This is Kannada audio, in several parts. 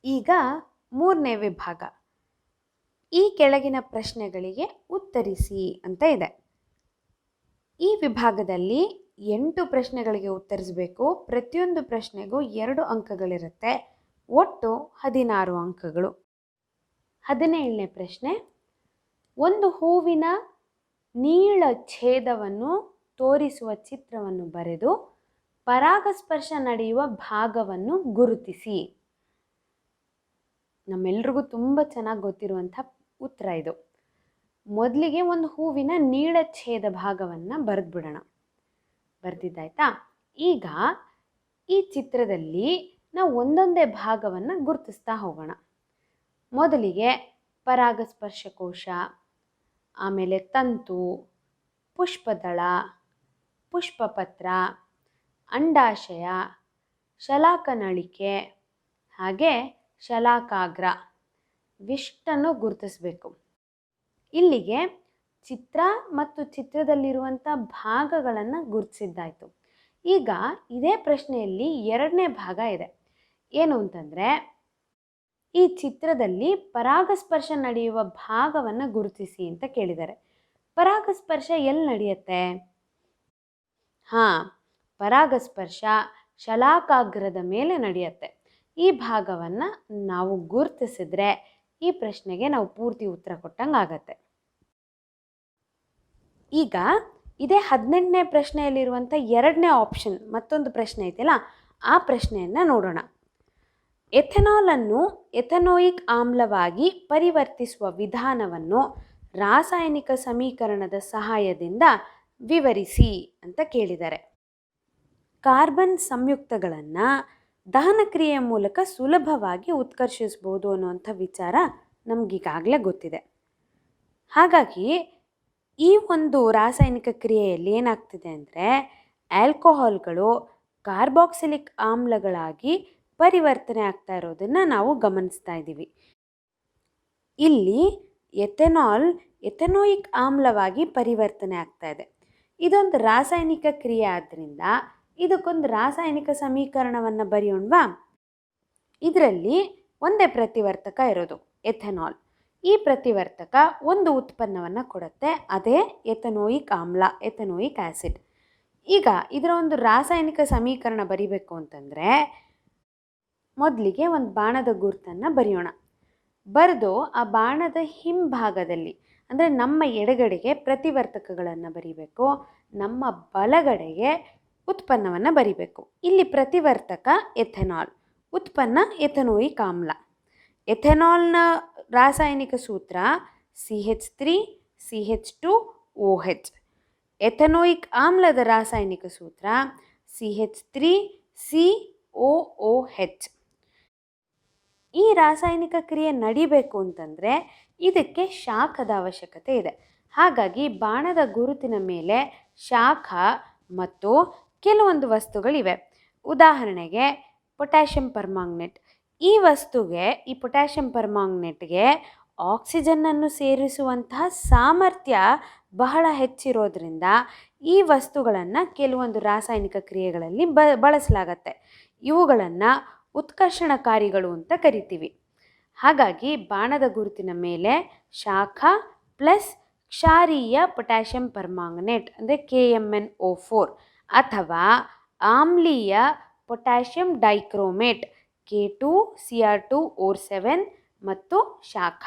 ಈಗ ಮೂರನೇ ವಿಭಾಗ. ಈ ಕೆಳಗಿನ ಪ್ರಶ್ನೆಗಳಿಗೆ ಉತ್ತರಿಸಿ ಅಂತ ಇದೆ. ಈ ವಿಭಾಗದಲ್ಲಿ 8 ಪ್ರಶ್ನೆಗಳಿಗೆ ಉತ್ತರಿಸಬೇಕು. ಪ್ರತಿಯೊಂದು ಪ್ರಶ್ನೆಗೂ 2 ಅಂಕಗಳಿರುತ್ತೆ. ಒಟ್ಟು 16 ಅಂಕಗಳು. 17ನೇ ಪ್ರಶ್ನೆ, ಒಂದು ಹೂವಿನ ನೀಳ ಛೇದವನ್ನು ತೋರಿಸುವ ಚಿತ್ರವನ್ನು ಬರೆದು ಪರಾಗಸ್ಪರ್ಶ ನಡೆಯುವ ಭಾಗವನ್ನು ಗುರುತಿಸಿ. ನಮ್ಮೆಲ್ರಿಗೂ ತುಂಬ ಚೆನ್ನಾಗಿ ಗೊತ್ತಿರುವಂಥ ಉತ್ತರ ಇದು. ಮೊದಲಿಗೆ ಒಂದು ಹೂವಿನ ನೀಳ ಛೇದ ಭಾಗವನ್ನು ಬರೆದ್ಬಿಡೋಣ. ಬರೆದಿದ್ದಾಯ್ತಾ? ಈಗ ಈ ಚಿತ್ರದಲ್ಲಿ ನಾವು ಒಂದೊಂದೇ ಭಾಗವನ್ನು ಗುರುತಿಸ್ತಾ ಹೋಗೋಣ. ಮೊದಲಿಗೆ ಪರಾಗಸ್ಪರ್ಶ ಕೋಶ, ಆಮೇಲೆ ತಂತು, ಪುಷ್ಪದಳ, ಪುಷ್ಪಪತ್ರ, ಅಂಡಾಶಯ, ಶಲಾಕನಳಿಕೆ ಹಾಗೆ ಶಲಾಕಾಗ್ರ ಇವಿಷ್ಟನ್ನು ಗುರುತಿಸಬೇಕು. ಇಲ್ಲಿಗೆ ಚಿತ್ರ ಮತ್ತು ಚಿತ್ರದಲ್ಲಿರುವಂಥ ಭಾಗಗಳನ್ನು ಗುರುತಿಸಿದ್ದಾಯಿತು. ಈಗ ಇದೇ ಪ್ರಶ್ನೆಯಲ್ಲಿ 2ನೇ ಭಾಗ ಇದೆ. ಏನು ಅಂತಂದರೆ, ಈ ಚಿತ್ರದಲ್ಲಿ ಪರಾಗಸ್ಪರ್ಶ ನಡೆಯುವ ಭಾಗವನ್ನು ಗುರುತಿಸಿ ಅಂತ ಕೇಳಿದ್ದಾರೆ. ಪರಾಗಸ್ಪರ್ಶ ಎಲ್ಲಿ ನಡೆಯುತ್ತೆ? ಪರಾಗಸ್ಪರ್ಶ ಶಲಾಕಾಗ್ರದ ಮೇಲೆ ನಡೆಯುತ್ತೆ. ಈ ಭಾಗವನ್ನು ನಾವು ಗುರುತಿಸಿದ್ರೆ ಈ ಪ್ರಶ್ನೆಗೆ ನಾವು ಪೂರ್ತಿ ಉತ್ತರ ಕೊಟ್ಟಂಗೆ ಆಗತ್ತೆ. ಈಗ ಇದೇ 18ನೇ ಪ್ರಶ್ನೆಯಲ್ಲಿರುವಂಥ 2ನೇ ಆಪ್ಷನ್ ಮತ್ತೊಂದು ಪ್ರಶ್ನೆ ಐತಿಲ್ಲ, ಆ ಪ್ರಶ್ನೆಯನ್ನು ನೋಡೋಣ. ಎಥೆನಾಲನ್ನು ಎಥನೋಯಿಕ್ ಆಮ್ಲವಾಗಿ ಪರಿವರ್ತಿಸುವ ವಿಧಾನವನ್ನು ರಾಸಾಯನಿಕ ಸಮೀಕರಣದ ಸಹಾಯದಿಂದ ವಿವರಿಸಿ ಅಂತ ಕೇಳಿದ್ದಾರೆ. ಕಾರ್ಬನ್ ಸಂಯುಕ್ತಗಳನ್ನು ದಹನ ಕ್ರಿಯೆಯ ಮೂಲಕ ಸುಲಭವಾಗಿ ಉತ್ಕರ್ಷಿಸಬಹುದು ಅನ್ನುವಂಥ ವಿಚಾರ ನಮಗೀಗಾಗಲೇ ಗೊತ್ತಿದೆ. ಹಾಗಾಗಿ ಈ ಒಂದು ರಾಸಾಯನಿಕ ಕ್ರಿಯೆಯಲ್ಲಿ ಏನಾಗ್ತಿದೆ ಅಂದರೆ, ಆಲ್ಕೋಹಾಲ್ಗಳು ಕಾರ್ಬಾಕ್ಸಿಲಿಕ್ ಆಮ್ಲಗಳಾಗಿ ಪರಿವರ್ತನೆ ಆಗ್ತಾ ಇರೋದನ್ನು ನಾವು ಗಮನಿಸ್ತಾ ಇದ್ದೀವಿ. ಇಲ್ಲಿ ಎಥೆನಾಲ್ ಎಥನೋಯಿಕ್ ಆಮ್ಲವಾಗಿ ಪರಿವರ್ತನೆ ಆಗ್ತಾ ಇದೆ. ಇದೊಂದು ರಾಸಾಯನಿಕ ಕ್ರಿಯೆ ಆದ್ದರಿಂದ ಇದಕ್ಕೊಂದು ರಾಸಾಯನಿಕ ಸಮೀಕರಣವನ್ನು ಬರೆಯೋಣವಾ? ಇದರಲ್ಲಿ ಒಂದೇ ಪ್ರತಿವರ್ತಕ ಇರೋದು, ಎಥೆನಾಲ್. ಈ ಪ್ರತಿವರ್ತಕ ಒಂದು ಉತ್ಪನ್ನವನ್ನು ಕೊಡುತ್ತೆ, ಅದೇ ಎಥನೋಯಿಕ್ ಆಮ್ಲ, ಎಥನೋಯಿಕ್ ಆ್ಯಸಿಡ್. ಈಗ ಇದರ ಒಂದು ರಾಸಾಯನಿಕ ಸಮೀಕರಣ ಬರಿಬೇಕು ಅಂತಂದರೆ ಮೊದಲಿಗೆ ಒಂದು ಬಾಣದ ಗುರುತನ್ನು ಬರೆಯೋಣ. ಬರೆದು ಆ ಬಾಣದ ಹಿಂಭಾಗದಲ್ಲಿ ಅಂದರೆ ನಮ್ಮ ಎಡಗಡೆಗೆ ಪ್ರತಿವರ್ತಕಗಳನ್ನು ಬರಿಬೇಕು, ನಮ್ಮ ಬಲಗಡೆಗೆ ಉತ್ಪನ್ನವನ್ನು ಬರಿಬೇಕು. ಇಲ್ಲಿ ಪ್ರತಿವರ್ತಕ ಎಥೆನಾಲ್, ಉತ್ಪನ್ನ ಎಥನೋಯಿಕ್ ಆಮ್ಲ. ಎಥೆನಾಲ್ನ ರಾಸಾಯನಿಕ ಸೂತ್ರ CH3CH2OH. ಎಥನೋಯಿಕ್ ಆಮ್ಲದ ರಾಸಾಯನಿಕ ಸೂತ್ರ CH3COOH. ಈ ರಾಸಾಯನಿಕ ಕ್ರಿಯೆ ನಡಿಬೇಕು ಅಂತಂದರೆ ಇದಕ್ಕೆ ಶಾಖದ ಅವಶ್ಯಕತೆ ಇದೆ. ಹಾಗಾಗಿ ಬಾಣದ ಗುರುತಿನ ಮೇಲೆ ಶಾಖ ಮತ್ತು ಕೆಲವೊಂದು ವಸ್ತುಗಳಿವೆ. ಉದಾಹರಣೆಗೆ ಪೊಟ್ಯಾಷಿಯಂ ಪರ್ಮಾಂಗನೇಟ್. ಈ ಪೊಟ್ಯಾಷಿಯಂ ಪರ್ಮಾಂಗನೇಟ್ಗೆ ಆಕ್ಸಿಜನ್ನನ್ನು ಸೇರಿಸುವಂತಹ ಸಾಮರ್ಥ್ಯ ಬಹಳ ಹೆಚ್ಚಿರೋದ್ರಿಂದ ಈ ವಸ್ತುಗಳನ್ನು ಕೆಲವೊಂದು ರಾಸಾಯನಿಕ ಕ್ರಿಯೆಗಳಲ್ಲಿ ಬಳಸಲಾಗತ್ತೆ. ಇವುಗಳನ್ನು ಉತ್ಕರ್ಷಣಕಾರಿಗಳು ಅಂತ ಕರಿತೀವಿ. ಹಾಗಾಗಿ ಬಾಣದ ಗುರುತಿನ ಮೇಲೆ ಶಾಖ ಪ್ಲಸ್ ಕ್ಷಾರೀಯ ಪೊಟ್ಯಾಷಿಯಂ ಪರ್ಮಾಂಗನೇಟ್ ಅಂದರೆ KMnO4 ಅಥವಾ ಆಮ್ಲೀಯ ಪೊಟ್ಯಾಷಿಯಂ ಡೈಕ್ರೋಮೇಟ್ K2Cr2O7 ಮತ್ತು ಶಾಖ,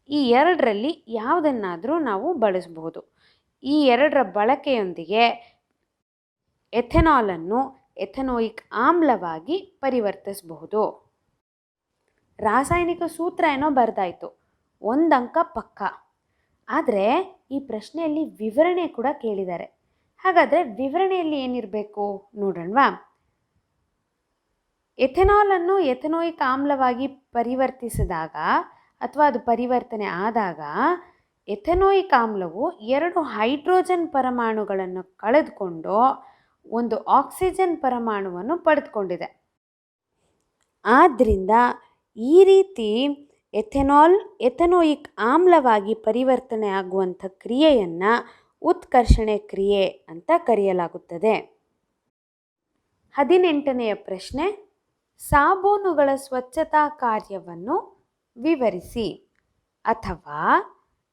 ಈ 2ರಲ್ಲಿ ಯಾವುದನ್ನಾದರೂ ನಾವು ಬಳಸಬಹುದು. ಈ 2ರ ಬಳಕೆಯೊಂದಿಗೆ ಎಥೆನಾಲನ್ನು ಎಥನೋಯಿಕ್ ಆಮ್ಲವಾಗಿ ಪರಿವರ್ತಿಸಬಹುದು. ರಾಸಾಯನಿಕ ಸೂತ್ರ ಏನೋ ಬರ್ದಾಯಿತು, 1 ಅಂಕ ಪಕ್ಕ. ಆದರೆ ಈ ಪ್ರಶ್ನೆಯಲ್ಲಿ ವಿವರಣೆ ಕೂಡ ಕೇಳಿದ್ದಾರೆ. ಹಾಗಾದರೆ ವಿವರಣೆಯಲ್ಲಿ ಏನಿರಬೇಕು ನೋಡೋಣವಾ? ಎಥೆನಾಲನ್ನು ಎಥನೋಯಿಕ್ ಆಮ್ಲವಾಗಿ ಪರಿವರ್ತಿಸಿದಾಗ ಅಥವಾ ಅದು ಪರಿವರ್ತನೆ ಆದಾಗ ಎಥನೋಯಿಕ್ ಆಮ್ಲವು 2 ಹೈಡ್ರೋಜನ್ ಪರಮಾಣುಗಳನ್ನು ಕಳೆದುಕೊಂಡು ಒಂದು ಆಕ್ಸಿಜನ್ ಪರಮಾಣುವನ್ನು ಪಡೆದುಕೊಂಡಿದೆ. ಆದ್ದರಿಂದ ಈ ರೀತಿ ಎಥೆನಾಲ್ ಎಥನೋಯಿಕ್ ಆಮ್ಲವಾಗಿ ಪರಿವರ್ತನೆ ಆಗುವಂಥ ಕ್ರಿಯೆಯನ್ನು ಉತ್ಕರ್ಷಣೆ ಕ್ರಿಯೆ ಅಂತ ಕರೆಯಲಾಗುತ್ತದೆ. 18ನೆಯ ಪ್ರಶ್ನೆ, ಸಾಬೂನುಗಳ ಸ್ವಚ್ಛತಾ ಕಾರ್ಯವನ್ನು ವಿವರಿಸಿ. ಅಥವಾ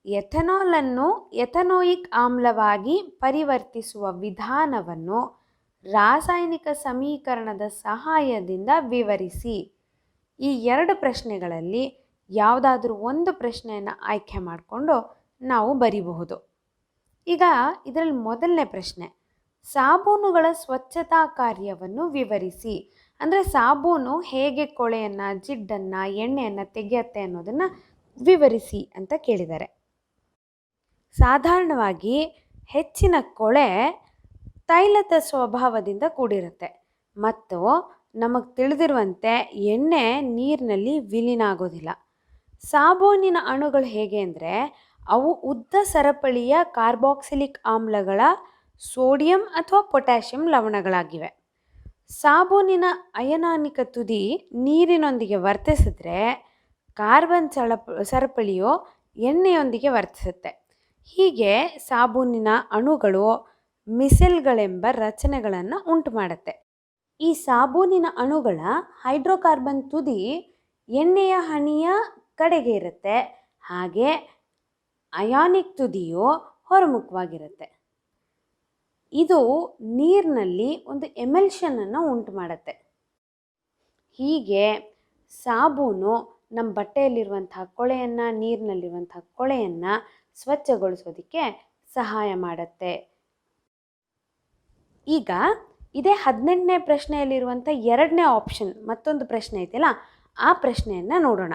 ಎಥೆನಾಲನ್ನು ಎಥನೋಯಿಕ್ ಆಮ್ಲವಾಗಿ ಪರಿವರ್ತಿಸುವ ವಿಧಾನವನ್ನು ರಾಸಾಯನಿಕ ಸಮೀಕರಣದ ಸಹಾಯದಿಂದ ವಿವರಿಸಿ. ಈ ಎರಡು ಪ್ರಶ್ನೆಗಳಲ್ಲಿ ಯಾವುದಾದ್ರೂ ಒಂದು ಪ್ರಶ್ನೆಯನ್ನು ಆಯ್ಕೆ ಮಾಡಿಕೊಂಡು ನಾವು ಬರಿಬಹುದು. ಈಗ ಇದರಲ್ಲಿ ಮೊದಲನೇ ಪ್ರಶ್ನೆ, ಸಾಬೂನುಗಳ ಸ್ವಚ್ಛತಾ ಕಾರ್ಯವನ್ನು ವಿವರಿಸಿ. ಅಂದರೆ ಸಾಬೂನು ಹೇಗೆ ಕೊಳೆಯನ್ನು, ಜಿಡ್ಡನ್ನು, ಎಣ್ಣೆಯನ್ನು ತೆಗೆಯುತ್ತೆ ಅನ್ನೋದನ್ನು ವಿವರಿಸಿ ಅಂತ ಕೇಳಿದ್ದಾರೆ. ಸಾಧಾರಣವಾಗಿ ಹೆಚ್ಚಿನ ಕೊಳೆ ತೈಲದ ಸ್ವಭಾವದಿಂದ ಕೂಡಿರುತ್ತೆ ಮತ್ತು ನಮಗೆ ತಿಳಿದಿರುವಂತೆ ಎಣ್ಣೆ ನೀರಿನಲ್ಲಿ ವಿಲೀನ ಆಗೋದಿಲ್ಲ. ಸಾಬೂನಿನ ಅಣುಗಳು ಹೇಗೆ ಅಂದರೆ ಅವು ಉದ್ದ ಸರಪಳಿಯ ಕಾರ್ಬಾಕ್ಸಿಲಿಕ್ ಆಮ್ಲಗಳ ಸೋಡಿಯಂ ಅಥವಾ ಪೊಟ್ಯಾಷಿಯಂ ಲವಣಗಳಾಗಿವೆ. ಸಾಬೂನಿನ ಅಯನಾನಿಕ ತುದಿ ನೀರಿನೊಂದಿಗೆ ವರ್ತಿಸಿದ್ರೆ ಕಾರ್ಬನ್ ಸರಪಳಿಯು ಎಣ್ಣೆಯೊಂದಿಗೆ ವರ್ತಿಸುತ್ತೆ. ಹೀಗೆ ಸಾಬೂನಿನ ಅಣುಗಳು ಮಿಸೆಲ್ಗಳೆಂಬ ರಚನೆಗಳನ್ನು ಉಂಟು ಮಾಡುತ್ತೆ. ಈ ಸಾಬೂನಿನ ಅಣುಗಳ ಹೈಡ್ರೋಕಾರ್ಬನ್ ತುದಿ ಎಣ್ಣೆಯ ಹನಿಯ ಕಡೆಗೆ ಇರುತ್ತೆ, ಹಾಗೆ ಅಯಾನಿಕ್ ತುದಿಯು ಹೊರಮುಖವಾಗಿರುತ್ತೆ. ಇದು ನೀರಿನಲ್ಲಿ ಒಂದು ಎಮಲ್ಷನನ್ನು ಉಂಟು ಮಾಡುತ್ತೆ. ಹೀಗೆ ಸಾಬೂನು ನಮ್ಮ ಬಟ್ಟೆಯಲ್ಲಿರುವಂತಹ ಕೊಳೆಯನ್ನು, ನೀರಿನಲ್ಲಿರುವಂತಹ ಕೊಳೆಯನ್ನು ಸ್ವಚ್ಛಗೊಳಿಸೋದಕ್ಕೆ ಸಹಾಯ ಮಾಡುತ್ತೆ. ಈಗ ಇದೇ 18ನೇ ಪ್ರಶ್ನೆಯಲ್ಲಿರುವಂಥ ಎರಡನೇ ಆಪ್ಷನ್, ಮತ್ತೊಂದು ಪ್ರಶ್ನೆ ಐತಿಲ್ಲ, ಆ ಪ್ರಶ್ನೆಯನ್ನು ನೋಡೋಣ.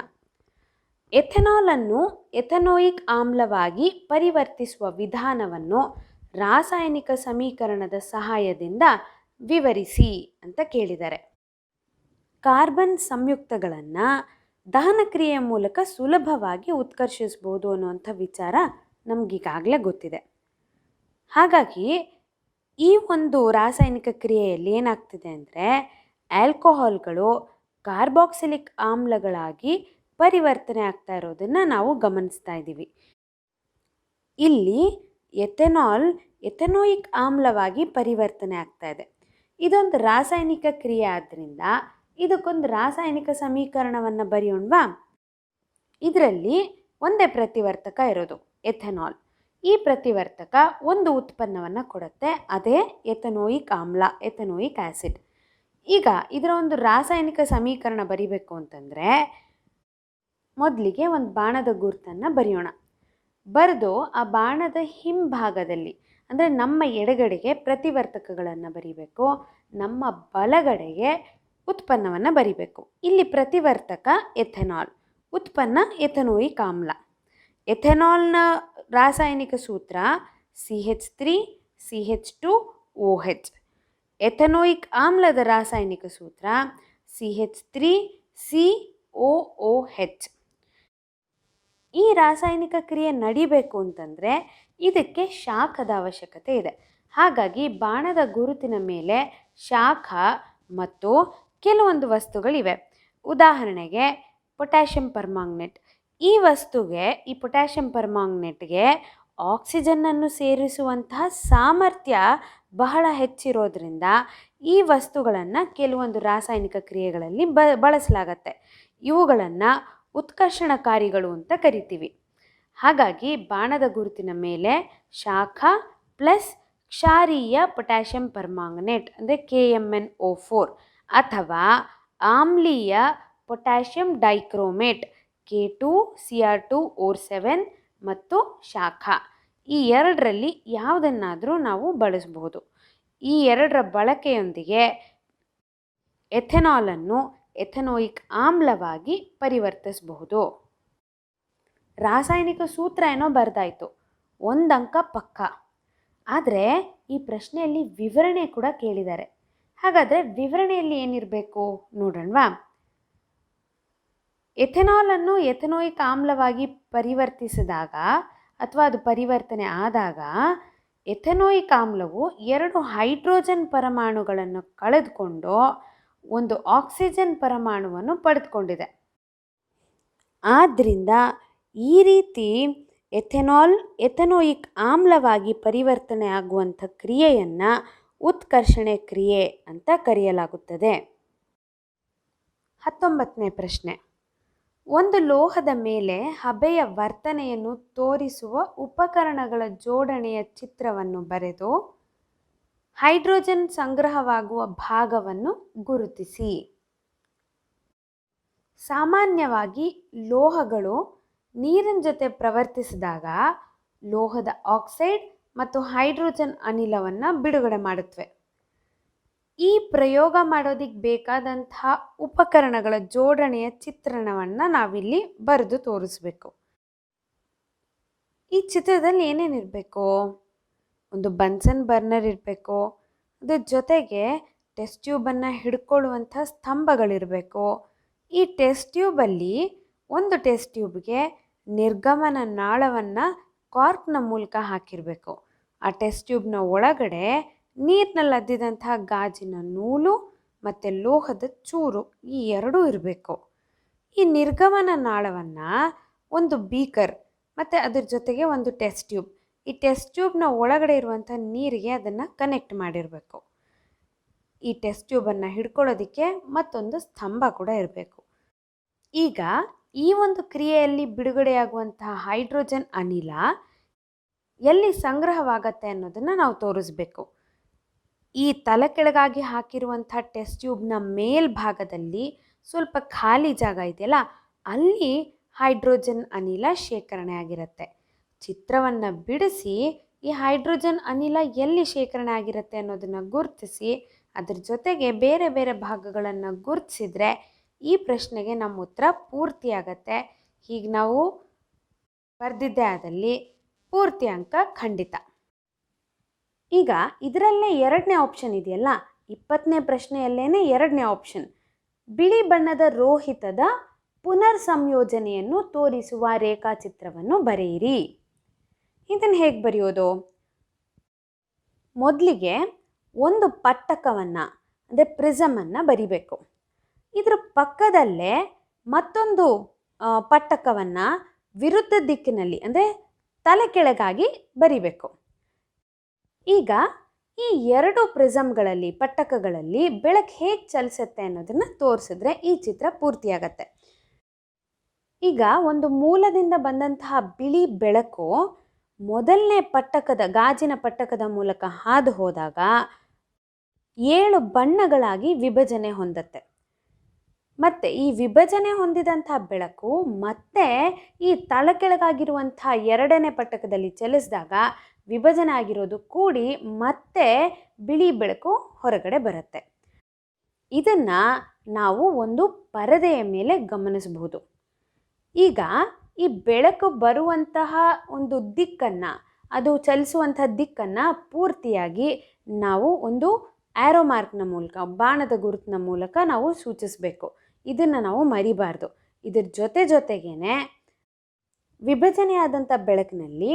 ಎಥೆನಾಲನ್ನು ಎಥನೋಯಿಕ್ ಆಮ್ಲವಾಗಿ ಪರಿವರ್ತಿಸುವ ವಿಧಾನವನ್ನು ರಾಸಾಯನಿಕ ಸಮೀಕರಣದ ಸಹಾಯದಿಂದ ವಿವರಿಸಿ ಅಂತ ಕೇಳಿದ್ದಾರೆ. ಕಾರ್ಬನ್ ಸಂಯುಕ್ತಗಳನ್ನು ದಹನ ಕ್ರಿಯೆಯ ಮೂಲಕ ಸುಲಭವಾಗಿ ಉತ್ಕರ್ಷಿಸಬಹುದು ಅನ್ನುವಂಥ ವಿಚಾರ ನಮಗೀಗಾಗಲೇ ಗೊತ್ತಿದೆ. ಹಾಗಾಗಿ ಈ ಒಂದು ರಾಸಾಯನಿಕ ಕ್ರಿಯೆಯಲ್ಲಿ ಏನಾಗ್ತಿದೆ ಅಂದರೆ ಆಲ್ಕೋಹಾಲ್ಗಳು ಕಾರ್ಬಾಕ್ಸಿಲಿಕ್ ಆಮ್ಲಗಳಾಗಿ ಪರಿವರ್ತನೆ ಆಗ್ತಾ ಇರೋದನ್ನು ನಾವು ಗಮನಿಸ್ತಾ ಇದ್ದೀವಿ. ಇಲ್ಲಿ ಎಥೆನಾಲ್ ಎಥನೋಯಿಕ್ ಆಮ್ಲವಾಗಿ ಪರಿವರ್ತನೆ ಆಗ್ತಾ ಇದೆ. ಇದೊಂದು ರಾಸಾಯನಿಕ ಕ್ರಿಯೆ ಆದ್ದರಿಂದ ಇದಕ್ಕೊಂದು ರಾಸಾಯನಿಕ ಸಮೀಕರಣವನ್ನು ಬರೆಯೋಣವಾ? ಇದರಲ್ಲಿ ಒಂದೇ ಪ್ರತಿವರ್ತಕ ಇರೋದು, ಎಥೆನಾಲ್. ಈ ಪ್ರತಿವರ್ತಕ ಒಂದು ಉತ್ಪನ್ನವನ್ನು ಕೊಡುತ್ತೆ, ಅದೇ ಎಥನೋಯಿಕ್ ಆಮ್ಲ, ಎಥನೋಯಿಕ್ ಆ್ಯಸಿಡ್. ಈಗ ಇದರ ಒಂದು ರಾಸಾಯನಿಕ ಸಮೀಕರಣ ಬರಿಬೇಕು ಅಂತಂದರೆ ಮೊದಲಿಗೆ ಒಂದು ಬಾಣದ ಗುರುತನ್ನು ಬರೆಯೋಣ. ಬರೆದು ಆ ಬಾಣದ ಹಿಂಭಾಗದಲ್ಲಿ ಅಂದರೆ ನಮ್ಮ ಎಡಗಡೆಗೆ ಪ್ರತಿವರ್ತಕಗಳನ್ನು ಬರಿಬೇಕು, ನಮ್ಮ ಬಲಗಡೆಗೆ ಉತ್ಪನ್ನವನ್ನು ಬರಿಬೇಕು. ಇಲ್ಲಿ ಪ್ರತಿವರ್ತಕ ಎಥೆನಾಲ್, ಉತ್ಪನ್ನ ಎಥನೋಯಿಕ್ ಆಮ್ಲ. ಎಥೆನಾಲ್ನ ರಾಸಾಯನಿಕ ಸೂತ್ರ CH3 CH2 OH. ಎಥನೋಯಿಕ್ ಆಮ್ಲದ ರಾಸಾಯನಿಕ ಸೂತ್ರ CH3 COOH. ಈ ರಾಸಾಯನಿಕ ಕ್ರಿಯೆ ನಡಿಬೇಕು ಅಂತಂದರೆ ಇದಕ್ಕೆ ಶಾಖದ ಅವಶ್ಯಕತೆ ಇದೆ. ಹಾಗಾಗಿ ಬಾಣದ ಗುರುತಿನ ಮೇಲೆ ಶಾಖ ಮತ್ತು ಕೆಲವೊಂದು ವಸ್ತುಗಳಿವೆ. ಉದಾಹರಣೆಗೆ ಪೊಟ್ಯಾಷಿಯಂ ಪರ್ಮಾಂಗನೇಟ್. ಈ ವಸ್ತುಗೆ, ಈ ಪೊಟ್ಯಾಷಿಯಂ ಪರ್ಮಾಂಗನೇಟ್ಗೆ ಆಕ್ಸಿಜನ್ನನ್ನು ಸೇರಿಸುವಂತಹ ಸಾಮರ್ಥ್ಯ ಬಹಳ ಹೆಚ್ಚಿರೋದ್ರಿಂದ ಈ ವಸ್ತುಗಳನ್ನು ಕೆಲವೊಂದು ರಾಸಾಯನಿಕ ಕ್ರಿಯೆಗಳಲ್ಲಿ ಬಳಸಲಾಗತ್ತೆ. ಇವುಗಳನ್ನು ಉತ್ಕರ್ಷಣಕಾರಿಗಳು ಅಂತ ಕರಿತೀವಿ. ಹಾಗಾಗಿ ಬಾಣದ ಗುರುತಿನ ಮೇಲೆ ಶಾಖ ಪ್ಲಸ್ ಕ್ಷಾರೀಯ ಪೊಟ್ಯಾಷಿಯಂ ಪರ್ಮಾಂಗನೇಟ್ ಅಂದರೆ KMnO4 ಅಥವಾ ಆಮ್ಲೀಯ ಪೊಟ್ಯಾಷಿಯಂ ಡೈಕ್ರೋಮೇಟ್ K2Cr2O7 ಮತ್ತು ಶಾಖ, ಈ ಎರಡರಲ್ಲಿ ಯಾವುದನ್ನಾದರೂ ನಾವು ಬಳಸಬಹುದು. ಈ ಎರಡರ ಬಳಕೆಯೊಂದಿಗೆ ಎಥೆನಾಲನ್ನು ಎಥನೋಯಿಕ್ ಆಮ್ಲವಾಗಿ ಪರಿವರ್ತಿಸಬಹುದು. ರಾಸಾಯನಿಕ ಸೂತ್ರ ಏನೋ ಬರೆದಾಯಿತು, ಒಂದು ಅಂಕ ಪಕ್ಕ. ಆದರೆ ಈ ಪ್ರಶ್ನೆಯಲ್ಲಿ ವಿವರಣೆ ಕೂಡ ಕೇಳಿದ್ದಾರೆ. ಹಾಗಾದರೆ ವಿವರಣೆಯಲ್ಲಿ ಏನಿರಬೇಕು ನೋಡೋಣವಾ? ಎಥೆನಾಲನ್ನು ಎಥನೋಯಿಕ್ ಆಮ್ಲವಾಗಿ ಪರಿವರ್ತಿಸಿದಾಗ ಅಥವಾ ಅದು ಪರಿವರ್ತನೆ ಆದಾಗ ಎಥೆನೋಯಿಕ್ ಆಮ್ಲವು 2 ಹೈಡ್ರೋಜನ್ ಪರಮಾಣುಗಳನ್ನು ಕಳೆದುಕೊಂಡು ಒಂದು ಆಕ್ಸಿಜನ್ ಪರಮಾಣುವನ್ನು ಪಡೆದುಕೊಂಡಿದೆ. ಆದ್ದರಿಂದ ಈ ರೀತಿ ಎಥೆನಾಲ್ ಎಥನೋಯಿಕ್ ಆಮ್ಲವಾಗಿ ಪರಿವರ್ತನೆ ಆಗುವಂಥ ಕ್ರಿಯೆಯನ್ನು ಉತ್ಕರ್ಷಣೆ ಕ್ರಿಯೆ ಅಂತ ಕರೆಯಲಾಗುತ್ತದೆ. 19ನೇ ಪ್ರಶ್ನೆ. ಒಂದು ಲೋಹದ ಮೇಲೆ ಹಬೆಯ ವರ್ತನೆಯನ್ನು ತೋರಿಸುವ ಉಪಕರಣಗಳ ಜೋಡಣೆಯ ಚಿತ್ರವನ್ನು ಬರೆದು ಹೈಡ್ರೋಜನ್ ಸಂಗ್ರಹವಾಗುವ ಭಾಗವನ್ನು ಗುರುತಿಸಿ. ಸಾಮಾನ್ಯವಾಗಿ ಲೋಹಗಳು ನೀರಿನ ಜೊತೆ ಪ್ರವರ್ತಿಸಿದಾಗ ಲೋಹದ ಆಕ್ಸೈಡ್ ಮತ್ತು ಹೈಡ್ರೋಜನ್ ಅನಿಲವನ್ನು ಬಿಡುಗಡೆ ಮಾಡುತ್ತವೆ. ಈ ಪ್ರಯೋಗ ಮಾಡೋದಕ್ಕೆ ಬೇಕಾದಂತಹ ಉಪಕರಣಗಳ ಜೋಡಣೆಯ ಚಿತ್ರಣವನ್ನು ನಾವಿಲ್ಲಿ ಬರೆದು ತೋರಿಸ್ಬೇಕು. ಈ ಚಿತ್ರದಲ್ಲಿ ಏನೇನಿರಬೇಕು? ಒಂದು ಬನ್ಸನ್ ಬರ್ನರ್ ಇರಬೇಕು, ಅದ್ರ ಜೊತೆಗೆ ಟೆಸ್ಟ್ ಟ್ಯೂಬನ್ನು ಹಿಡ್ಕೊಳ್ಳುವಂಥ ಸ್ತಂಭಗಳಿರಬೇಕು. ಈ ಟೆಸ್ಟ್ ಟ್ಯೂಬಲ್ಲಿ ಒಂದು ಟೆಸ್ಟ್ ಟ್ಯೂಬ್ಗೆ ನಿರ್ಗಮನ ನಾಳವನ್ನು ಕಾರ್ಕ್ನ ಮೂಲಕ ಹಾಕಿರಬೇಕು. ಆ ಟೆಸ್ಟ್ ಟ್ಯೂಬ್ನ ಒಳಗಡೆ ನೀರಿನಲ್ಲಿ ಅದ್ದಿದಂತಹ ಗಾಜಿನ ನೂಲು ಮತ್ತು ಲೋಹದ ಚೂರು ಈ ಎರಡೂ ಇರಬೇಕು. ಈ ನಿರ್ಗಮನ ನಾಳವನ್ನು ಒಂದು ಬೀಕರ್ ಮತ್ತು ಅದ್ರ ಜೊತೆಗೆ ಒಂದು ಟೆಸ್ಟ್ ಟ್ಯೂಬ್, ಈ ಟೆಸ್ಟ್ ಟ್ಯೂಬ್ನ ಒಳಗಡೆ ಇರುವಂಥ ನೀರಿಗೆ ಅದನ್ನು ಕನೆಕ್ಟ್ ಮಾಡಿರಬೇಕು. ಈ ಟೆಸ್ಟ್ ಟ್ಯೂಬನ್ನು ಹಿಡ್ಕೊಳ್ಳೋದಕ್ಕೆ ಮತ್ತೊಂದು ಸ್ತಂಭ ಕೂಡ ಇರಬೇಕು. ಈಗ ಈ ಒಂದು ಕ್ರಿಯೆಯಲ್ಲಿ ಬಿಡುಗಡೆಯಾಗುವಂತಹ ಹೈಡ್ರೋಜನ್ ಅನಿಲ ಎಲ್ಲಿ ಸಂಗ್ರಹವಾಗತ್ತೆ ಅನ್ನೋದನ್ನು ನಾವು ತೋರಿಸ್ಬೇಕು. ಈ ತಲೆ ಕೆಳಗಾಗಿ ಹಾಕಿರುವಂಥ ಟೆಸ್ಟ್ ಟ್ಯೂಬ್ನ ಮೇಲ್ಭಾಗದಲ್ಲಿ ಸ್ವಲ್ಪ ಖಾಲಿ ಜಾಗ ಇದೆಯಲ್ಲ, ಅಲ್ಲಿ ಹೈಡ್ರೋಜನ್ ಅನಿಲ ಶೇಖರಣೆ ಆಗಿರುತ್ತೆ. ಚಿತ್ರವನ್ನು ಬಿಡಿಸಿ ಈ ಹೈಡ್ರೋಜನ್ ಅನಿಲ ಎಲ್ಲಿ ಶೇಖರಣೆ ಆಗಿರುತ್ತೆ ಅನ್ನೋದನ್ನು ಗುರುತಿಸಿ ಅದ್ರ ಜೊತೆಗೆ ಬೇರೆ ಬೇರೆ ಭಾಗಗಳನ್ನು ಗುರುತಿಸಿದ್ರೆ ಈ ಪ್ರಶ್ನೆಗೆ ನಮ್ಮ ಉತ್ತರ ಪೂರ್ತಿಯಾಗತ್ತೆ. ಹೀಗೆ ನಾವು ಬರೆದಿದ್ದೇ ಆದಲ್ಲಿ ಪೂರ್ತಿ ಅಂಕ ಖಂಡಿತ. ಈಗ ಇದರಲ್ಲೇ ಎರಡನೇ ಆಪ್ಷನ್ ಇದೆಯಲ್ಲ, 20ನೇ ಪ್ರಶ್ನೆಯಲ್ಲೇನೆ ಎರಡನೇ ಆಪ್ಷನ್, ಬಿಳಿ ಬಣ್ಣದ ರೋಹಿತದ ಪುನರ್ ಸಂಯೋಜನೆಯನ್ನು ತೋರಿಸುವ ರೇಖಾಚಿತ್ರವನ್ನು ಬರೆಯಿರಿ. ಇದನ್ನು ಹೇಗೆ ಬರೆಯೋದು? ಮೊದಲಿಗೆ ಒಂದು ಪಟ್ಟಕವನ್ನು ಅಂದರೆ ಪ್ರಿಸಮನ್ನು ಬರಿಬೇಕು. ಇದರ ಪಕ್ಕದಲ್ಲೇ ಮತ್ತೊಂದು ಪಟ್ಟಕವನ್ನು ವಿರುದ್ಧ ದಿಕ್ಕಿನಲ್ಲಿ ಅಂದರೆ ತಲೆ ಕೆಳಗಾಗಿ ಬರಿಬೇಕು. ಈಗ ಈ ಎರಡು ಪ್ರಿಸಮ್ಗಳಲ್ಲಿ ಪಟ್ಟಕಗಳಲ್ಲಿ ಬೆಳಕು ಹೇಗೆ ಚಲಿಸುತ್ತೆ ಅನ್ನೋದನ್ನು ತೋರಿಸಿದ್ರೆ ಈ ಚಿತ್ರ ಪೂರ್ತಿಯಾಗತ್ತೆ. ಈಗ ಒಂದು ಮೂಲದಿಂದ ಬಂದಂತಹ ಬಿಳಿ ಬೆಳಕು ಮೊದಲನೇ ಪಟ್ಟಕದ ಗಾಜಿನ ಪಟ್ಟಕದ ಮೂಲಕ ಹಾದು ಹೋದಾಗ 7 ಬಣ್ಣಗಳಾಗಿ ವಿಭಜನೆ ಹೊಂದುತ್ತೆ. ಮತ್ತು ಈ ವಿಭಜನೆ ಹೊಂದಿದಂಥ ಬೆಳಕು ಮತ್ತೆ ಈ ತಳಕೆಳಗಾಗಿರುವಂಥ ಎರಡನೇ ಪಟ್ಟಕದಲ್ಲಿ ಚಲಿಸಿದಾಗ ವಿಭಜನೆ ಆಗಿರೋದು ಕೂಡಿ ಮತ್ತೆ ಬಿಳಿ ಬೆಳಕು ಹೊರಗಡೆ ಬರುತ್ತೆ. ಇದನ್ನು ನಾವು ಒಂದು ಪರದೆಯ ಮೇಲೆ ಗಮನಿಸಬಹುದು. ಈಗ ಈ ಬೆಳಕು ಬರುವಂತಹ ಒಂದು ದಿಕ್ಕನ್ನು, ಅದು ಚಲಿಸುವಂಥ ದಿಕ್ಕನ್ನು ಪೂರ್ತಿಯಾಗಿ ನಾವು ಒಂದು ಆ್ಯರೋ ಮಾರ್ಕ್ನ ಮೂಲಕ, ಬಾಣದ ಗುರುತಿನ ಮೂಲಕ ನಾವು ಸೂಚಿಸಬೇಕು. ಇದನ್ನು ನಾವು ಮರಿಬಾರ್ದು. ಇದ್ರ ಜೊತೆಗೇನೆ ವಿಭಜನೆಯಾದಂಥ ಬೆಳಕಿನಲ್ಲಿ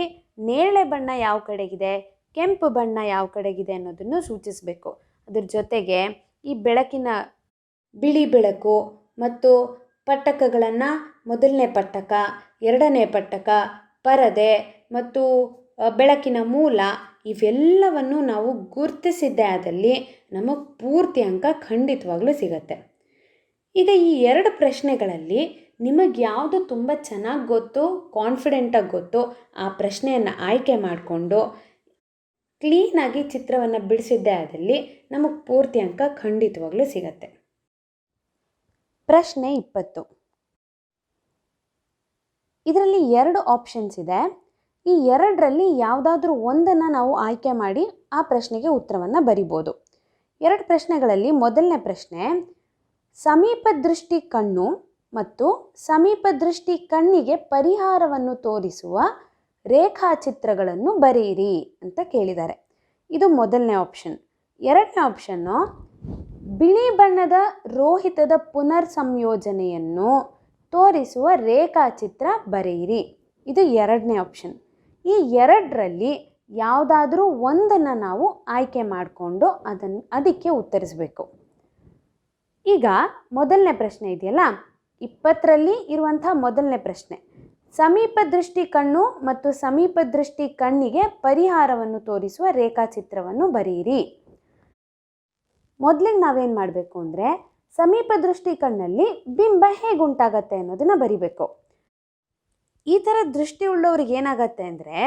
ನೇರಳೆ ಬಣ್ಣ ಯಾವ ಕಡೆಗಿದೆ, ಕೆಂಪು ಬಣ್ಣ ಯಾವ ಕಡೆಗಿದೆ ಅನ್ನೋದನ್ನು ಸೂಚಿಸಬೇಕು. ಅದ್ರ ಜೊತೆಗೆ ಈ ಬೆಳಕಿನ ಬಿಳಿ ಬೆಳಕು ಮತ್ತು ಪಟ್ಟಕಗಳನ್ನು ಮೊದಲನೇ ಪಟ್ಟಕ, ಎರಡನೇ ಪಟ್ಟಕ, ಪರದೆ ಮತ್ತು ಬೆಳಕಿನ ಮೂಲ ಇವೆಲ್ಲವನ್ನು ನಾವು ಗುರುತಿಸಿದ್ದೇ ಆದಲ್ಲಿ ನಮಗೆ ಪೂರ್ತಿ ಅಂಕ ಖಂಡಿತವಾಗ್ಲೂ ಸಿಗತ್ತೆ. ಈಗ ಈ ಎರಡು ಪ್ರಶ್ನೆಗಳಲ್ಲಿ ನಿಮಗೆ ಯಾವುದು ತುಂಬ ಚೆನ್ನಾಗಿ ಗೊತ್ತು, ಕಾನ್ಫಿಡೆಂಟಾಗಿ ಗೊತ್ತು, ಆ ಪ್ರಶ್ನೆಯನ್ನು ಆಯ್ಕೆ ಮಾಡಿಕೊಂಡು ಕ್ಲೀನಾಗಿ ಚಿತ್ರವನ್ನು ಬಿಡಿಸಿದ್ದೇ ಆದಲ್ಲಿ ನಮಗೆ ಪೂರ್ತಿ ಅಂಕ ಖಂಡಿತವಾಗ್ಲೂ ಸಿಗತ್ತೆ. ಪ್ರಶ್ನೆ 20. ಇದರಲ್ಲಿ 2 ಆಪ್ಷನ್ಸ್ ಇದೆ. ಈ ಎರಡರಲ್ಲಿ ಯಾವುದಾದ್ರೂ ಒಂದನ್ನು ನಾವು ಆಯ್ಕೆ ಮಾಡಿ ಆ ಪ್ರಶ್ನೆಗೆ ಉತ್ತರವನ್ನು ಬರಿಬೋದು. 2 ಪ್ರಶ್ನೆಗಳಲ್ಲಿ ಮೊದಲನೇ ಪ್ರಶ್ನೆ, ಸಮೀಪ ದೃಷ್ಟಿ ಕಣ್ಣು ಮತ್ತು ಸಮೀಪ ದೃಷ್ಟಿ ಕಣ್ಣಿಗೆ ಪರಿಹಾರವನ್ನು ತೋರಿಸುವ ರೇಖಾಚಿತ್ರಗಳನ್ನು ಬರೆಯಿರಿ ಅಂತ ಕೇಳಿದ್ದಾರೆ. ಇದು ಮೊದಲನೇ ಆಪ್ಷನ್. ಎರಡನೇ ಆಪ್ಷನ್ನು, ಬಿಳಿ ಬಣ್ಣದ ರೋಹಿತದ ಪುನರ್ ಸಂಯೋಜನೆಯನ್ನು ತೋರಿಸುವ ರೇಖಾಚಿತ್ರ ಬರೆಯಿರಿ. ಇದು ಎರಡನೇ ಆಪ್ಷನ್. ಈ ಎರಡರಲ್ಲಿ ಯಾವುದಾದ್ರೂ ಒಂದನ್ನು ನಾವು ಆಯ್ಕೆ ಮಾಡಿಕೊಂಡು ಅದಕ್ಕೆ ಉತ್ತರಿಸಬೇಕು. ಈಗ ಮೊದಲನೇ ಪ್ರಶ್ನೆ ಇದೆಯಲ್ಲ, 20ರಲ್ಲಿ ಇರುವಂಥ ಮೊದಲನೇ ಪ್ರಶ್ನೆ, ಸಮೀಪ ದೃಷ್ಟಿ ಕಣ್ಣು ಮತ್ತು ಸಮೀಪ ದೃಷ್ಟಿ ಕಣ್ಣಿಗೆ ಪರಿಹಾರವನ್ನು ತೋರಿಸುವ ರೇಖಾಚಿತ್ರವನ್ನು ಬರೆಯಿರಿ. ಮೊದಲಿಗೆ ನಾವೇನು ಮಾಡಬೇಕು ಅಂದರೆ, ಸಮೀಪ ದೃಷ್ಟಿ ಕಣ್ಣಲ್ಲಿ ಬಿಂಬ ಹೇಗುಂಟಾಗತ್ತೆ ಅನ್ನೋದನ್ನ ಬರಿಬೇಕು. ಈ ಥರ ದೃಷ್ಟಿ ಉಳ್ಳವ್ರಿಗೆ ಏನಾಗತ್ತೆ ಅಂದರೆ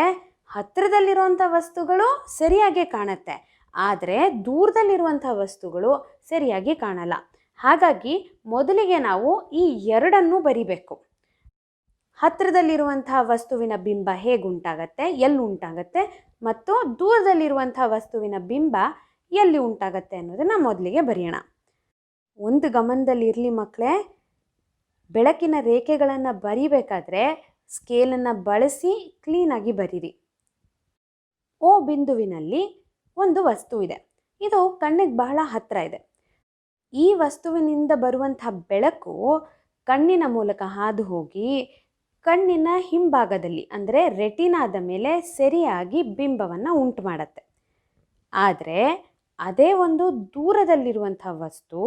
ಹತ್ತಿರದಲ್ಲಿರುವಂಥ ವಸ್ತುಗಳು ಸರಿಯಾಗಿ ಕಾಣುತ್ತೆ, ಆದರೆ ದೂರದಲ್ಲಿರುವಂಥ ವಸ್ತುಗಳು ಸರಿಯಾಗಿ ಕಾಣಲ್ಲ. ಹಾಗಾಗಿ ಮೊದಲಿಗೆ ನಾವು ಈ ಎರಡನ್ನೂ ಬರಿಬೇಕು. ಹತ್ತಿರದಲ್ಲಿರುವಂಥ ವಸ್ತುವಿನ ಬಿಂಬ ಹೇಗುಂಟಾಗತ್ತೆ, ಎಲ್ಲಿ ಉಂಟಾಗತ್ತೆ, ಮತ್ತು ದೂರದಲ್ಲಿರುವಂಥ ವಸ್ತುವಿನ ಬಿಂಬ ಎಲ್ಲಿ ಉಂಟಾಗತ್ತೆ ಅನ್ನೋದನ್ನು ಮೊದಲಿಗೆ ಬರೆಯೋಣ. ಒಂದು ಗಮನದಲ್ಲಿರಲಿ ಮಕ್ಕಳೇ, ಬೆಳಕಿನ ರೇಖೆಗಳನ್ನು ಬರಿಬೇಕಾದ್ರೆ ಸ್ಕೇಲನ್ನು ಬಳಸಿ ಕ್ಲೀನಾಗಿ ಬರೀರಿ. ಓ ಬಿಂದುವಿನಲ್ಲಿ ಒಂದು ವಸ್ತು ಇದೆ. ಇದು ಕಣ್ಣಿಗೆ ಬಹಳ ಹತ್ತಿರ ಇದೆ. ಈ ವಸ್ತುವಿನಿಂದ ಬರುವಂಥ ಬೆಳಕು ಕಣ್ಣಿನ ಮೂಲಕ ಹಾದು ಹೋಗಿ ಕಣ್ಣಿನ ಹಿಂಭಾಗದಲ್ಲಿ ಅಂದರೆ ರೆಟಿನಾದ ಮೇಲೆ ಸರಿಯಾಗಿ ಬಿಂಬವನ್ನು ಉಂಟು ಮಾಡುತ್ತೆ. ಆದರೆ ಅದೇ ಒಂದು ದೂರದಲ್ಲಿರುವಂಥ ವಸ್ತು,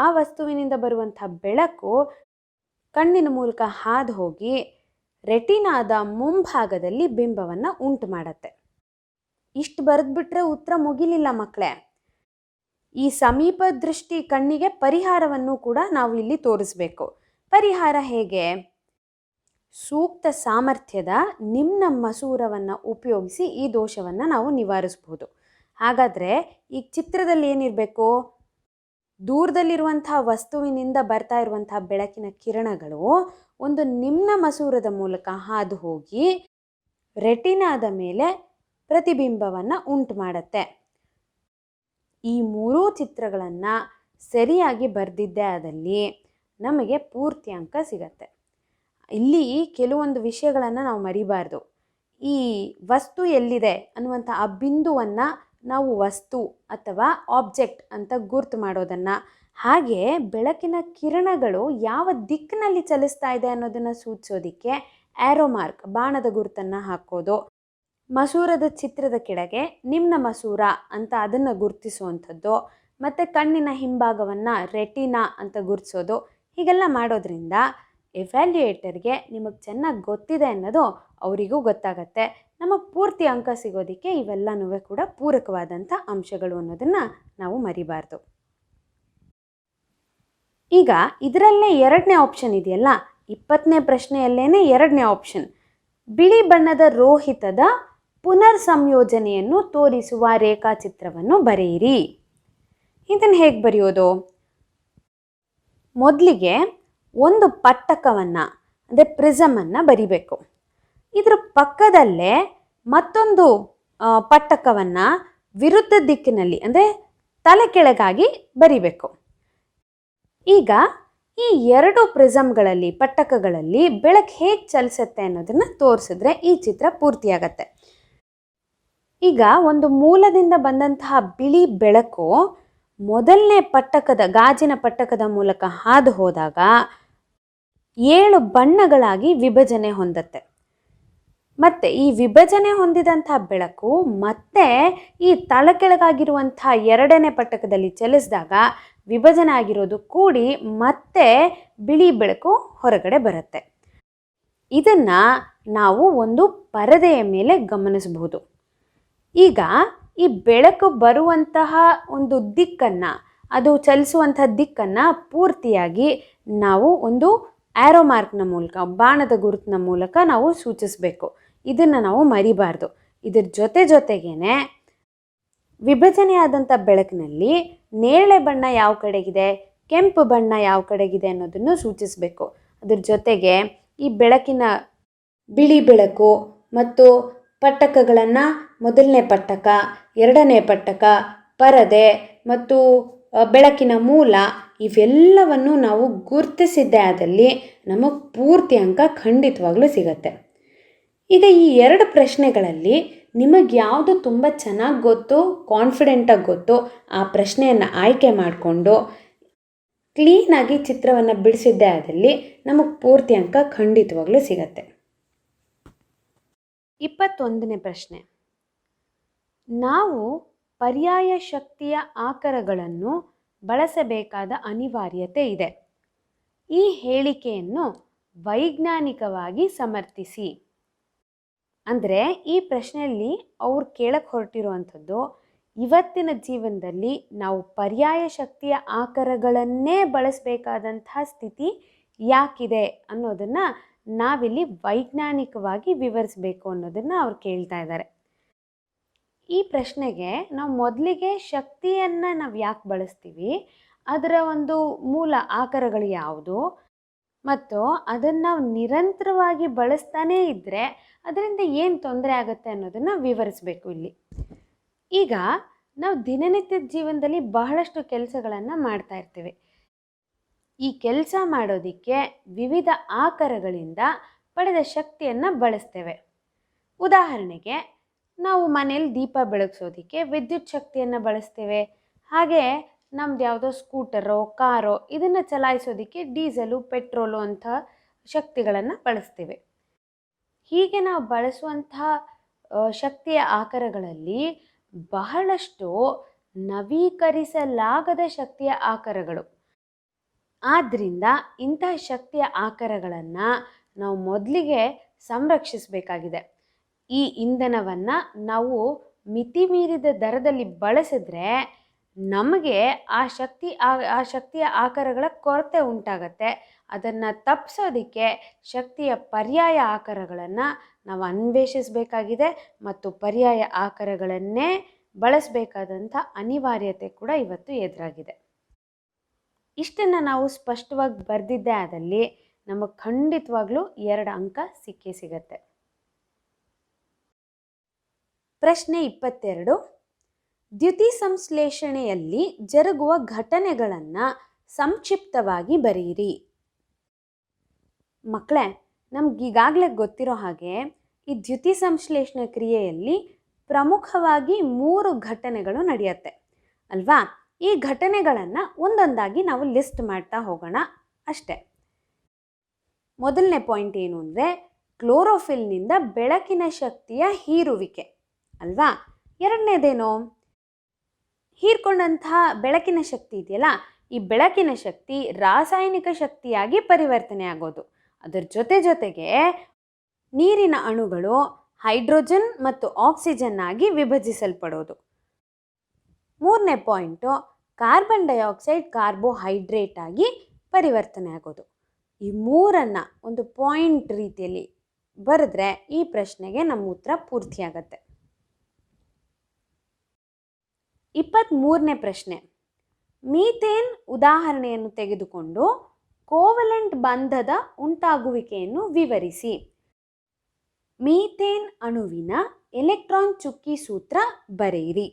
ಆ ವಸ್ತುವಿನಿಂದ ಬರುವಂಥ ಬೆಳಕು ಕಣ್ಣಿನ ಮೂಲಕ ಹಾದು ಹೋಗಿ ರೆಟಿನಾದ ಮುಂಭಾಗದಲ್ಲಿ ಬಿಂಬವನ್ನು ಉಂಟು ಮಾಡುತ್ತೆ. ಇಷ್ಟು ಬರೆದ್ಬಿಟ್ರೆ ಉತ್ತರ ಮುಗಿಲಿಲ್ಲ ಮಕ್ಕಳೇ. ಈ ಸಮೀಪ ದೃಷ್ಟಿ ಕಣ್ಣಿಗೆ ಪರಿಹಾರವನ್ನು ಕೂಡ ನಾವು ಇಲ್ಲಿ ತೋರಿಸ್ಬೇಕು. ಪರಿಹಾರ ಹೇಗೆ? ಸೂಕ್ತ ಸಾಮರ್ಥ್ಯದ ನಿಮ್ನ ಮಸೂರವನ್ನು ಉಪಯೋಗಿಸಿ ಈ ದೋಷವನ್ನು ನಾವು ನಿವಾರಿಸ್ಬೋದು. ಹಾಗಾದರೆ ಈ ಚಿತ್ರದಲ್ಲಿ ಏನಿರಬೇಕು? ದೂರದಲ್ಲಿರುವಂಥ ವಸ್ತುವಿನಿಂದ ಬರ್ತಾ ಇರುವಂಥ ಬೆಳಕಿನ ಕಿರಣಗಳು ಒಂದು ನಿಮ್ನ ಮಸೂರದ ಮೂಲಕ ಹಾದು ಹೋಗಿ ರೆಟಿನಾದ ಮೇಲೆ ಪ್ರತಿಬಿಂಬವನ್ನು ಉಂಟು ಮಾಡುತ್ತೆ. ಈ ಮೂರೂ ಚಿತ್ರಗಳನ್ನು ಸರಿಯಾಗಿ ಬರೆದಿದ್ದೇ ಆದಲ್ಲಿ ನಮಗೆ ಪೂರ್ತಿ ಅಂಕ ಸಿಗತ್ತೆ. ಇಲ್ಲಿ ಕೆಲವೊಂದು ವಿಷಯಗಳನ್ನು ನಾವು ಮರಿಬಾರ್ದು. ಈ ವಸ್ತು ಎಲ್ಲಿದೆ ಅನ್ನುವಂಥ ಆ ಬಿಂದುವನ್ನು ನಾವು ವಸ್ತು ಅಥವಾ ಆಬ್ಜೆಕ್ಟ್ ಅಂತ ಗುರ್ತು ಮಾಡೋದನ್ನು, ಹಾಗೆ ಬೆಳಕಿನ ಕಿರಣಗಳು ಯಾವ ದಿಕ್ಕಿನಲ್ಲಿ ಚಲಿಸ್ತಾ ಇದೆ ಅನ್ನೋದನ್ನು ಸೂಚಿಸೋದಕ್ಕೆ ಆ್ಯರೋ ಮಾರ್ಕ್ ಬಾಣದ ಗುರುತನ್ನು ಹಾಕೋದು, ಮಸೂರದ ಚಿತ್ರದ ಕೆಳಗೆ ನಿಮ್ನ ಮಸೂರ ಅಂತ ಅದನ್ನು ಗುರುತಿಸುವಂಥದ್ದು, ಮತ್ತು ಕಣ್ಣಿನ ಹಿಂಭಾಗವನ್ನು ರೆಟಿನಾ ಅಂತ ಗುರುತಿಸೋದು, ಹೀಗೆಲ್ಲ ಮಾಡೋದ್ರಿಂದ ಎವ್ಯಾಲ್ಯೂಯೇಟರ್ಗೆ ನಿಮಗೆ ಚೆನ್ನಾಗಿ ಗೊತ್ತಿದೆ ಅನ್ನೋದು ಅವರಿಗೂ ಗೊತ್ತಾಗತ್ತೆ. ನಮಗೆ ಪೂರ್ತಿ ಅಂಕ ಸಿಗೋದಕ್ಕೆ ಇವೆಲ್ಲನೂ ಕೂಡ ಪೂರಕವಾದಂಥ ಅಂಶಗಳು ಅನ್ನೋದನ್ನು ನಾವು ಮರಿಬಾರ್ದು. ಈಗ ಇದರಲ್ಲೇ ಎರಡನೇ ಆಪ್ಷನ್ ಇದೆಯಲ್ಲ, 20ನೇ ಪ್ರಶ್ನೆಯಲ್ಲೇ ಎರಡನೇ ಆಪ್ಷನ್, ಬಿಳಿ ಬಣ್ಣದ ರೋಹಿತದ ಪುನರ್ ಸಂಯೋಜನೆಯನ್ನು ತೋರಿಸುವ ರೇಖಾಚಿತ್ರವನ್ನು ಬರೆಯಿರಿ. ಇದನ್ನು ಹೇಗೆ ಬರೆಯೋದು? ಮೊದಲಿಗೆ ಒಂದು ಪಟ್ಟಕವನ್ನು ಅಂದರೆ ಪ್ರಿಸಮನ್ನು ಬರಿಬೇಕು. ಇದರ ಪಕ್ಕದಲ್ಲೇ ಮತ್ತೊಂದು ಪಟ್ಟಕವನ್ನು ವಿರುದ್ಧ ದಿಕ್ಕಿನಲ್ಲಿ ಅಂದರೆ ತಲೆ ಕೆಳಗಾಗಿ ಬರಿಬೇಕು. ಈಗ ಈ ಎರಡು ಪ್ರಿಸಮ್ಗಳಲ್ಲಿ ಪಟ್ಟಕಗಳಲ್ಲಿ ಬೆಳಕು ಹೇಗೆ ಚಲಿಸುತ್ತೆ ಅನ್ನೋದನ್ನು ತೋರಿಸಿದ್ರೆ ಈ ಚಿತ್ರ ಪೂರ್ತಿಯಾಗತ್ತೆ. ಈಗ ಒಂದು ಮೂಲದಿಂದ ಬಂದಂತಹ ಬಿಳಿ ಬೆಳಕು ಮೊದಲನೇ ಪಟ್ಟಕದ ಗಾಜಿನ ಪಟ್ಟಕದ ಮೂಲಕ ಹಾದು ಹೋದಾಗ 7 ಬಣ್ಣಗಳಾಗಿ ವಿಭಜನೆ ಹೊಂದತ್ತೆ. ಮತ್ತು ಈ ವಿಭಜನೆ ಹೊಂದಿದಂಥ ಬೆಳಕು ಮತ್ತೆ ಈ ತಲೆಕೆಳಗಾಗಿರುವಂಥ ಎರಡನೇ ಪಟ್ಟಕದಲ್ಲಿ ಚಲಿಸಿದಾಗ ವಿಭಜನೆ ಆಗಿರೋದು ಕೂಡಿ ಮತ್ತೆ ಬಿಳಿ ಬೆಳಕು ಹೊರಗಡೆ ಬರುತ್ತೆ. ಇದನ್ನು ನಾವು ಒಂದು ಪರದೆಯ ಮೇಲೆ ಗಮನಿಸಬಹುದು. ಈಗ ಈ ಬೆಳಕು ಬರುವಂತಹ ಒಂದು ದಿಕ್ಕನ್ನು, ಅದು ಚಲಿಸುವಂಥ ದಿಕ್ಕನ್ನು ಪೂರ್ತಿಯಾಗಿ ನಾವು ಒಂದು ಆ್ಯರೋ ಮಾರ್ಕ್ನ ಮೂಲಕ, ಬಾಣದ ಗುರುತಿನ ಮೂಲಕ ನಾವು ಸೂಚಿಸಬೇಕು. ಇದನ್ನು ನಾವು ಮರಿಬಾರ್ದು. ಇದರ ಜೊತೆಗೇನೆ ವಿಭಜನೆಯಾದಂಥ ಬೆಳಕಿನಲ್ಲಿ ನೇರಳೆ ಬಣ್ಣ ಯಾವ ಕಡೆಗಿದೆ, ಕೆಂಪು ಬಣ್ಣ ಯಾವ ಕಡೆಗಿದೆ ಅನ್ನೋದನ್ನು ಸೂಚಿಸಬೇಕು. ಅದ್ರ ಜೊತೆಗೆ ಈ ಬೆಳಕಿನ ಬಿಳಿ ಬೆಳಕು ಮತ್ತು ಪಟ್ಟಕಗಳನ್ನು ಮೊದಲನೇ ಪಟ್ಟಕ, ಎರಡನೇ ಪಟ್ಟಕ, ಪರದೆ ಮತ್ತು ಬೆಳಕಿನ ಮೂಲ ಇವೆಲ್ಲವನ್ನು ನಾವು ಗುರುತಿಸಿದ್ದೇ ಆದಲ್ಲಿ ನಮಗೆ ಪೂರ್ತಿ ಅಂಕ ಖಂಡಿತವಾಗ್ಲೂ ಸಿಗತ್ತೆ. ಈಗ ಈ ಎರಡು ಪ್ರಶ್ನೆಗಳಲ್ಲಿ ನಿಮಗೆ ಯಾವುದು ತುಂಬ ಚೆನ್ನಾಗಿ ಗೊತ್ತು, ಕಾನ್ಫಿಡೆಂಟಾಗಿ ಗೊತ್ತು, ಆ ಪ್ರಶ್ನೆಯನ್ನು ಆಯ್ಕೆ ಮಾಡಿಕೊಂಡು ಕ್ಲೀನಾಗಿ ಚಿತ್ರವನ್ನು ಬಿಡಿಸಿದ್ದೇ ಆದಲ್ಲಿ ನಮಗೆ ಪೂರ್ತಿ ಅಂಕ ಖಂಡಿತವಾಗ್ಲೂ ಸಿಗತ್ತೆ. 21ನೇ ಪ್ರಶ್ನೆ, ನಾವು ಪರ್ಯಾಯ ಶಕ್ತಿಯ ಆಕರಗಳನ್ನು ಬಳಸಬೇಕಾದ ಅನಿವಾರ್ಯತೆ ಇದೆ. ಈ ಹೇಳಿಕೆಯನ್ನು ವೈಜ್ಞಾನಿಕವಾಗಿ ಸಮರ್ಥಿಸಿ. ಅಂದರೆ ಈ ಪ್ರಶ್ನೆಯಲ್ಲಿ ಅವ್ರು ಕೇಳಕ್ಕೆ ಹೊರಟಿರುವಂಥದ್ದು, ಇವತ್ತಿನ ಜೀವನದಲ್ಲಿ ನಾವು ಪರ್ಯಾಯ ಶಕ್ತಿಯ ಆಕರಗಳನ್ನೇ ಬಳಸಬೇಕಾದಂತಹ ಸ್ಥಿತಿ ಯಾಕಿದೆ ಅನ್ನೋದನ್ನು ನಾವಿಲ್ಲಿ ವೈಜ್ಞಾನಿಕವಾಗಿ ವಿವರಿಸಬೇಕು ಅನ್ನೋದನ್ನು ಅವ್ರು ಕೇಳ್ತಾ ಇದ್ದಾರೆ. ಈ ಪ್ರಶ್ನೆಗೆ ನಾವು ಮೊದಲಿಗೆ ಶಕ್ತಿಯನ್ನು ನಾವು ಯಾಕೆ ಬಳಸ್ತೀವಿ, ಅದರ ಒಂದು ಮೂಲ ಆಕರಗಳು ಯಾವುದು, ಮತ್ತು ಅದನ್ನು ನಾವು ನಿರಂತರವಾಗಿ ಬಳಸ್ತಾನೇ ಇದ್ದರೆ ಅದರಿಂದ ಏನು ತೊಂದರೆ ಆಗುತ್ತೆ ಅನ್ನೋದನ್ನು ವಿವರಿಸಬೇಕು ಇಲ್ಲಿ. ಈಗ ನಾವು ದಿನನಿತ್ಯದ ಜೀವನದಲ್ಲಿ ಬಹಳಷ್ಟು ಕೆಲಸಗಳನ್ನು ಮಾಡ್ತಾ ಇರ್ತೀವಿ. ಈ ಕೆಲಸ ಮಾಡೋದಕ್ಕೆ ವಿವಿಧ ಆಕರಗಳಿಂದ ಪಡೆದ ಶಕ್ತಿಯನ್ನು ಬಳಸ್ತೇವೆ. ಉದಾಹರಣೆಗೆ ನಾವು ಮನೇಲಿ ದೀಪ ಬೆಳಗಿಸೋದಕ್ಕೆ ವಿದ್ಯುತ್ ಶಕ್ತಿಯನ್ನು ಬಳಸ್ತೇವೆ. ಹಾಗೆ ನಮ್ದು ಯಾವುದೋ ಸ್ಕೂಟರೋ ಕಾರೋ ಇದನ್ನು ಚಲಾಯಿಸೋದಕ್ಕೆ ಡೀಸೆಲು ಪೆಟ್ರೋಲು ಅಂಥ ಶಕ್ತಿಗಳನ್ನು ಬಳಸ್ತೇವೆ. ಹೀಗೆ ನಾವು ಬಳಸುವಂತಹ ಶಕ್ತಿಯ ಆಕರಗಳಲ್ಲಿ ಬಹಳಷ್ಟು ನವೀಕರಿಸಲಾಗದ ಶಕ್ತಿಯ ಆಕರಗಳು. ಆದ್ದರಿಂದ ಇಂತಹ ಶಕ್ತಿಯ ಆಕರಗಳನ್ನು ನಾವು ಮೊದಲಿಗೆ ಸಂರಕ್ಷಿಸಬೇಕಾಗಿದೆ. ಈ ಇಂಧನವನ್ನು ನಾವು ಮಿತಿ ಮೀರಿದ ದರದಲ್ಲಿ ಬಳಸಿದ್ರೆ ನಮಗೆ ಆ ಶಕ್ತಿಯ ಆಕರಗಳ ಕೊರತೆ ಉಂಟಾಗತ್ತೆ. ಅದನ್ನು ತಪ್ಪಿಸೋದಕ್ಕೆ ಶಕ್ತಿಯ ಪರ್ಯಾಯ ಆಕರಗಳನ್ನು ನಾವು ಅನ್ವೇಷಿಸಬೇಕಾಗಿದೆ ಮತ್ತು ಪರ್ಯಾಯ ಆಕರಗಳನ್ನೇ ಬಳಸಬೇಕಾದಂಥ ಅನಿವಾರ್ಯತೆ ಕೂಡ ಇವತ್ತು ಎದುರಾಗಿದೆ. ಇಷ್ಟನ್ನು ನಾವು ಸ್ಪಷ್ಟವಾಗಿ ಬರೆದಿದ್ದೇ ಆದಲ್ಲಿ ನಮಗೆ ಖಂಡಿತವಾಗ್ಲೂ 2 ಅಂಕ ಸಿಕ್ಕೇ ಸಿಗತ್ತೆ. ಪ್ರಶ್ನೆ 22. ದ್ಯುತಿ ಸಂಶ್ಲೇಷಣೆಯಲ್ಲಿ ಜರುಗುವ ಘಟನೆಗಳನ್ನು ಸಂಕ್ಷಿಪ್ತವಾಗಿ ಬರೆಯಿರಿ. ಮಕ್ಕಳೇ, ನಮಗೀಗಾಗಲೇ ಗೊತ್ತಿರೋ ಹಾಗೆ ಈ ದ್ಯುತಿ ಸಂಶ್ಲೇಷಣೆ ಕ್ರಿಯೆಯಲ್ಲಿ ಪ್ರಮುಖವಾಗಿ 3 ಘಟನೆಗಳು ನಡೆಯುತ್ತೆ ಅಲ್ವಾ? ಈ ಘಟನೆಗಳನ್ನು ಒಂದೊಂದಾಗಿ ನಾವು ಲಿಸ್ಟ್ ಮಾಡ್ತಾ ಹೋಗೋಣ ಅಷ್ಟೇ. ಮೊದಲನೇ ಪಾಯಿಂಟ್ ಏನು ಅಂದರೆ ಕ್ಲೋರೋಫಿಲ್ನಿಂದ ಬೆಳಕಿನ ಶಕ್ತಿಯ ಹೀರುವಿಕೆ ಅಲ್ವಾ? ಎರಡನೇದೇನು? ಹೀರ್ಕೊಂಡಂತಹ ಬೆಳಕಿನ ಶಕ್ತಿ ಇದೆಯಲ್ಲ, ಈ ಬೆಳಕಿನ ಶಕ್ತಿ ರಾಸಾಯನಿಕ ಶಕ್ತಿಯಾಗಿ ಪರಿವರ್ತನೆ ಆಗೋದು. ಅದರ ಜೊತೆಗೆ ನೀರಿನ ಅಣುಗಳು ಹೈಡ್ರೋಜನ್ ಮತ್ತು ಆಕ್ಸಿಜನ್ ಆಗಿ ವಿಭಜಿಸಲ್ಪಡೋದು. ಮೂರನೇ ಪಾಯಿಂಟು ಕಾರ್ಬನ್ ಡೈಆಕ್ಸೈಡ್ ಕಾರ್ಬೋಹೈಡ್ರೇಟ್ ಆಗಿ ಪರಿವರ್ತನೆ ಆಗೋದು. ಈ ಮೂರನ್ನು ಒಂದು ಪಾಯಿಂಟ್ ರೀತಿಯಲ್ಲಿ ಬರೆದ್ರೆ ಈ ಪ್ರಶ್ನೆಗೆ ನಮ್ಮ ಉತ್ತರ ಪೂರ್ತಿಯಾಗತ್ತೆ. 23ನೇ ಪ್ರಶ್ನೆ. ಮೀಥೇನ್ ಉದಾಹರಣೆಯನ್ನು ತೆಗೆದುಕೊಂಡು ಕೋವಲೆಂಟ್ ಬಂಧದ ಉಂಟಾಗುವಿಕೆಯನ್ನು ವಿವರಿಸಿ. ಮೀಥೇನ್ ಅಣುವಿನ ಎಲೆಕ್ಟ್ರಾನ್ ಚುಕ್ಕಿ ಸೂತ್ರ ಬರೆಯಿರಿ.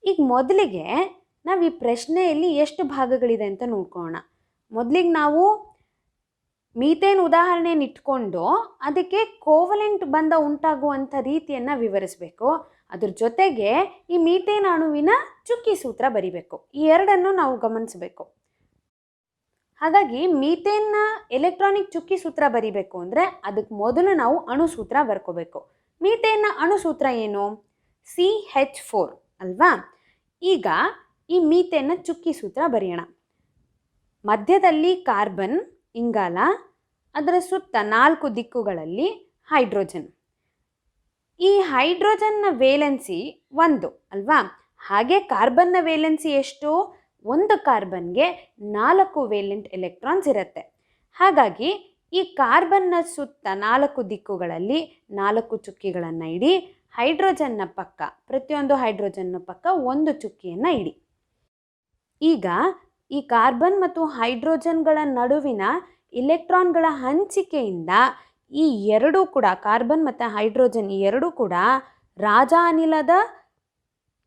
ಈಗ ಮೊದಲಿಗೆ ನಾವು ಈ ಪ್ರಶ್ನೆಯಲ್ಲಿ ಎಷ್ಟು ಭಾಗಗಳಿದೆ ಅಂತ ನೋಡ್ಕೊಳ್ಳೋಣ. ಮೊದಲಿಗೆ ನಾವು ಮೀಥೇನ್ ಉದಾಹರಣೆಯನ್ನು ಇಟ್ಕೊಂಡು ಅದಕ್ಕೆ ಕೋವಲೆಂಟ್ ಬಂಧ ಉಂಟಾಗುವಂಥ ರೀತಿಯನ್ನು ವಿವರಿಸಬೇಕು. ಅದ್ರ ಜೊತೆಗೆ ಈ ಮೀಥೇನ್ ಅಣುವಿನ ಚುಕ್ಕಿ ಸೂತ್ರ ಬರಿಬೇಕು. ಈ ಎರಡನ್ನು ನಾವು ಗಮನಿಸಬೇಕು. ಹಾಗಾಗಿ ಮೀಥೇನ್ನ ಎಲೆಕ್ಟ್ರಾನಿಕ್ ಚುಕ್ಕಿ ಸೂತ್ರ ಬರಿಬೇಕು ಅಂದರೆ ಅದಕ್ಕೆ ಮೊದಲು ನಾವು ಅಣು ಸೂತ್ರ ಬರ್ಕೋಬೇಕು. ಮೀಥೇನ್ನ ಅಣು ಸೂತ್ರ ಏನು? CH4 ಅಲ್ವಾ? ಈಗ ಈ ಮೀಥೇನ್ನ ಚುಕ್ಕಿ ಸೂತ್ರ ಬರೆಯೋಣ. ಮಧ್ಯದಲ್ಲಿ ಕಾರ್ಬನ್ ಇಂಗಾಲ, ಅದರ ಸುತ್ತ 4 ದಿಕ್ಕುಗಳಲ್ಲಿ ಹೈಡ್ರೋಜನ್. ಈ ಹೈಡ್ರೋಜನ್ನ ವೇಲೆನ್ಸಿ 1 ಅಲ್ವಾ? ಹಾಗೆ ಕಾರ್ಬನ್ನ ವೇಲೆನ್ಸಿ ಎಷ್ಟು? 1 ಕಾರ್ಬನ್ಗೆ 4 ವೇಲೆಂಟ್ ಎಲೆಕ್ಟ್ರಾನ್ಸ್ ಇರುತ್ತೆ. ಹಾಗಾಗಿ ಈ ಕಾರ್ಬನ್ನ ಸುತ್ತ 4 ದಿಕ್ಕುಗಳಲ್ಲಿ 4 ಚುಕ್ಕಿಗಳನ್ನು ಇಡಿ. ಹೈಡ್ರೋಜನ್ನ ಪಕ್ಕ, ಪ್ರತಿಯೊಂದು ಹೈಡ್ರೋಜನ್ನ ಪಕ್ಕ 1 ಚುಕ್ಕಿಯನ್ನು ಇಡಿ. ಈಗ ಈ ಕಾರ್ಬನ್ ಮತ್ತು ಹೈಡ್ರೋಜನ್ಗಳ ನಡುವಿನ ಇಲೆಕ್ಟ್ರಾನ್ಗಳ ಹಂಚಿಕೆಯಿಂದ ಈ ಎರಡೂ ಕೂಡ, ಕಾರ್ಬನ್ ಮತ್ತು ಹೈಡ್ರೋಜನ್ ಈ ಎರಡೂ ಕೂಡ ರಾಜ ಅನಿಲದ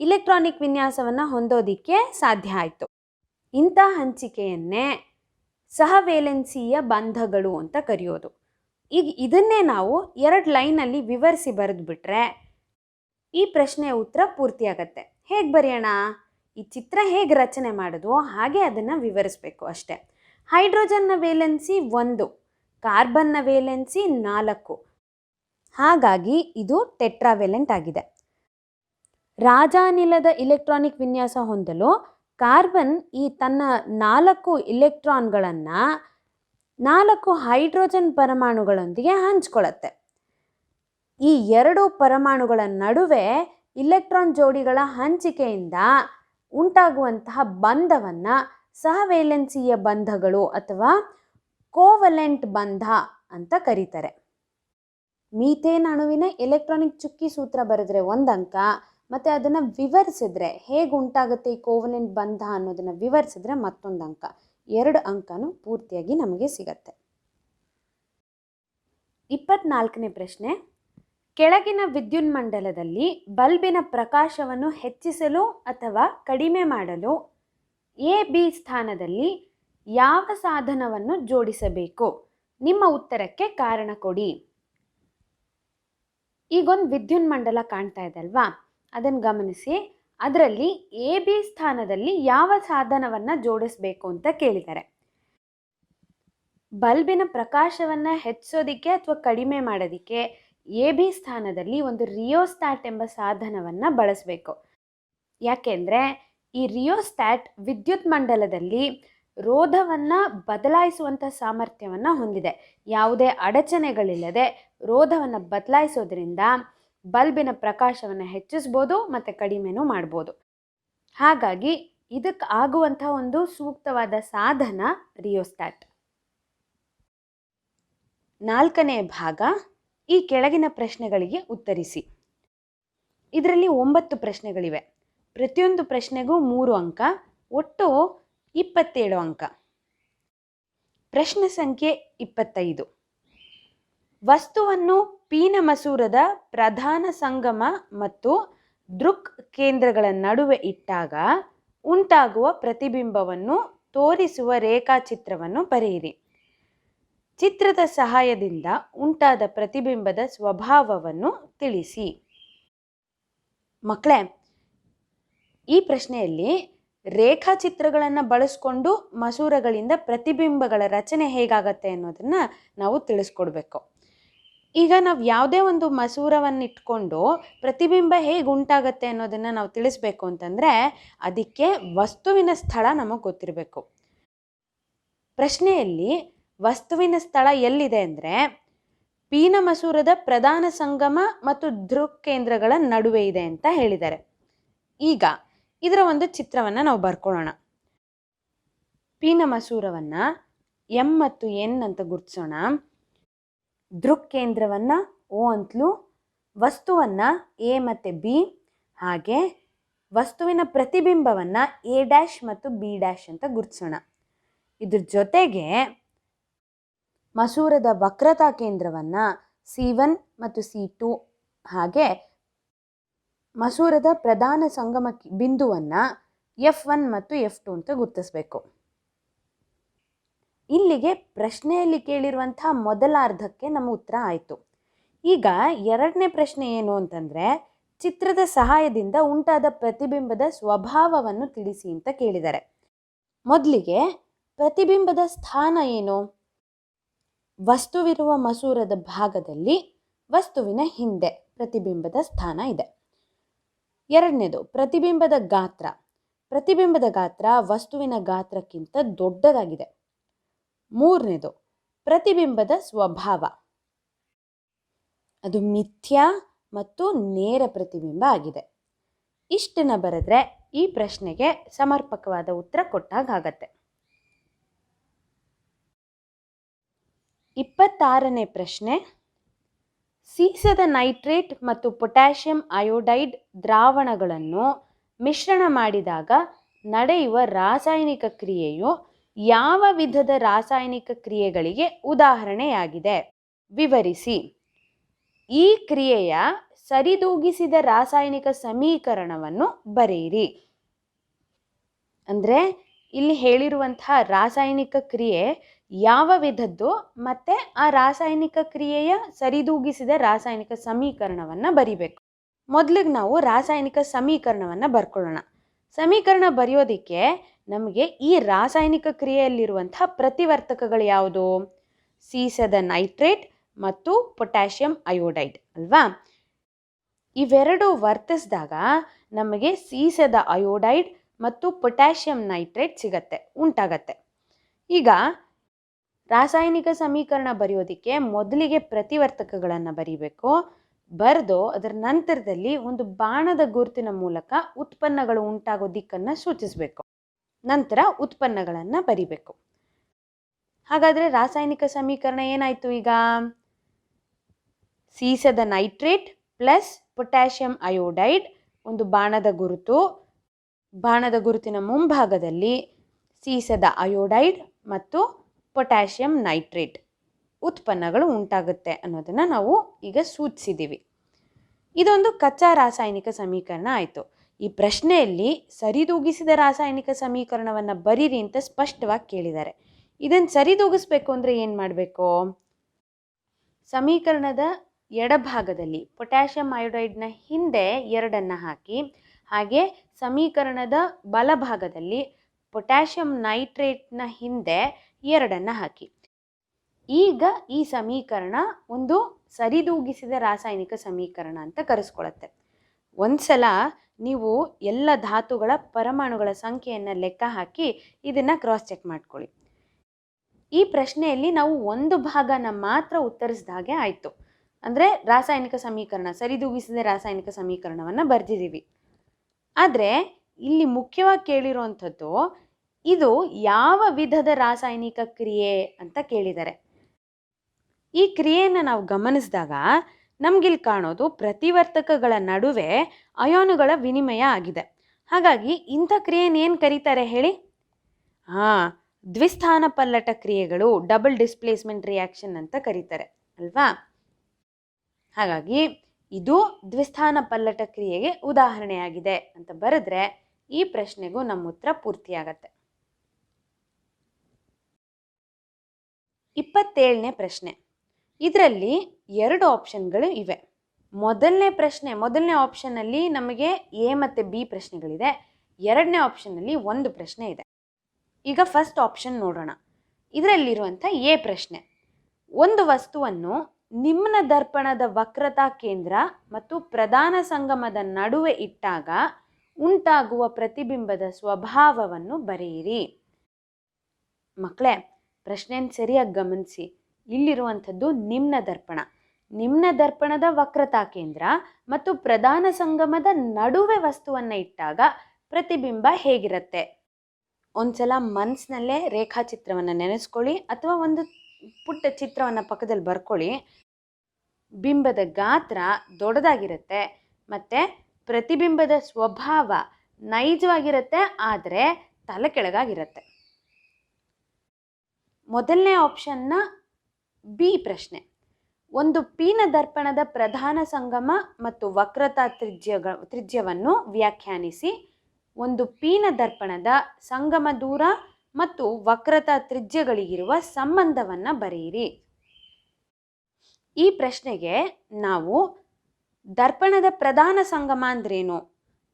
ಇಲೆಕ್ಟ್ರಾನಿಕ್ ವಿನ್ಯಾಸವನ್ನು ಹೊಂದೋದಿಕ್ಕೆ ಸಾಧ್ಯ ಆಯಿತು. ಇಂಥ ಹಂಚಿಕೆಯನ್ನೇ ಸಹವೇಲೆನ್ಸಿಯ ಬಂಧಗಳು ಅಂತ ಕರೆಯೋದು. ಈಗ ಇದನ್ನೇ ನಾವು 2 ಲೈನಲ್ಲಿ ವಿವರಿಸಿ ಬರೆದುಬಿಟ್ರೆ ಈ ಪ್ರಶ್ನೆಯ ಉತ್ತರ ಪೂರ್ತಿಯಾಗತ್ತೆ. ಹೇಗೆ ಬರೆಯೋಣ? ಈ ಚಿತ್ರ ಹೇಗೆ ರಚನೆ ಮಾಡೋದು ಹಾಗೆ ಅದನ್ನು ವಿವರಿಸಬೇಕು ಅಷ್ಟೇ. ಹೈಡ್ರೋಜನ್ನ ವೇಲೆನ್ಸಿ 1, ಕಾರ್ಬನ್ನ ವೇಲೆನ್ಸಿ 4. ಹಾಗಾಗಿ ಇದು ಟೆಟ್ರಾವೇಲೆಂಟ್ ಆಗಿದೆ. ರಾಜಾನಿಲದ ಇಲೆಕ್ಟ್ರಾನಿಕ್ ವಿನ್ಯಾಸ ಹೊಂದಲು ಕಾರ್ಬನ್ ಈ ತನ್ನ 4 ಇಲೆಕ್ಟ್ರಾನ್ಗಳನ್ನು 4 ಹೈಡ್ರೋಜನ್ ಪರಮಾಣುಗಳೊಂದಿಗೆ ಹಂಚ್ಕೊಳ್ಳುತ್ತೆ. ಈ 2 ಪರಮಾಣುಗಳ ನಡುವೆ ಇಲೆಕ್ಟ್ರಾನ್ ಜೋಡಿಗಳ ಹಂಚಿಕೆಯಿಂದ ಉಂಟಾಗುವಂತಹ ಬಂಧವನ್ನು ಸಹವೇಲೆನ್ಸಿಯ ಬಂಧಗಳು ಅಥವಾ ಕೋವಲೆಂಟ್ ಬಂಧ ಅಂತ ಕರೀತಾರೆ. ಮೀಥೇನ್ ಅಣುವಿನ ಎಲೆಕ್ಟ್ರಾನಿಕ್ ಚುಕ್ಕಿ ಸೂತ್ರ ಬರೆದ್ರೆ 1 ಅಂಕ, ಮತ್ತು ಅದನ್ನು ವಿವರಿಸಿದ್ರೆ ಹೇಗೆ ಉಂಟಾಗುತ್ತೆ ಈ ಕೋವಲೆಂಟ್ ಬಂಧ ಅನ್ನೋದನ್ನು ವಿವರಿಸಿದ್ರೆ ಮತ್ತೊಂದು ಅಂಕ. 2 ಅಂಕನೂ ಪೂರ್ತಿಯಾಗಿ ನಮಗೆ ಸಿಗತ್ತೆ. 24ನೇ ಪ್ರಶ್ನೆ, ಕೆಳಗಿನ ವಿದ್ಯುನ್ಮಂಡಲದಲ್ಲಿ ಬಲ್ಬಿನ ಪ್ರಕಾಶವನ್ನು ಹೆಚ್ಚಿಸಲು ಅಥವಾ ಕಡಿಮೆ ಮಾಡಲು ಎ ಬಿ ಸ್ಥಾನದಲ್ಲಿ ಯಾವ ಸಾಧನವನ್ನು ಜೋಡಿಸಬೇಕು? ನಿಮ್ಮ ಉತ್ತರಕ್ಕೆ ಕಾರಣ ಕೊಡಿ. ಈಗೊಂದು ವಿದ್ಯುನ್ಮಂಡಲ ಕಾಣ್ತಾ ಇದೆ ಅಲ್ವಾ, ಅದನ್ನು ಗಮನಿಸಿ. ಅದರಲ್ಲಿ ಎ ಬಿ ಸ್ಥಾನದಲ್ಲಿ ಯಾವ ಸಾಧನವನ್ನು ಜೋಡಿಸಬೇಕು ಅಂತ ಕೇಳಿದ್ದಾರೆ. ಬಲ್ಬಿನ ಪ್ರಕಾಶವನ್ನು ಹೆಚ್ಚಿಸೋದಕ್ಕೆ ಅಥವಾ ಕಡಿಮೆ ಮಾಡೋದಕ್ಕೆ ಎ ಬಿ ಸ್ಥಾನದಲ್ಲಿ ಒಂದು ರಿಯೋಸ್ಟ್ಯಾಟ್ ಎಂಬ ಸಾಧನವನ್ನು ಬಳಸಬೇಕು. ಯಾಕೆಂದರೆ ಈ ರಿಯೋಸ್ಟ್ಯಾಟ್ ವಿದ್ಯುತ್ ಮಂಡಲದಲ್ಲಿ ರೋಧವನ್ನು ಬದಲಾಯಿಸುವಂಥ ಸಾಮರ್ಥ್ಯವನ್ನು ಹೊಂದಿದೆ. ಯಾವುದೇ ಅಡಚಣೆಗಳಿಲ್ಲದೆ ರೋಧವನ್ನು ಬದಲಾಯಿಸೋದ್ರಿಂದ ಬಲ್ಬಿನ ಪ್ರಕಾಶವನ್ನು ಹೆಚ್ಚಿಸ್ಬೋದು ಮತ್ತು ಕಡಿಮೆನೂ ಮಾಡ್ಬೋದು. ಹಾಗಾಗಿ ಇದಕ್ಕೆ ಆಗುವಂಥ ಒಂದು ಸೂಕ್ತವಾದ ಸಾಧನ ರಿಯೋಸ್ಟ್ಯಾಟ್. 4ನೇ ಭಾಗ, ಈ ಕೆಳಗಿನ ಪ್ರಶ್ನೆಗಳಿಗೆ ಉತ್ತರಿಸಿ. ಇದರಲ್ಲಿ 9 ಪ್ರಶ್ನೆಗಳಿವೆ. ಪ್ರತಿಯೊಂದು ಪ್ರಶ್ನೆಗೂ 3 ಅಂಕ, ಒಟ್ಟು 27 ಅಂಕ. ಪ್ರಶ್ನೆ ಸಂಖ್ಯೆ 25. ವಸ್ತುವನ್ನು ಪೀನ ಮಸೂರದ ಪ್ರಧಾನ ಸಂಗಮ ಮತ್ತು ದೃಕ್ ಕೇಂದ್ರಗಳ ನಡುವೆ ಇಟ್ಟಾಗ ಉಂಟಾಗುವ ಪ್ರತಿಬಿಂಬವನ್ನು ತೋರಿಸುವ ರೇಖಾಚಿತ್ರವನ್ನು ಬರೆಯಿರಿ. ಚಿತ್ರದ ಸಹಾಯದಿಂದ ಉಂಟಾದ ಪ್ರತಿಬಿಂಬದ ಸ್ವಭಾವವನ್ನು ತಿಳಿಸಿ. ಮಕ್ಕಳೇ, ಈ ಪ್ರಶ್ನೆಯಲ್ಲಿ ರೇಖಾಚಿತ್ರಗಳನ್ನು ಬಳಸ್ಕೊಂಡು ಮಸೂರಗಳಿಂದ ಪ್ರತಿಬಿಂಬಗಳ ರಚನೆ ಹೇಗಾಗತ್ತೆ ಅನ್ನೋದನ್ನು ನಾವು ತಿಳಿಸ್ಕೊಡ್ಬೇಕು. ಈಗ ನಾವು ಯಾವುದೇ ಒಂದು ಮಸೂರವನ್ನು ಇಟ್ಕೊಂಡು ಪ್ರತಿಬಿಂಬ ಹೇಗೆ ಉಂಟಾಗತ್ತೆ ಅನ್ನೋದನ್ನು ನಾವು ತಿಳಿಸ್ಬೇಕು ಅಂತಂದರೆ ಅದಕ್ಕೆ ವಸ್ತುವಿನ ಸ್ಥಳ ನಮಗೆ ಗೊತ್ತಿರಬೇಕು. ಪ್ರಶ್ನೆಯಲ್ಲಿ ವಸ್ತುವಿನ ಸ್ಥಳ ಎಲ್ಲಿದೆ ಅಂದರೆ ಪೀನ ಮಸೂರದ ಪ್ರಧಾನ ಸಂಗಮ ಮತ್ತು ದೃಕ್ ಕೇಂದ್ರಗಳ ನಡುವೆ ಇದೆ ಅಂತ ಹೇಳಿದ್ದಾರೆ. ಈಗ ಇದರ ಒಂದು ಚಿತ್ರವನ್ನು ನಾವು ಬರ್ಕೊಳ್ಳೋಣ. ಪೀನ ಮಸೂರವನ್ನು ಎಂ ಮತ್ತು ಎನ್ ಅಂತ ಗುರುತಿಸೋಣ. ದೃಕ್ ಕೇಂದ್ರವನ್ನು ಓ ಅಂತಲೂ, ವಸ್ತುವನ್ನು ಎ ಮತ್ತು ಬಿ, ಹಾಗೆ ವಸ್ತುವಿನ ಪ್ರತಿಬಿಂಬವನ್ನು ಎ ಡ್ಯಾಶ್ ಮತ್ತು ಬಿ ಡ್ಯಾಶ್ ಅಂತ ಗುರುತಿಸೋಣ. ಇದ್ರ ಜೊತೆಗೆ ಮಸೂರದ ವಕ್ರತಾ ಕೇಂದ್ರವನ್ನು C1 ಮತ್ತು C2, ಹಾಗೆ ಮಸೂರದ ಪ್ರಧಾನ ಸಂಗಮ ಬಿಂದುವನ್ನು F1 ಮತ್ತು F2 ಅಂತ ಗುರುತಿಸಬೇಕು. ಇಲ್ಲಿಗೆ ಪ್ರಶ್ನೆಯಲ್ಲಿ ಕೇಳಿರುವಂಥ ಮೊದಲ ಅರ್ಧಕ್ಕೆ ನಮ್ಮ ಉತ್ತರ ಆಯಿತು. ಈಗ 2ನೇ ಪ್ರಶ್ನೆ ಏನು ಅಂತಂದರೆ ಚಿತ್ರದ ಸಹಾಯದಿಂದ ಉಂಟಾದ ಪ್ರತಿಬಿಂಬದ ಸ್ವಭಾವವನ್ನು ತಿಳಿಸಿ ಅಂತ ಕೇಳಿದ್ದಾರೆ. ಮೊದಲಿಗೆ ಪ್ರತಿಬಿಂಬದ ಸ್ಥಾನ ಏನು? ವಸ್ತುವಿರುವ ಮಸೂರದ ಭಾಗದಲ್ಲಿ ವಸ್ತುವಿನ ಹಿಂದೆ ಪ್ರತಿಬಿಂಬದ ಸ್ಥಾನ ಇದೆ. 2ನೇದು ಪ್ರತಿಬಿಂಬದ ಗಾತ್ರ. ಪ್ರತಿಬಿಂಬದ ಗಾತ್ರ ವಸ್ತುವಿನ ಗಾತ್ರಕ್ಕಿಂತ ದೊಡ್ಡದಾಗಿದೆ. 3ನೇದು ಪ್ರತಿಬಿಂಬದ ಸ್ವಭಾವ, ಅದು ಮಿಥ್ಯಾ ಮತ್ತು ನೇರ ಪ್ರತಿಬಿಂಬ ಆಗಿದೆ. ಇಷ್ಟನ್ನು ಬರೆದ್ರೆ ಈ ಪ್ರಶ್ನೆಗೆ ಸಮರ್ಪಕವಾದ ಉತ್ತರ ಕೊಟ್ಟಾಗತ್ತೆ. 26ನೇ ಪ್ರಶ್ನೆ, ಸೀಸದ ನೈಟ್ರೇಟ್ ಮತ್ತು ಪೊಟ್ಯಾಷಿಯಂ ಅಯೋಡೈಡ್ ದ್ರಾವಣಗಳನ್ನು ಮಿಶ್ರಣ ಮಾಡಿದಾಗ ನಡೆಯುವ ರಾಸಾಯನಿಕ ಕ್ರಿಯೆಯು ಯಾವ ವಿಧದ ರಾಸಾಯನಿಕ ಕ್ರಿಯೆಗಳಿಗೆ ಉದಾಹರಣೆಯಾಗಿದೆ? ವಿವರಿಸಿ. ಈ ಕ್ರಿಯೆಯ ಸರಿದೂಗಿಸಿದ ರಾಸಾಯನಿಕ ಸಮೀಕರಣವನ್ನು ಬರೆಯಿರಿ. ಅಂದರೆ ಇಲ್ಲಿ ಹೇಳಿರುವಂತಹ ರಾಸಾಯನಿಕ ಕ್ರಿಯೆ ಯಾವ ವಿಧದ್ದು ಮತ್ತು ಆ ರಾಸಾಯನಿಕ ಕ್ರಿಯೆಯ ಸರಿದೂಗಿಸಿದ ರಾಸಾಯನಿಕ ಸಮೀಕರಣವನ್ನು ಬರಿಬೇಕು. ಮೊದಲಿಗೆ ನಾವು ರಾಸಾಯನಿಕ ಸಮೀಕರಣವನ್ನು ಬರ್ಕೊಳ್ಳೋಣ. ಸಮೀಕರಣ ಬರೆಯೋದಕ್ಕೆ ನಮಗೆ ಈ ರಾಸಾಯನಿಕ ಕ್ರಿಯೆಯಲ್ಲಿರುವಂಥ ಪ್ರತಿವರ್ತಕಗಳು ಯಾವುದು? ಸೀಸದ ನೈಟ್ರೇಟ್ ಮತ್ತು ಪೊಟ್ಯಾಷಿಯಂ ಅಯೋಡೈಡ್ ಅಲ್ವಾ? ಇವೆರಡು ವರ್ತಿಸಿದಾಗ ನಮಗೆ ಸೀಸದ ಅಯೋಡೈಡ್ ಮತ್ತು ಪೊಟ್ಯಾಷಿಯಂ ನೈಟ್ರೇಟ್ ಉಂಟಾಗತ್ತೆ. ಈಗ ರಾಸಾಯನಿಕ ಸಮೀಕರಣ ಬರೆಯೋದಕ್ಕೆ ಮೊದಲಿಗೆ ಪ್ರತಿವರ್ತಕಗಳನ್ನು ಬರೀಬೇಕು. ಬರೆದು ಅದರ ನಂತರದಲ್ಲಿ ಒಂದು ಬಾಣದ ಗುರುತಿನ ಮೂಲಕ ಉತ್ಪನ್ನಗಳು ಉಂಟಾಗೋ ದಿಕ್ಕನ್ನು ಸೂಚಿಸಬೇಕು. ನಂತರ ಉತ್ಪನ್ನಗಳನ್ನು ಬರಿಬೇಕು. ಹಾಗಾದರೆ ರಾಸಾಯನಿಕ ಸಮೀಕರಣ ಏನಾಯಿತು? ಈಗ ಸೀಸದ ನೈಟ್ರೇಟ್ ಪ್ಲಸ್ ಪೊಟ್ಯಾಷಿಯಂ ಅಯೋಡೈಡ್, ಒಂದು ಬಾಣದ ಗುರುತು, ಬಾಣದ ಗುರುತಿನ ಮುಂಭಾಗದಲ್ಲಿ ಸೀಸದ ಅಯೋಡೈಡ್ ಮತ್ತು ಪೊಟ್ಯಾಷಿಯಂ ನೈಟ್ರೇಟ್ ಉತ್ಪನ್ನಗಳು ಉಂಟಾಗುತ್ತೆ ಅನ್ನೋದನ್ನು ನಾವು ಈಗ ಸೂಚಿಸಿದ್ದೀವಿ. ಇದೊಂದು ಕಚ್ಚಾ ರಾಸಾಯನಿಕ ಸಮೀಕರಣ ಆಯಿತು. ಈ ಪ್ರಶ್ನೆಯಲ್ಲಿ ಸರಿದೂಗಿಸಿದ ರಾಸಾಯನಿಕ ಸಮೀಕರಣವನ್ನು ಬರೀರಿ ಅಂತ ಸ್ಪಷ್ಟವಾಗಿ ಕೇಳಿದ್ದಾರೆ. ಇದನ್ನು ಸರಿದೂಗಿಸ್ಬೇಕು ಅಂದರೆ ಏನು ಮಾಡಬೇಕು? ಸಮೀಕರಣದ ಎಡಭಾಗದಲ್ಲಿ ಪೊಟ್ಯಾಷಿಯಂ ಅಯೋಡೈಡ್ನ ಹಿಂದೆ 2 ಹಾಕಿ, ಹಾಗೆ ಸಮೀಕರಣದ ಬಲಭಾಗದಲ್ಲಿ ಪೊಟ್ಯಾಷಿಯಂ ನೈಟ್ರೇಟ್ನ ಹಿಂದೆ 2 ಹಾಕಿ. ಈಗ ಈ ಸಮೀಕರಣ ಒಂದು ಸರಿದೂಗಿಸಿದ ರಾಸಾಯನಿಕ ಸಮೀಕರಣ ಅಂತ ಕರೆಸ್ಕೊಳತ್ತೆ. ಒಂದ್ಸಲ ನೀವು ಎಲ್ಲ ಧಾತುಗಳ ಪರಮಾಣುಗಳ ಸಂಖ್ಯೆಯನ್ನು ಲೆಕ್ಕ ಹಾಕಿ ಇದನ್ನು ಕ್ರಾಸ್ ಚೆಕ್ ಮಾಡ್ಕೊಳ್ಳಿ. ಈ ಪ್ರಶ್ನೆಯಲ್ಲಿ ನಾವು ಒಂದು ಭಾಗನ ಮಾತ್ರ ಉತ್ತರಿಸಿದ ಹಾಗೆ ಆಯಿತು. ಅಂದರೆ ರಾಸಾಯನಿಕ ಸಮೀಕರಣ, ಸರಿದೂಗಿಸಿದ ರಾಸಾಯನಿಕ ಸಮೀಕರಣವನ್ನು ಬರೆದಿದ್ದೀವಿ. ಆದರೆ ಇಲ್ಲಿ ಮುಖ್ಯವಾಗಿ ಕೇಳಿರುವಂಥದ್ದು ಇದು ಯಾವ ವಿಧದ ರಾಸಾಯನಿಕ ಕ್ರಿಯೆ ಅಂತ ಕೇಳಿದ್ದಾರೆ. ಈ ಕ್ರಿಯೆಯನ್ನು ನಾವು ಗಮನಿಸಿದಾಗ ನಮಗಿಲ್ಲಿ ಕಾಣೋದು ಪ್ರತಿವರ್ತಕಗಳ ನಡುವೆ ಅಯಾನುಗಳ ವಿನಿಮಯ ಆಗಿದೆ. ಹಾಗಾಗಿ ಇಂಥ ಕ್ರಿಯೆಯನ್ನು ಏನು ಕರೀತಾರೆ ಹೇಳಿ? ದ್ವಿಸ್ಥಾನ ಪಲ್ಲಟ ಕ್ರಿಯೆಗಳು, ಡಬಲ್ ಡಿಸ್ಪ್ಲೇಸ್ಮೆಂಟ್ ರಿಯಾಕ್ಷನ್ ಅಂತ ಕರೀತಾರೆ ಅಲ್ವಾ? ಹಾಗಾಗಿ ಇದು ದ್ವಿಸ್ಥಾನ ಪಲ್ಲಟ ಕ್ರಿಯೆಗೆ ಉದಾಹರಣೆಯಾಗಿದೆ ಅಂತ ಬರೆದ್ರೆ ಈ ಪ್ರಶ್ನೆಗೂ ನಮ್ಮ ಉತ್ತರ ಪೂರ್ತಿಯಾಗತ್ತೆ. 27ನೇ ಪ್ರಶ್ನೆ. ಇದರಲ್ಲಿ 2 ಆಪ್ಷನ್ಗಳು ಇವೆ. ಮೊದಲನೇ ಆಪ್ಷನ್ನಲ್ಲಿ ನಮಗೆ ಎ ಮತ್ತು ಬಿ ಪ್ರಶ್ನೆಗಳಿದೆ. 2ನೇ ಆಪ್ಷನ್ನಲ್ಲಿ 1 ಪ್ರಶ್ನೆ ಇದೆ. ಈಗ ಫಸ್ಟ್ ಆಪ್ಷನ್ ನೋಡೋಣ. ಇದರಲ್ಲಿರುವಂಥ ಎ ಪ್ರಶ್ನೆ, ಒಂದು ವಸ್ತುವನ್ನು ನಿಮ್ನ ದರ್ಪಣದ ವಕ್ರತಾ ಕೇಂದ್ರ ಮತ್ತು ಪ್ರಧಾನ ಸಂಗಮದ ನಡುವೆ ಇಟ್ಟಾಗ ಉಂಟಾಗುವ ಪ್ರತಿಬಿಂಬದ ಸ್ವಭಾವವನ್ನು ಬರೆಯಿರಿ. ಮಕ್ಕಳೇ, ಪ್ರಶ್ನೆಯನ್ನು ಸರಿಯಾಗಿ ಗಮನಿಸಿ. ಇಲ್ಲಿರುವಂಥದ್ದು ನಿಮ್ನ ದರ್ಪಣ. ನಿಮ್ನ ದರ್ಪಣದ ವಕ್ರತಾ ಕೇಂದ್ರ ಮತ್ತು ಪ್ರಧಾನ ಸಂಗಮದ ನಡುವೆ ವಸ್ತುವನ್ನು ಇಟ್ಟಾಗ ಪ್ರತಿಬಿಂಬ ಹೇಗಿರುತ್ತೆ? ಒಂದ್ಸಲ ಮನಸ್ಸಿನಲ್ಲೇ ರೇಖಾಚಿತ್ರವನ್ನು ನೆನೆಸ್ಕೊಳ್ಳಿ, ಅಥವಾ ಒಂದು ಪುಟ್ಟ ಚಿತ್ರವನ್ನು ಪಕ್ಕದಲ್ಲಿ ಬರ್ಕೊಳ್ಳಿ. ಬಿಂಬದ ಗಾತ್ರ ದೊಡ್ಡದಾಗಿರುತ್ತೆ ಮತ್ತು ಪ್ರತಿಬಿಂಬದ ಸ್ವಭಾವ ನೈಜವಾಗಿರುತ್ತೆ, ಆದರೆ ತಲೆ ಕೆಳಗಾಗಿರುತ್ತೆ. ಮೊದಲನೇ ಆಪ್ಷನ್ನ ಬಿ ಪ್ರಶ್ನೆ, ಒಂದು ಪೀನ ದರ್ಪಣದ ಪ್ರಧಾನ ಸಂಗಮ ಮತ್ತು ವಕ್ರತಾ ತ್ರಿಜ್ಯವನ್ನು ವ್ಯಾಖ್ಯಾನಿಸಿ. ಒಂದು ಪೀನ ದರ್ಪಣದ ಸಂಗಮ ದೂರ ಮತ್ತು ವಕ್ರತಾ ತ್ರಿಜ್ಯಗಳಿಗಿರುವ ಸಂಬಂಧವನ್ನು ಬರೆಯಿರಿ. ಈ ಪ್ರಶ್ನೆಗೆ ನಾವು ದರ್ಪಣದ ಪ್ರಧಾನ ಸಂಗಮ ಅಂದ್ರೇನು,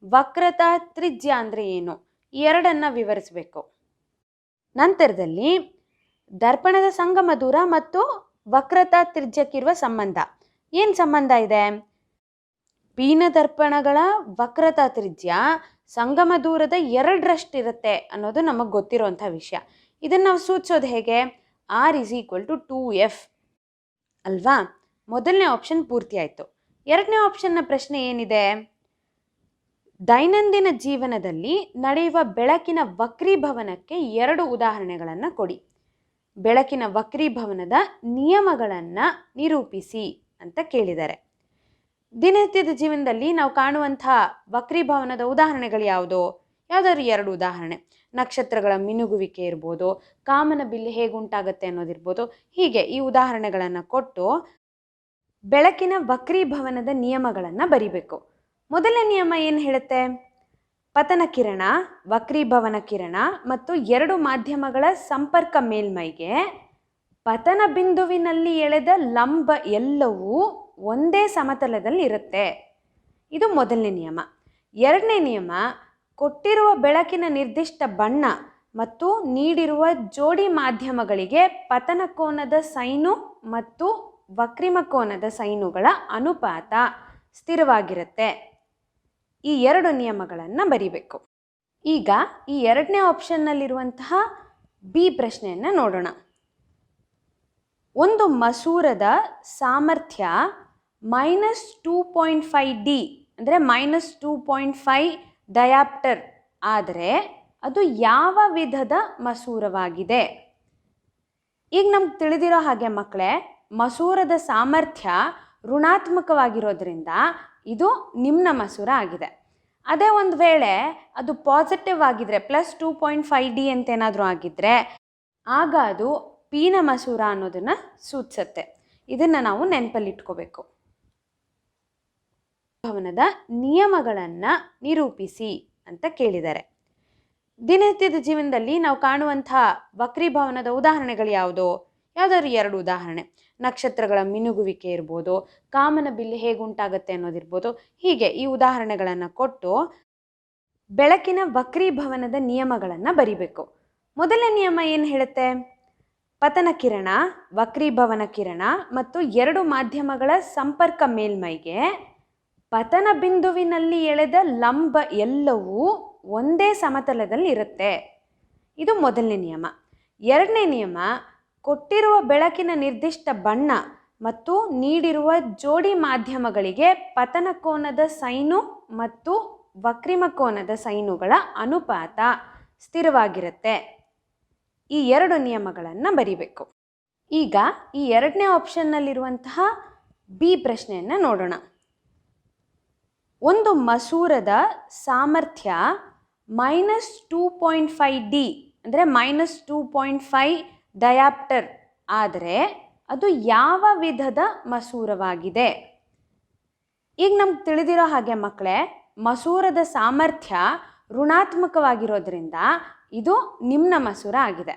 ವಕ್ರತಾ ತ್ರಿಜ್ಯ ಅಂದರೆ ಏನು, ಈ ಎರಡನ್ನು ವಿವರಿಸಬೇಕು. ನಂತರದಲ್ಲಿ ದರ್ಪಣದ ಸಂಗಮ ದೂರ ಮತ್ತು ವಕ್ರತಾ ತ್ರಿಜ್ಯಕ್ಕಿರುವ ಸಂಬಂಧ, ಏನು ಸಂಬಂಧ ಇದೆ? ಪೀನ ದರ್ಪಣಗಳ ವಕ್ರತಾ ತ್ರಿಜ್ಯ ಸಂಗಮ ದೂರದ 2ರಷ್ಟಿರುತ್ತೆ ಅನ್ನೋದು ನಮಗೆ ಗೊತ್ತಿರೋಂಥ ವಿಷಯ. ಇದನ್ನು ನಾವು ಸೂಚಿಸೋದು ಹೇಗೆ? R = 2F ಅಲ್ವಾ? ಮೊದಲನೇ ಆಪ್ಷನ್ ಪೂರ್ತಿ ಆಯಿತು. 2ನೇ ಆಪ್ಷನ್ನ ಪ್ರಶ್ನೆ ಏನಿದೆ? ದೈನಂದಿನ ಜೀವನದಲ್ಲಿ ನಡೆಯುವ ಬೆಳಕಿನ ವಕ್ರೀಭವನಕ್ಕೆ 2 ಉದಾಹರಣೆಗಳನ್ನು ಕೊಡಿ. ಬೆಳಕಿನ ವಕ್ರೀಭವನದ ನಿಯಮಗಳನ್ನು ನಿರೂಪಿಸಿ ಅಂತ ಕೇಳಿದ್ದಾರೆ. ದಿನನಿತ್ಯದ ಜೀವನದಲ್ಲಿ ನಾವು ಕಾಣುವಂಥ ವಕ್ರೀಭವನದ ಉದಾಹರಣೆಗಳು ಯಾವುದಾದ್ರು 2 ಉದಾಹರಣೆ. ನಕ್ಷತ್ರಗಳ ಮಿನುಗುವಿಕೆ ಇರ್ಬೋದು, ಕಾಮನ ಬಿಲ್ಲು ಹೇಗುಂಟಾಗುತ್ತೆ ಅನ್ನೋದಿರ್ಬೋದು. ಹೀಗೆ ಈ ಉದಾಹರಣೆಗಳನ್ನು ಕೊಟ್ಟು ಬೆಳಕಿನ ವಕ್ರೀಭವನದ ನಿಯಮಗಳನ್ನು ಬರಿಬೇಕು. ಮೊದಲನೇ ನಿಯಮ ಏನು ಹೇಳುತ್ತೆ? ಪತನ ಕಿರಣ, ವಕ್ರೀಭವನ ಕಿರಣ ಮತ್ತು 2 ಮಾಧ್ಯಮಗಳ ಸಂಪರ್ಕ ಮೇಲ್ಮೈಗೆ ಪತನ ಬಿಂದುವಿನಲ್ಲಿ ಎಳೆದ ಲಂಬ ಎಲ್ಲವೂ ಒಂದೇ ಸಮತಲದಲ್ಲಿ ಇರುತ್ತೆ. ಇದು ಮೊದಲನೇ ನಿಯಮ. 2ನೇ ನಿಯಮ, ಕೊಟ್ಟಿರುವ ಬೆಳಕಿನ ನಿರ್ದಿಷ್ಟ ಬಣ್ಣ ಮತ್ತು ನೀಡಿರುವ ಜೋಡಿ ಮಾಧ್ಯಮಗಳಿಗೆ ಪತನ ಕೋನದ ಸೈನು ಮತ್ತು ವಕ್ರಿಮ ಕೋನದ ಸೈನುಗಳ ಅನುಪಾತ ಸ್ಥಿರವಾಗಿರುತ್ತೆ. ಈ 2 ನಿಯಮಗಳನ್ನು ಬರಿಬೇಕು. ಈಗ ಈ 2ನೇ ಆಪ್ಷನ್ನಲ್ಲಿರುವಂತಹ ಬಿ ಪ್ರಶ್ನೆಯನ್ನು ನೋಡೋಣ. ಒಂದು ಮಸೂರದ ಸಾಮರ್ಥ್ಯ -2.5D ಅಂದರೆ -2.5 ಡಯಾಪ್ಟರ್ ಆದರೆ ಅದು ಯಾವ ವಿಧದ ಮಸೂರವಾಗಿದೆ? ಈಗ ನಮ್ಗೆ ತಿಳಿದಿರೋ ಹಾಗೆ ಮಕ್ಕಳೇ, ಮಸೂರದ ಸಾಮರ್ಥ್ಯ ಋಣಾತ್ಮಕವಾಗಿರೋದ್ರಿಂದ ಇದು ನಿಮ್ನ ಮಸೂರ ಆಗಿದೆ. ಅದೇ ಒಂದು ವೇಳೆ ಅದು ಪಾಸಿಟಿವ್ ಆಗಿದ್ರೆ +2.5D ಅಂತೇನಾದರೂ ಆಗಿದ್ದರೆ ಆಗ ಅದು ಪೀನ ಮಸೂರ ಅನ್ನೋದನ್ನು ಸೂಚಿಸುತ್ತೆ. ಇದನ್ನು ನಾವು ನೆನಪಲ್ಲಿಟ್ಕೋಬೇಕು. ಭವನದ ನಿಯಮಗಳನ್ನು ನಿರೂಪಿಸಿ ಅಂತ ಕೇಳಿದ್ದಾರೆ. ದಿನನಿತ್ಯದ ಜೀವನದಲ್ಲಿ ನಾವು ಕಾಣುವಂಥ ವಕ್ರೀಭವನದ ಉದಾಹರಣೆಗಳು ಯಾವುದಾದ್ರು 2 ಉದಾಹರಣೆ. ನಕ್ಷತ್ರಗಳ ಮಿನುಗುವಿಕೆ ಇರ್ಬೋದು, ಕಾಮನ ಬಿಲ್ಲು ಹೇಗುಂಟಾಗತ್ತೆ ಅನ್ನೋದಿರ್ಬೋದು. ಹೀಗೆ ಈ ಉದಾಹರಣೆಗಳನ್ನು ಕೊಟ್ಟು ಬೆಳಕಿನ ವಕ್ರೀಭವನದ ನಿಯಮಗಳನ್ನು ಬರಿಬೇಕು. ಮೊದಲನೇ ನಿಯಮ ಏನು ಹೇಳುತ್ತೆ? ಪತನ ಕಿರಣ, ವಕ್ರೀಭವನ ಕಿರಣ ಮತ್ತು 2 ಮಾಧ್ಯಮಗಳ ಸಂಪರ್ಕ ಮೇಲ್ಮೈಗೆ ಪತನ ಬಿಂದುವಿನಲ್ಲಿ ಎಳೆದ ಲಂಬ ಎಲ್ಲವೂ ಒಂದೇ ಸಮತಲದಲ್ಲಿ ಇರುತ್ತೆ. ಇದು ಮೊದಲನೇ ನಿಯಮ. ಎರಡನೇ ನಿಯಮ, ಕೊಟ್ಟಿರುವ ಬೆಳಕಿನ ನಿರ್ದಿಷ್ಟ ಬಣ್ಣ ಮತ್ತು ನೀಡಿರುವ ಜೋಡಿ ಮಾಧ್ಯಮಗಳಿಗೆ ಪತನ ಕೋನದ ಸೈನು ಮತ್ತು ವಕ್ರಿಮ ಕೋನದ ಸೈನುಗಳ ಅನುಪಾತ ಸ್ಥಿರವಾಗಿರುತ್ತೆ. ಈ 2 ನಿಯಮಗಳನ್ನು ಬರಿಬೇಕು. ಈಗ ಈ 2ನೇ ಆಪ್ಷನ್ನಲ್ಲಿರುವಂತಹ ಬಿ ಪ್ರಶ್ನೆಯನ್ನು ನೋಡೋಣ. ಒಂದು ಮಸೂರದ ಸಾಮರ್ಥ್ಯ -2.5D ಅಂದರೆ -2.5 ಡಯಾಪ್ಟರ್ ಆದರೆ ಅದು ಯಾವ ವಿಧದ ಮಸೂರವಾಗಿದೆ? ಈಗ ನಮ್ಗೆ ತಿಳಿದಿರೋ ಹಾಗೆ ಮಕ್ಕಳೇ, ಮಸೂರದ ಸಾಮರ್ಥ್ಯ ಋಣಾತ್ಮಕವಾಗಿರೋದ್ರಿಂದ ಇದು ನಿಮ್ನ ಮಸೂರ ಆಗಿದೆ.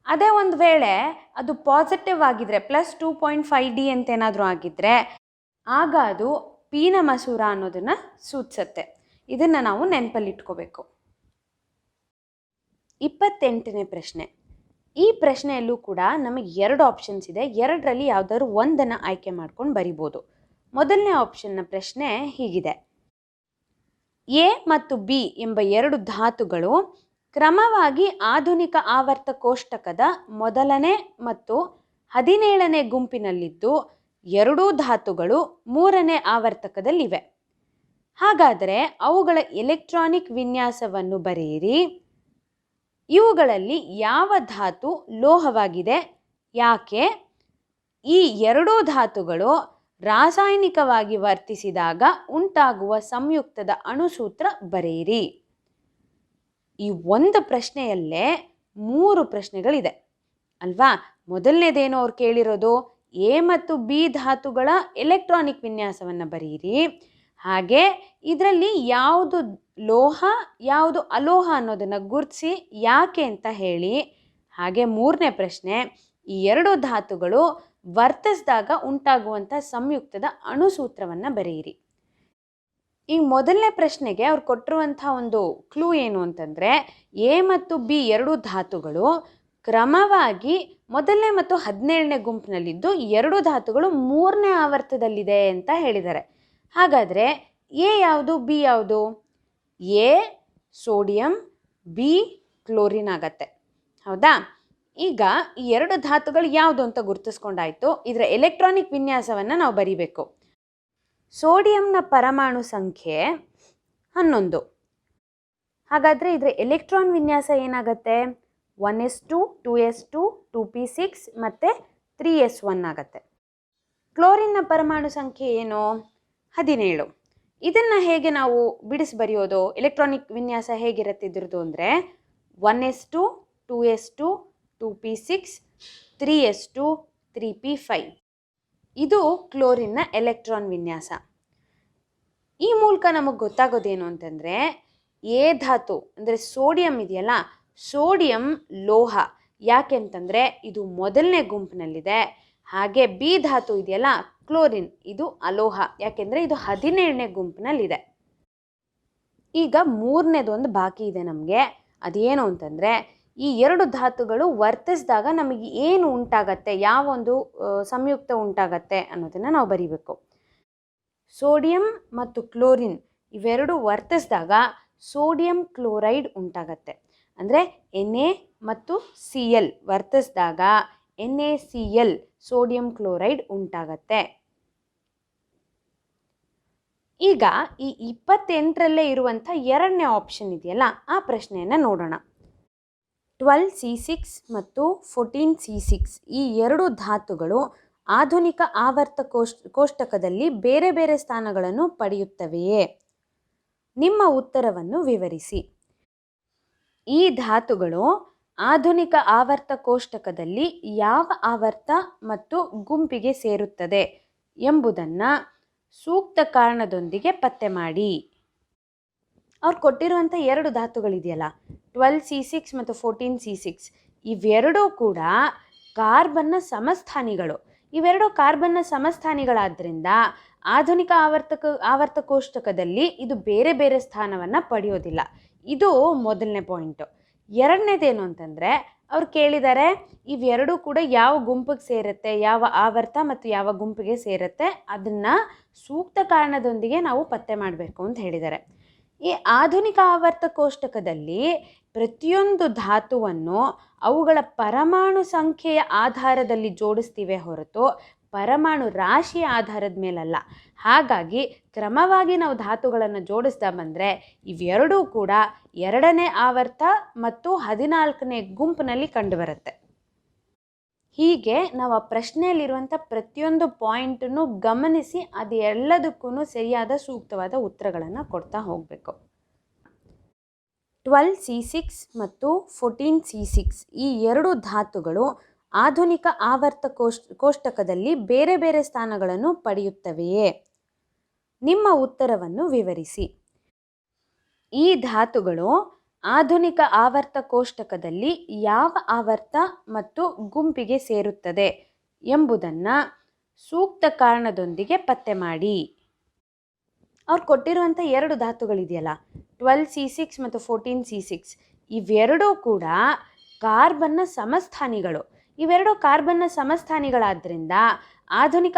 ಅದೇ ಒಂದು ವೇಳೆ ಅದು ಪಾಸಿಟಿವ್ ಆಗಿದ್ರೆ +2.5D ಅಂತೇನಾದರೂ ಆಗಿದ್ದರೆ ಆಗ ಅದು ಪೀನ ಮಸೂರ ಅನ್ನೋದನ್ನು ಸೂಚಿಸುತ್ತೆ. ಇದನ್ನು ನಾವು ನೆನಪಲ್ಲಿಟ್ಕೋಬೇಕು. 28ನೇ ಪ್ರಶ್ನೆ. ಈ ಪ್ರಶ್ನೆಯಲ್ಲೂ ಕೂಡ ನಮಗೆ 2 ಆಪ್ಷನ್ಸ್ ಇದೆ. 2ರಲ್ಲಿ ಯಾವುದಾದ್ರು ಒಂದನ್ನು ಆಯ್ಕೆ ಮಾಡ್ಕೊಂಡು ಬರಿಬೋದು. ಮೊದಲನೇ ಆಪ್ಷನ್ನ ಪ್ರಶ್ನೆ ಹೀಗಿದೆ: ಎ ಮತ್ತು ಬಿ ಎಂಬ 2 ಧಾತುಗಳು ಕ್ರಮವಾಗಿ ಆಧುನಿಕ ಆವರ್ತ ಕೋಷ್ಟಕದ 1ನೇ ಮತ್ತು 17ನೇ ಗುಂಪಿನಲ್ಲಿದ್ದು 2 ಧಾತುಗಳು 3ನೇ ಆವರ್ತಕದಲ್ಲಿವೆ. ಹಾಗಾದರೆ ಅವುಗಳ ಎಲೆಕ್ಟ್ರಾನಿಕ್ ವಿನ್ಯಾಸವನ್ನು ಬರೆಯಿರಿ. ಇವುಗಳಲ್ಲಿ ಯಾವ ಧಾತು ಲೋಹವಾಗಿದೆ? ಯಾಕೆ? ಈ 2 ಧಾತುಗಳು ರಾಸಾಯನಿಕವಾಗಿ ವರ್ತಿಸಿದಾಗ ಉಂಟಾಗುವ ಸಂಯುಕ್ತದ ಅಣುಸೂತ್ರ ಬರೆಯಿರಿ. ಈ ಒಂದು ಪ್ರಶ್ನೆಯಲ್ಲೇ 3 ಪ್ರಶ್ನೆಗಳಿದೆ ಅಲ್ವಾ? ಮೊದಲನೇದೇನೋ ಅವ್ರು ಕೇಳಿರೋದು ಎ ಮತ್ತು ಬಿ ಧಾತುಗಳ ಎಲೆಕ್ಟ್ರಾನಿಕ್ ವಿನ್ಯಾಸವನ್ನು ಬರೆಯಿರಿ. ಹಾಗೆ ಇದರಲ್ಲಿ ಯಾವುದು ಲೋಹ ಯಾವುದು ಅಲೋಹ ಅನ್ನೋದನ್ನು ಗುರುತಿಸಿ ಯಾಕೆ ಅಂತ ಹೇಳಿ. ಹಾಗೆ 3ನೇ ಪ್ರಶ್ನೆ, ಈ 2 ಧಾತುಗಳು ವರ್ತಿಸಿದಾಗ ಉಂಟಾಗುವಂಥ ಸಂಯುಕ್ತದ ಅಣುಸೂತ್ರವನ್ನು ಬರೆಯಿರಿ. ಈ ಮೊದಲನೇ ಪ್ರಶ್ನೆಗೆ ಅವ್ರು ಕೊಟ್ಟಿರುವಂಥ ಒಂದು ಕ್ಲೂ ಏನು ಅಂತಂದರೆ, ಎ ಮತ್ತು ಬಿ 2 ಧಾತುಗಳು ಕ್ರಮವಾಗಿ 1ನೇ ಮತ್ತು 17ನೇ ಗುಂಪಿನಲ್ಲಿದ್ದು 2 ಧಾತುಗಳು 3ನೇ ಆವರ್ತದಲ್ಲಿದೆ ಅಂತ ಹೇಳಿದ್ದಾರೆ. ಹಾಗಾದರೆ ಎ ಯಾವುದು, ಬಿ ಯಾವುದು? ಎ ಸೋಡಿಯಂ, ಬಿ ಕ್ಲೋರಿನ್ ಆಗತ್ತೆ. ಹೌದಾ? ಈಗ ಈ 2 ಧಾತುಗಳು ಯಾವುದು ಅಂತ ಗುರುತಿಸ್ಕೊಂಡಾಯಿತು. ಇದರ ಎಲೆಕ್ಟ್ರಾನಿಕ್ ವಿನ್ಯಾಸವನ್ನು ನಾವು ಬರಿಬೇಕು. ಸೋಡಿಯಂನ ಪರಮಾಣು ಸಂಖ್ಯೆ 11. ಹಾಗಾದರೆ ಇದರ ಎಲೆಕ್ಟ್ರಾನ್ ವಿನ್ಯಾಸ ಏನಾಗುತ್ತೆ? 1s2, 2s2, 2p6 ಮತ್ತು 3s1 ಆಗುತ್ತೆ. ಕ್ಲೋರಿನ್ನ ಪರಮಾಣು ಸಂಖ್ಯೆ ಏನು? 17. ಇದನ್ನು ಹೇಗೆ ನಾವು ಬಿಡಿಸಿ ಬರೆಯೋದು? ಎಲೆಕ್ಟ್ರಾನಿಕ್ ವಿನ್ಯಾಸ ಹೇಗಿರುತ್ತೆ ಇದ್ರದ್ದು ಅಂದರೆ 1s2, 2s2, 2p6, 3s2, 3p5. ಇದು ಕ್ಲೋರಿನ್ನ ಎಲೆಕ್ಟ್ರಾನ್ ವಿನ್ಯಾಸ. ಈ ಮೂಲಕ ನಮಗೆ ಗೊತ್ತಾಗೋದೇನು ಅಂತಂದರೆ, ಎ ಧಾತು ಅಂದರೆ ಸೋಡಿಯಂ ಇದೆಯಲ್ಲ, ಸೋಡಿಯಂ ಲೋಹ. ಯಾಕೆ ಅಂತಂದರೆ ಇದು 1ನೇ ಗುಂಪಿನಲ್ಲಿದೆ. ಹಾಗೆ ಬಿ ಧಾತು ಇದೆಯಲ್ಲ ಕ್ಲೋರಿನ್, ಇದು ಅಲೋಹ. ಯಾಕೆಂದರೆ ಇದು 17ನೇ ಗುಂಪಿನಲ್ಲಿದೆ. ಈಗ 3ನೇದೊಂದು ಬಾಕಿ ಇದೆ ನಮಗೆ. ಅದೇನು ಅಂತಂದರೆ, ಈ 2 ಧಾತುಗಳು ವರ್ತಿಸಿದಾಗ ನಮಗೆ ಏನು ಉಂಟಾಗತ್ತೆ, ಯಾವೊಂದು ಸಂಯುಕ್ತ ಉಂಟಾಗತ್ತೆ ಅನ್ನೋದನ್ನು ನಾವು ಬರಿಬೇಕು. ಸೋಡಿಯಂ ಮತ್ತು ಕ್ಲೋರಿನ್ ಇವೆರಡು ವರ್ತಿಸಿದಾಗ ಸೋಡಿಯಂ ಕ್ಲೋರೈಡ್ ಉಂಟಾಗತ್ತೆ. ಅಂದರೆ Na ಮತ್ತು Cl ವರ್ತಿಸಿದಾಗ NaCl ಸೋಡಿಯಂ ಕ್ಲೋರೈಡ್ ಉಂಟಾಗತ್ತೆ. ಈಗ ಈ 28ರಲ್ಲೇ ಇರುವಂಥ ಎರಡನೇ ಆಪ್ಷನ್ ಇದೆಯಲ್ಲ, ಆ ಪ್ರಶ್ನೆಯನ್ನು ನೋಡೋಣ. 12C6 ಮತ್ತು 14C6 ಈ ಎರಡು ಧಾತುಗಳು ಆಧುನಿಕ ಆವರ್ತ ಕೋಷ್ಟಕದಲ್ಲಿ ಬೇರೆ ಬೇರೆ ಸ್ಥಾನಗಳನ್ನು ಪಡೆಯುತ್ತವೆಯೇ? ನಿಮ್ಮ ಉತ್ತರವನ್ನು ವಿವರಿಸಿ. ಈ ಧಾತುಗಳು ಆಧುನಿಕ ಆವರ್ತ ಕೋಷ್ಟಕದಲ್ಲಿ ಯಾವ ಆವರ್ತ ಮತ್ತು ಗುಂಪಿಗೆ ಸೇರುತ್ತದೆ ಎಂಬುದನ್ನು ಸೂಕ್ತ ಕಾರಣದೊಂದಿಗೆ ಪತ್ತೆ ಮಾಡಿ. ಅವ್ರು ಕೊಟ್ಟಿರುವಂಥ ಎರಡು ಧಾತುಗಳಿದೆಯಲ್ಲ, 12C6 ಮತ್ತು 14C6, ಇವೆರಡೂ ಕೂಡ ಕಾರ್ಬನ್ನ ಸಮಸ್ಥಾನಿಗಳು. ಇವೆರಡು ಕಾರ್ಬನ್ನ ಸಮಸ್ಥಾನಿಗಳಾದ್ದರಿಂದ ಆಧುನಿಕ ಆವರ್ತ ಕೋಷ್ಟಕದಲ್ಲಿ ಇದು ಬೇರೆ ಬೇರೆ ಸ್ಥಾನವನ್ನು ಪಡೆಯೋದಿಲ್ಲ. ಇದು ಮೊದಲನೇ ಪಾಯಿಂಟು. ಎರಡನೇದೇನು ಅಂತಂದರೆ, ಅವ್ರು ಕೇಳಿದ್ದಾರೆ ಇವೆರಡೂ ಕೂಡ ಯಾವ ಗುಂಪಿಗೆ ಸೇರುತ್ತೆ, ಯಾವ ಆವರ್ತ ಮತ್ತು ಯಾವ ಗುಂಪಿಗೆ ಸೇರುತ್ತೆ, ಅದನ್ನು ಸೂಕ್ತ ಕಾರಣದೊಂದಿಗೆ ನಾವು ಪತ್ತೆ ಮಾಡಬೇಕು ಅಂತ ಹೇಳಿದ್ದಾರೆ. ಈ ಆಧುನಿಕ ಆವರ್ತ ಕೋಷ್ಟಕದಲ್ಲಿ ಪ್ರತಿಯೊಂದು ಧಾತುವನ್ನು ಅವುಗಳ ಪರಮಾಣು ಸಂಖ್ಯೆಯ ಆಧಾರದಲ್ಲಿ ಜೋಡಿಸ್ತೀವಿ ಹೊರತು ಪರಮಾಣು ರಾಶಿಯ ಆಧಾರದ ಮೇಲಲ್ಲ. ಹಾಗಾಗಿ ಕ್ರಮವಾಗಿ ನಾವು ಧಾತುಗಳನ್ನು ಜೋಡಿಸ್ತಾ ಬಂದರೆ ಇವೆರಡೂ ಕೂಡ ಎರಡನೇ ಆವರ್ತ ಮತ್ತು 14ನೇ ಗುಂಪಿನಲ್ಲಿ ಕಂಡುಬರುತ್ತೆ. ಹೀಗೆ ನಾವು ಆ ಪ್ರಶ್ನೆಯಲ್ಲಿರುವಂಥ ಪ್ರತಿಯೊಂದು ಪಾಯಿಂಟನ್ನು ಗಮನಿಸಿ ಅದು ಎಲ್ಲದಕ್ಕೂ ಸರಿಯಾದ ಸೂಕ್ತವಾದ ಉತ್ತರಗಳನ್ನು ಕೊಡ್ತಾ ಹೋಗಬೇಕು. 12C6 ಮತ್ತು 14C6 ಈ ಎರಡು ಧಾತುಗಳು ಆಧುನಿಕ ಆವರ್ತ ಕೋಷ್ಟಕದಲ್ಲಿ ಬೇರೆ ಬೇರೆ ಸ್ಥಾನಗಳನ್ನು ಪಡೆಯುತ್ತವೆಯೇ? ನಿಮ್ಮ ಉತ್ತರವನ್ನು ವಿವರಿಸಿ. ಈ ಧಾತುಗಳು ಆಧುನಿಕ ಆವರ್ತ ಕೋಷ್ಟಕದಲ್ಲಿ ಯಾವ ಆವರ್ತ ಮತ್ತು ಗುಂಪಿಗೆ ಸೇರುತ್ತದೆ ಎಂಬುದನ್ನು ಸೂಕ್ತ ಕಾರಣದೊಂದಿಗೆ ಪತ್ತೆ ಮಾಡಿ. ಅವ್ರು ಕೊಟ್ಟಿರುವಂಥ ಎರಡು ಧಾತುಗಳಿದೆಯಲ್ಲ, 12C6 ಮತ್ತು 14C6, ಇವೆರಡೂ ಕೂಡ ಕಾರ್ಬನ್ನ ಸಮಸ್ಥಾನಿಗಳು. ಇವೆರಡು ಕಾರ್ಬನ್ನ ಸಮಸ್ಥಾನಿಗಳಾದ್ದರಿಂದ ಆಧುನಿಕ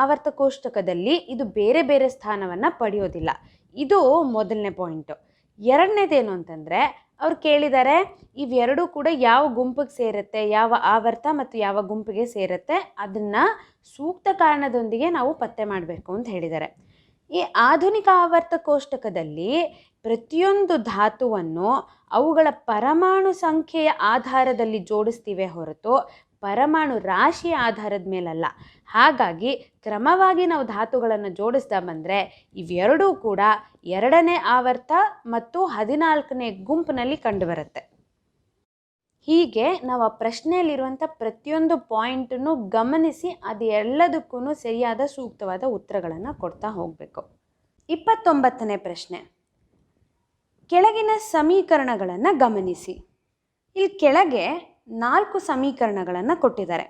ಆವರ್ತ ಕೋಷ್ಟಕದಲ್ಲಿ ಇದು ಬೇರೆ ಬೇರೆ ಸ್ಥಾನವನ್ನು ಪಡೆಯೋದಿಲ್ಲ. ಇದು ಮೊದಲನೇ ಪಾಯಿಂಟು. ಎರಡನೇದೇನು ಅಂತಂದರೆ, ಅವ್ರು ಕೇಳಿದ್ದಾರೆ ಇವೆರಡೂ ಕೂಡ ಯಾವ ಗುಂಪಿಗೆ ಸೇರುತ್ತೆ, ಯಾವ ಆವರ್ತ ಮತ್ತು ಯಾವ ಗುಂಪಿಗೆ ಸೇರುತ್ತೆ, ಅದನ್ನು ಸೂಕ್ತ ಕಾರಣದೊಂದಿಗೆ ನಾವು ಪತ್ತೆ ಮಾಡಬೇಕು ಅಂತ ಹೇಳಿದ್ದಾರೆ. ಈ ಆಧುನಿಕ ಆವರ್ತ ಕೋಷ್ಟಕದಲ್ಲಿ ಪ್ರತಿಯೊಂದು ಧಾತುವನ್ನು ಅವುಗಳ ಪರಮಾಣು ಸಂಖ್ಯೆಯ ಆಧಾರದಲ್ಲಿ ಜೋಡಿಸ್ತೀವಿ ಹೊರತು ಪರಮಾಣು ರಾಶಿಯ ಆಧಾರದ ಮೇಲಲ್ಲ. ಹಾಗಾಗಿ ಕ್ರಮವಾಗಿ ನಾವು ಧಾತುಗಳನ್ನು ಜೋಡಿಸ್ತಾ ಬಂದರೆ ಇವೆರಡೂ ಕೂಡ ಎರಡನೇ ಆವರ್ತ ಮತ್ತು 14ನೇ ಗುಂಪಿನಲ್ಲಿ ಕಂಡುಬರುತ್ತೆ. ಹೀಗೆ ನಾವು ಆ ಪ್ರಶ್ನೆಯಲ್ಲಿರುವಂಥ ಪ್ರತಿಯೊಂದು ಪಾಯಿಂಟನ್ನು ಗಮನಿಸಿ ಅದು ಎಲ್ಲದಕ್ಕೂ ಸರಿಯಾದ ಸೂಕ್ತವಾದ ಉತ್ತರಗಳನ್ನು ಕೊಡ್ತಾ ಹೋಗಬೇಕು. 29ನೇ ಪ್ರಶ್ನೆ, ಕೆಳಗಿನ ಸಮೀಕರಣಗಳನ್ನು ಗಮನಿಸಿ. ಇಲ್ಲಿ ಕೆಳಗೆ 4 ಸಮೀಕರಣಗಳನ್ನು ಕೊಟ್ಟಿದ್ದಾರೆ.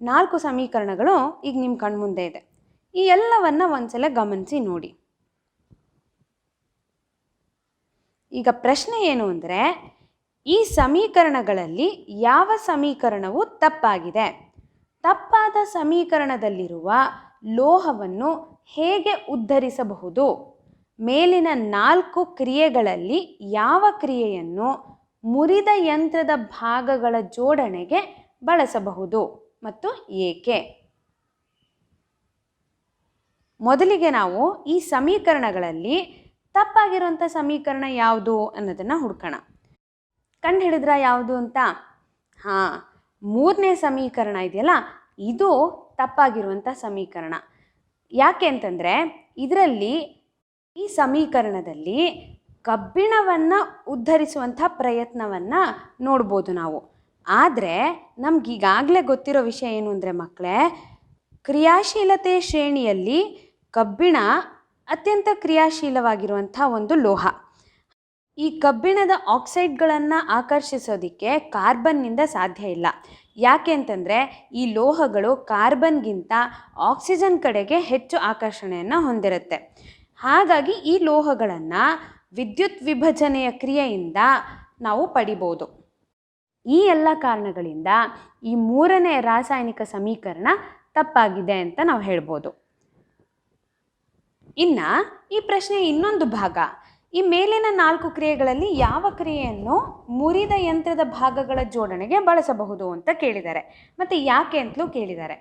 4 ಸಮೀಕರಣಗಳು ಈಗ ನಿಮ್ಮ ಕಣ್ಮುಂದೆ ಇದೆ. ಈ ಎಲ್ಲವನ್ನು ಒಂದ್ಸಲ ಗಮನಿಸಿ ನೋಡಿ. ಈಗ ಪ್ರಶ್ನೆ ಏನು ಅಂದರೆ, ಈ ಸಮೀಕರಣಗಳಲ್ಲಿ ಯಾವ ಸಮೀಕರಣವು ತಪ್ಪಾಗಿದೆ? ತಪ್ಪಾದ ಸಮೀಕರಣದಲ್ಲಿರುವ ಲೋಹವನ್ನು ಹೇಗೆ ಉದ್ಧರಿಸಬಹುದು? ಮೇಲಿನ 4 ಕ್ರಿಯೆಗಳಲ್ಲಿ ಯಾವ ಕ್ರಿಯೆಯನ್ನು ಮುರಿದ ಯಂತ್ರದ ಭಾಗಗಳ ಜೋಡಣೆಗೆ ಬಳಸಬಹುದು ಮತ್ತು ಏಕೆ? ಮೊದಲಿಗೆ ನಾವು ಈ ಸಮೀಕರಣಗಳಲ್ಲಿ ತಪ್ಪಾಗಿರುವಂಥ ಸಮೀಕರಣ ಯಾವುದು ಅನ್ನೋದನ್ನು ಹುಡ್ಕೋಣ. ಕಂಡು ಹಿಡಿದ್ರ ಯಾವುದು ಅಂತ? ಹಾಂ, 3ನೇ ಸಮೀಕರಣ ಇದೆಯಲ್ಲ, ಇದು ತಪ್ಪಾಗಿರುವಂಥ ಸಮೀಕರಣ. ಯಾಕೆ ಅಂತಂದರೆ ಈ ಸಮೀಕರಣದಲ್ಲಿ ಕಬ್ಬಿಣವನ್ನು ಉದ್ಧರಿಸುವಂಥ ಪ್ರಯತ್ನವನ್ನು ನೋಡ್ಬೋದು ನಾವು. ಆದರೆ ನಮಗೀಗಾಗಲೇ ಗೊತ್ತಿರೋ ವಿಷಯ ಏನು ಅಂದರೆ ಮಕ್ಕಳೇ, ಕ್ರಿಯಾಶೀಲತೆ ಶ್ರೇಣಿಯಲ್ಲಿ ಕಬ್ಬಿಣ ಅತ್ಯಂತ ಕ್ರಿಯಾಶೀಲವಾಗಿರುವಂಥ ಒಂದು ಲೋಹ. ಈ ಕಬ್ಬಿಣದ ಆಕ್ಸೈಡ್ಗಳನ್ನು ಆಕರ್ಷಿಸೋದಕ್ಕೆ ಕಾರ್ಬನ್ನಿಂದ ಸಾಧ್ಯ ಇಲ್ಲ. ಯಾಕೆ ಅಂತಂದರೆ ಈ ಲೋಹಗಳು ಕಾರ್ಬನ್ಗಿಂತ ಆಕ್ಸಿಜನ್ ಕಡೆಗೆ ಹೆಚ್ಚು ಆಕರ್ಷಣೆಯನ್ನು ಹೊಂದಿರುತ್ತೆ. ಹಾಗಾಗಿ ಈ ಲೋಹಗಳನ್ನು ವಿದ್ಯುತ್ ವಿಭಜನೆಯ ಕ್ರಿಯೆಯಿಂದ ನಾವು ಪಡಿಬೋದು. ಈ ಎಲ್ಲ ಕಾರಣಗಳಿಂದ ಈ 3ನೇ ರಾಸಾಯನಿಕ ಸಮೀಕರಣ ತಪ್ಪಾಗಿದೆ ಅಂತ ನಾವು ಹೇಳ್ಬೋದು. ಇನ್ನು ಈ ಪ್ರಶ್ನೆ ಇನ್ನೊಂದು ಭಾಗ, ಈ ಮೇಲಿನ 4 ಕ್ರಿಯೆಗಳಲ್ಲಿ ಯಾವ ಕ್ರಿಯೆಯನ್ನು ಮುರಿದ ಯಂತ್ರದ ಭಾಗಗಳ ಜೋಡಣೆಗೆ ಬಳಸಬಹುದು ಅಂತ ಕೇಳಿದ್ದಾರೆ. ಮತ್ತು ಯಾಕೆ ಅಂತಲೂ ಕೇಳಿದ್ದಾರೆ.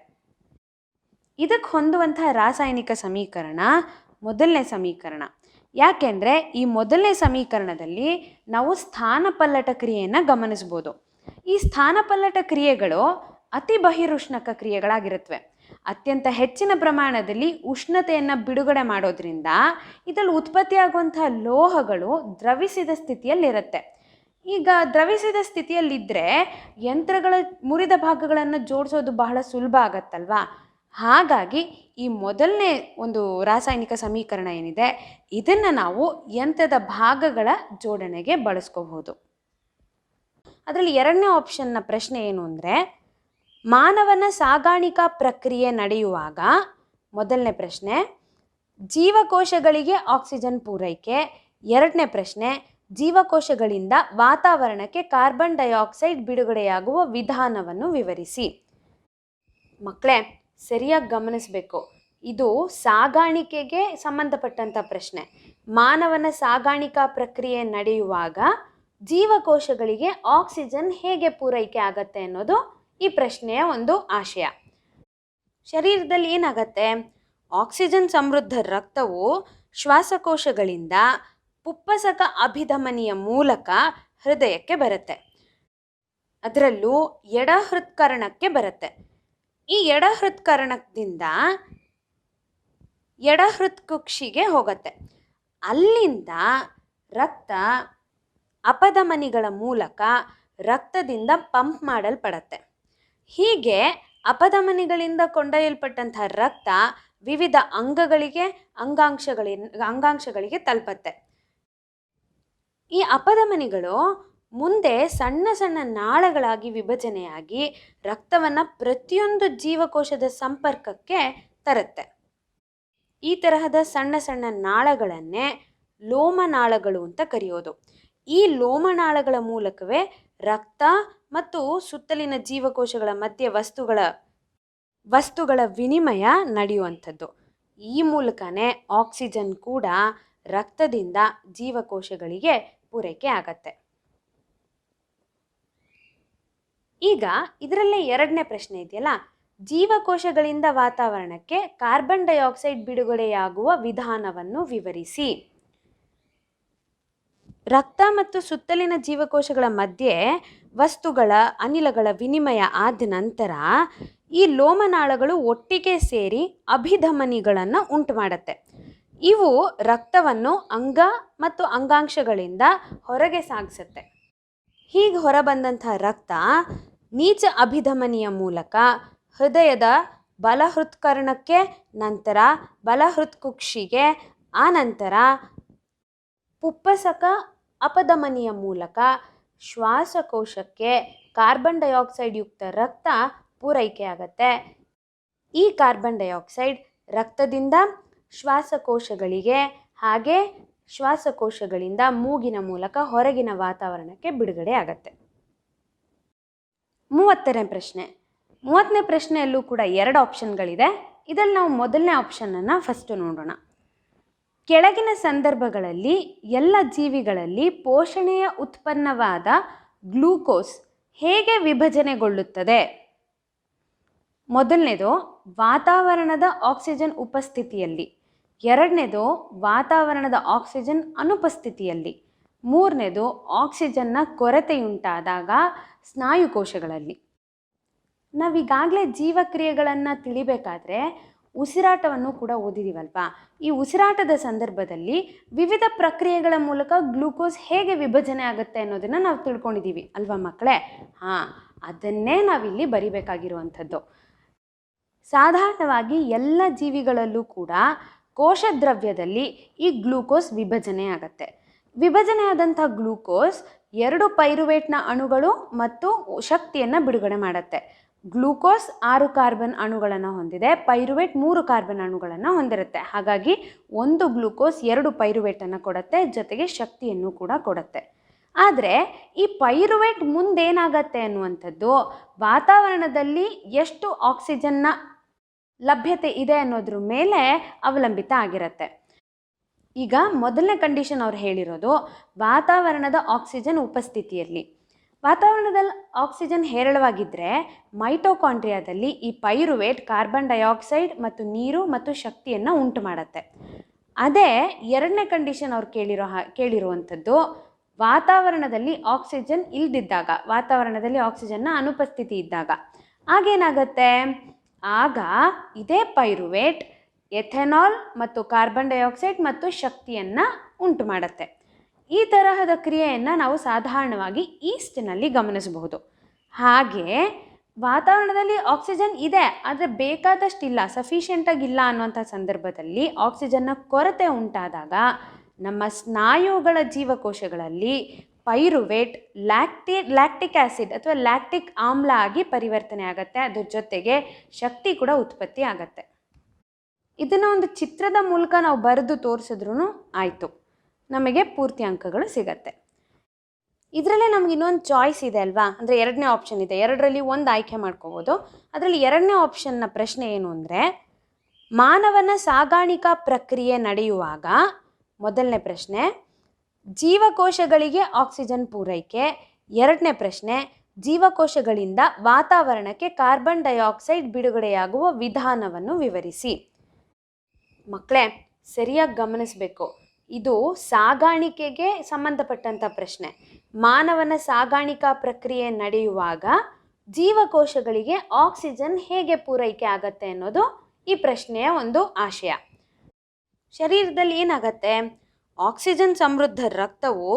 ಇದಕ್ಕೆ ಹೊಂದುವಂತಹ ರಾಸಾಯನಿಕ ಸಮೀಕರಣ ಮೊದಲನೇ ಸಮೀಕರಣ. ಯಾಕೆಂದರೆ ಈ ಮೊದಲನೇ ಸಮೀಕರಣದಲ್ಲಿ ನಾವು ಸ್ಥಾನಪಲ್ಲಟ ಕ್ರಿಯೆಯನ್ನು ಗಮನಿಸ್ಬೋದು. ಈ ಸ್ಥಾನಪಲ್ಲಟ ಕ್ರಿಯೆಗಳು ಅತಿ ಬಹಿರುಷ್ಣಕ ಕ್ರಿಯೆಗಳಾಗಿರುತ್ತವೆ. ಅತ್ಯಂತ ಹೆಚ್ಚಿನ ಪ್ರಮಾಣದಲ್ಲಿ ಉಷ್ಣತೆಯನ್ನು ಬಿಡುಗಡೆ ಮಾಡೋದ್ರಿಂದ ಇದರಲ್ಲಿ ಉತ್ಪತ್ತಿಯಾಗುವಂಥ ಲೋಹಗಳು ದ್ರವಿಸಿದ ಸ್ಥಿತಿಯಲ್ಲಿರುತ್ತೆ. ಈಗ ದ್ರವಿಸಿದ ಸ್ಥಿತಿಯಲ್ಲಿದ್ದರೆ ಯಂತ್ರಗಳ ಮುರಿದ ಭಾಗಗಳನ್ನು ಜೋಡಿಸೋದು ಬಹಳ ಸುಲಭ ಆಗತ್ತಲ್ವಾ. ಹಾಗಾಗಿ ಈ ಮೊದಲನೇ ಒಂದು ರಾಸಾಯನಿಕ ಸಮೀಕರಣ ಏನಿದೆ ಇದನ್ನು ನಾವು ಯಂತ್ರದ ಭಾಗಗಳ ಜೋಡಣೆಗೆ ಬಳಸ್ಕೋಬಹುದು. ಅದರಲ್ಲಿ ಎರಡನೇ ಆಪ್ಷನ್ನ ಪ್ರಶ್ನೆ ಏನು ಅಂದರೆ, ಮಾನವನ ಸಾಗಾಣಿಕಾ ಪ್ರಕ್ರಿಯೆ ನಡೆಯುವಾಗ ಮೊದಲನೇ ಪ್ರಶ್ನೆ ಜೀವಕೋಶಗಳಿಗೆ ಆಕ್ಸಿಜನ್ ಪೂರೈಕೆ, ಎರಡನೇ ಪ್ರಶ್ನೆ ಜೀವಕೋಶಗಳಿಂದ ವಾತಾವರಣಕ್ಕೆ ಕಾರ್ಬನ್ ಡೈಆಕ್ಸೈಡ್ ಬಿಡುಗಡೆಯಾಗುವ ವಿಧಾನವನ್ನು ವಿವರಿಸಿ. ಮಕ್ಕಳೇ, ಸರಿಯಾಗಿ ಗಮನಿಸಬೇಕು. ಇದು ಸಾಗಾಣಿಕೆಗೆ ಸಂಬಂಧಪಟ್ಟಂಥ ಪ್ರಶ್ನೆ. ಮಾನವನ ಸಾಗಾಣಿಕಾ ಪ್ರಕ್ರಿಯೆ ನಡೆಯುವಾಗ ಜೀವಕೋಶಗಳಿಗೆ ಆಕ್ಸಿಜನ್ ಹೇಗೆ ಪೂರೈಕೆ ಆಗತ್ತೆ ಅನ್ನೋದು ಈ ಪ್ರಶ್ನೆಯ ಒಂದು ಆಶಯ. ಶರೀರದಲ್ಲಿ ಏನಾಗತ್ತೆ, ಆಕ್ಸಿಜನ್ ಸಮೃದ್ಧ ರಕ್ತವು ಶ್ವಾಸಕೋಶಗಳಿಂದ ಪುಪ್ಪಸಕ ಅಭಿಧಮನಿಯ ಮೂಲಕ ಹೃದಯಕ್ಕೆ ಬರುತ್ತೆ. ಅದರಲ್ಲೂ ಎಡ ಹೃತ್ಕರ್ಣಕ್ಕೆ ಬರುತ್ತೆ. ಈ ಎಡ ಹೃತ್ಕರ್ಣದಿಂದ ಎಡ ಹೃತ್ಕುಕ್ಷಿಗೆ ಹೋಗುತ್ತೆ. ಅಲ್ಲಿಂದ ರಕ್ತ ಅಪಧಮನಿಗಳ ಮೂಲಕ ರಕ್ತದಿಂದ ಪಂಪ್ ಮಾಡಲ್ಪಡತ್ತೆ. ಹೀಗೆ ಅಪಧಮನಿಗಳಿಂದ ಕೊಂಡೊಯ್ಯಲ್ಪಟ್ಟಂಥ ರಕ್ತ ವಿವಿಧ ಅಂಗಾಂಶಗಳಿಗೆ ತಲುಪತ್ತೆ. ಈ ಅಪಧಮನಿಗಳು ಮುಂದೆ ಸಣ್ಣ ಸಣ್ಣ ನಾಳಗಳಾಗಿ ವಿಭಜನೆಯಾಗಿ ರಕ್ತವನ್ನು ಪ್ರತಿಯೊಂದು ಜೀವಕೋಶದ ಸಂಪರ್ಕಕ್ಕೆ ತರುತ್ತೆ. ಈ ತರಹದ ಸಣ್ಣ ಸಣ್ಣ ನಾಳಗಳನ್ನೇ ಲೋಮನಾಳಗಳು ಅಂತ ಕರೆಯೋದು. ಈ ಲೋಮನಾಳಗಳ ಮೂಲಕವೇ ರಕ್ತ ಮತ್ತು ಸುತ್ತಲಿನ ಜೀವಕೋಶಗಳ ಮಧ್ಯೆ ವಸ್ತುಗಳ ವಿನಿಮಯ ನಡೆಯುವಂಥದ್ದು. ಈ ಮೂಲಕನೇ ಆಕ್ಸಿಜನ್ ಕೂಡ ರಕ್ತದಿಂದ ಜೀವಕೋಶಗಳಿಗೆ ಪೂರೈಕೆ ಆಗತ್ತೆ. ಈಗ ಇದರಲ್ಲೇ ಎರಡನೇ ಪ್ರಶ್ನೆ ಇದೆಯಲ್ಲ, ಜೀವಕೋಶಗಳಿಂದ ವಾತಾವರಣಕ್ಕೆ ಕಾರ್ಬನ್ ಡೈಆಕ್ಸೈಡ್ ಬಿಡುಗಡೆಯಾಗುವ ವಿಧಾನವನ್ನು ವಿವರಿಸಿ. ರಕ್ತ ಮತ್ತು ಸುತ್ತಲಿನ ಜೀವಕೋಶಗಳ ಮಧ್ಯೆ ಅನಿಲಗಳ ವಿನಿಮಯ ಆದ ನಂತರ ಈ ಲೋಮನಾಳಗಳು ಒಟ್ಟಿಗೆ ಸೇರಿ ಅಭಿಧಮನಿಗಳನ್ನು ಉಂಟು ಮಾಡುತ್ತೆ. ಇವು ರಕ್ತವನ್ನು ಅಂಗ ಮತ್ತು ಅಂಗಾಂಶಗಳಿಂದ ಹೊರಗೆ ಸಾಗಿಸುತ್ತೆ. ಹೀಗೆ ಹೊರಬಂದಂಥ ರಕ್ತ ನೀಚ ಅಭಿಧಮನಿಯ ಮೂಲಕ ಹೃದಯದ ಬಲ ಹೃತ್ಕರ್ಣಕ್ಕೆ, ನಂತರ ಬಲ ಹೃತ್ಕುಕ್ಷಿಗೆ, ಆನಂತರ ಪುಪ್ಪಸಕ ಅಪಧಮನಿಯ ಮೂಲಕ ಶ್ವಾಸಕೋಶಕ್ಕೆ ಕಾರ್ಬನ್ ಡೈಆಕ್ಸೈಡ್ ಯುಕ್ತ ರಕ್ತ ಪೂರೈಕೆ ಆಗತ್ತೆ. ಈ ಕಾರ್ಬನ್ ಡೈಆಕ್ಸೈಡ್ ರಕ್ತದಿಂದ ಶ್ವಾಸಕೋಶಗಳಿಗೆ ಹಾಗೆ ಶ್ವಾಸಕೋಶಗಳಿಂದ ಮೂಗಿನ ಮೂಲಕ ಹೊರಗಿನ ವಾತಾವರಣಕ್ಕೆ ಬಿಡುಗಡೆ ಆಗತ್ತೆ. 30ನೇ ಪ್ರಶ್ನೆಯಲ್ಲೂ ಕೂಡ ಎರಡು ಆಪ್ಷನ್ಗಳಿದೆ. ಇದರಲ್ಲಿ ನಾವು ಮೊದಲನೇ ಆಪ್ಷನನ್ನು ಫಸ್ಟು ನೋಡೋಣ. ಕೆಳಗಿನ ಸಂದರ್ಭಗಳಲ್ಲಿ ಎಲ್ಲ ಜೀವಿಗಳಲ್ಲಿ ಪೋಷಣೆಯ ಉತ್ಪನ್ನವಾದ ಗ್ಲೂಕೋಸ್ ಹೇಗೆ ವಿಭಜನೆಗೊಳ್ಳುತ್ತದೆ? ಮೊದಲನೇದು ವಾತಾವರಣದ ಆಕ್ಸಿಜನ್ ಉಪಸ್ಥಿತಿಯಲ್ಲಿ, ಎರಡನೇದು ವಾತಾವರಣದ ಆಕ್ಸಿಜನ್ ಅನುಪಸ್ಥಿತಿಯಲ್ಲಿ, ಮೂರನೇದು ಆಕ್ಸಿಜನ್ನ ಕೊರತೆಯುಂಟಾದಾಗ ಸ್ನಾಯುಕೋಶಗಳಲ್ಲಿ. ನಾವೀಗಾಗಲೇ ಜೀವಕ್ರಿಯೆಗಳನ್ನು ತಿಳಿಬೇಕಾದ್ರೆ ಉಸಿರಾಟವನ್ನು ಕೂಡ ಓದಿದ್ದೀವಲ್ವಾ. ಈ ಉಸಿರಾಟದ ಸಂದರ್ಭದಲ್ಲಿ ವಿವಿಧ ಪ್ರಕ್ರಿಯೆಗಳ ಮೂಲಕ ಗ್ಲೂಕೋಸ್ ಹೇಗೆ ವಿಭಜನೆ ಆಗುತ್ತೆ ಅನ್ನೋದನ್ನು ನಾವು ತಿಳ್ಕೊಂಡಿದ್ದೀವಿ ಅಲ್ವಾ ಮಕ್ಕಳೇ? ಅದನ್ನೇ ನಾವಿಲ್ಲಿ ಬರಿಬೇಕಾಗಿರುವಂಥದ್ದು. ಸಾಧಾರಣವಾಗಿ ಎಲ್ಲ ಜೀವಿಗಳಲ್ಲೂ ಕೂಡ ಕೋಶದ್ರವ್ಯದಲ್ಲಿ ಈ ಗ್ಲೂಕೋಸ್ ವಿಭಜನೆ ಆಗುತ್ತೆ. ವಿಭಜನೆ ಆದಂಥ ಗ್ಲೂಕೋಸ್ 2 ಪೈರುವೇಟ್ನ ಅಣುಗಳು ಮತ್ತು ಶಕ್ತಿಯನ್ನು ಬಿಡುಗಡೆ ಮಾಡುತ್ತೆ. ಗ್ಲೂಕೋಸ್ 6 ಕಾರ್ಬನ್ ಅಣುಗಳನ್ನು ಹೊಂದಿದೆ, ಪೈರುವೇಟ್ 3 ಕಾರ್ಬನ್ ಅಣುಗಳನ್ನು ಹೊಂದಿರುತ್ತೆ. ಹಾಗಾಗಿ ಒಂದು ಗ್ಲೂಕೋಸ್ 2 ಪೈರುವೇಟನ್ನು ಕೊಡುತ್ತೆ, ಜೊತೆಗೆ ಶಕ್ತಿಯನ್ನು ಕೂಡ ಕೊಡುತ್ತೆ. ಆದರೆ ಈ ಪೈರುವೇಟ್ ಮುಂದೇನಾಗತ್ತೆ ಅನ್ನುವಂಥದ್ದು ವಾತಾವರಣದಲ್ಲಿ ಎಷ್ಟು ಆಕ್ಸಿಜನ್ನ ಲಭ್ಯತೆ ಇದೆ ಅನ್ನೋದ್ರ ಮೇಲೆ ಅವಲಂಬಿತ ಆಗಿರುತ್ತೆ. ಈಗ ಮೊದಲನೇ ಕಂಡೀಷನ್ ಅವ್ರು ಹೇಳಿರೋದು ವಾತಾವರಣದ ಆಕ್ಸಿಜನ್ ಉಪಸ್ಥಿತಿಯಲ್ಲಿ. ವಾತಾವರಣದಲ್ಲಿ ಆಕ್ಸಿಜನ್ ಹೇರಳವಾಗಿದ್ದರೆ ಮೈಟೋಕಾಂಡ್ರಿಯಾದಲ್ಲಿ ಈ ಪೈರುವೇಟ್ ಕಾರ್ಬನ್ ಡೈಆಕ್ಸೈಡ್ ಮತ್ತು ನೀರು ಮತ್ತು ಶಕ್ತಿಯನ್ನು ಉಂಟು ಮಾಡುತ್ತೆ. ಅದೇ ಎರಡನೇ ಕಂಡೀಷನ್ ಅವ್ರು ಕೇಳಿರುವಂಥದ್ದು ವಾತಾವರಣದಲ್ಲಿ ಆಕ್ಸಿಜನ್ ಇಲ್ದಿದ್ದಾಗ, ವಾತಾವರಣದಲ್ಲಿ ಆಕ್ಸಿಜನ್ನ ಅನುಪಸ್ಥಿತಿ ಇದ್ದಾಗ ಆಗೇನಾಗತ್ತೆ, ಆಗ ಇದೇ ಪೈರುವೇಟ್ ಎಥೆನಾಲ್ ಮತ್ತು ಕಾರ್ಬನ್ ಡೈಆಕ್ಸೈಡ್ ಮತ್ತು ಶಕ್ತಿಯನ್ನು ಉಂಟು ಮಾಡುತ್ತೆ. ಈ ತರಹದ ಕ್ರಿಯೆಯನ್ನು ನಾವು ಸಾಧಾರಣವಾಗಿ ಈಸ್ಟ್ನಲ್ಲಿ ಗಮನಿಸಬಹುದು. ಹಾಗೆ ವಾತಾವರಣದಲ್ಲಿ ಆಕ್ಸಿಜನ್ ಇದೆ, ಆದರೆ ಬೇಕಾದಷ್ಟಿಲ್ಲ, ಸಫಿಷಿಯೆಂಟಾಗಿಲ್ಲ ಅನ್ನುವಂಥ ಸಂದರ್ಭದಲ್ಲಿ ಆಕ್ಸಿಜನ್ನ ಕೊರತೆ ಉಂಟಾದಾಗ ನಮ್ಮ ಸ್ನಾಯುಗಳ ಜೀವಕೋಶಗಳಲ್ಲಿ ಪೈರುವೇಟ್ ಲ್ಯಾಕ್ಟಿಕ್ ಆ್ಯಸಿಡ್ ಅಥವಾ ಲ್ಯಾಕ್ಟಿಕ್ ಆಮ್ಲ ಆಗಿ ಪರಿವರ್ತನೆ ಆಗುತ್ತೆ. ಅದ್ರ ಜೊತೆಗೆ ಶಕ್ತಿ ಕೂಡ ಉತ್ಪತ್ತಿ ಆಗತ್ತೆ. ಇದನ್ನು ಒಂದು ಚಿತ್ರದ ಮೂಲಕ ನಾವು ಬರೆದು ತೋರಿಸಿದ್ರೂ ಆಯಿತು, ನಮಗೆ ಪೂರ್ತಿ ಅಂಕಗಳು ಸಿಗತ್ತೆ. ಇದರಲ್ಲೇ ನಮ್ಗೆ ಇನ್ನೊಂದು ಚಾಯ್ಸ್ ಇದೆ ಅಲ್ವಾ, ಅಂದರೆ ಎರಡನೇ ಆಪ್ಷನ್ ಇದೆ, ಎರಡರಲ್ಲಿ ಒಂದು ಆಯ್ಕೆ ಮಾಡ್ಕೋಬೋದು. ಅದರಲ್ಲಿ ಎರಡನೇ ಆಪ್ಷನ್ನ ಪ್ರಶ್ನೆ ಏನು ಅಂದರೆ, ಮಾನವನ ಸಾಗಾಣಿಕಾ ಪ್ರಕ್ರಿಯೆ ನಡೆಯುವಾಗ ಮೊದಲನೇ ಪ್ರಶ್ನೆ ಜೀವಕೋಶಗಳಿಗೆ ಆಕ್ಸಿಜನ್ ಪೂರೈಕೆ, ಎರಡನೇ ಪ್ರಶ್ನೆ ಜೀವಕೋಶಗಳಿಂದ ವಾತಾವರಣಕ್ಕೆ ಕಾರ್ಬನ್ ಡೈಆಕ್ಸೈಡ್ ಬಿಡುಗಡೆಯಾಗುವ ವಿಧಾನವನ್ನು ವಿವರಿಸಿ. ಮಕ್ಕಳೇ ಸರಿಯಾಗಿ ಗಮನಿಸಬೇಕು, ಇದು ಸಾಗಾಣಿಕೆಗೆ ಸಂಬಂಧಪಟ್ಟಂಥ ಪ್ರಶ್ನೆ. ಮಾನವನ ಸಾಗಾಣಿಕಾ ಪ್ರಕ್ರಿಯೆ ನಡೆಯುವಾಗ ಜೀವಕೋಶಗಳಿಗೆ ಆಕ್ಸಿಜನ್ ಹೇಗೆ ಪೂರೈಕೆ ಆಗತ್ತೆ ಅನ್ನೋದು ಈ ಪ್ರಶ್ನೆಯ ಒಂದು ಆಶಯ. ಶರೀರದಲ್ಲಿ ಏನಾಗತ್ತೆ, ಆಕ್ಸಿಜನ್ ಸಮೃದ್ಧ ರಕ್ತವು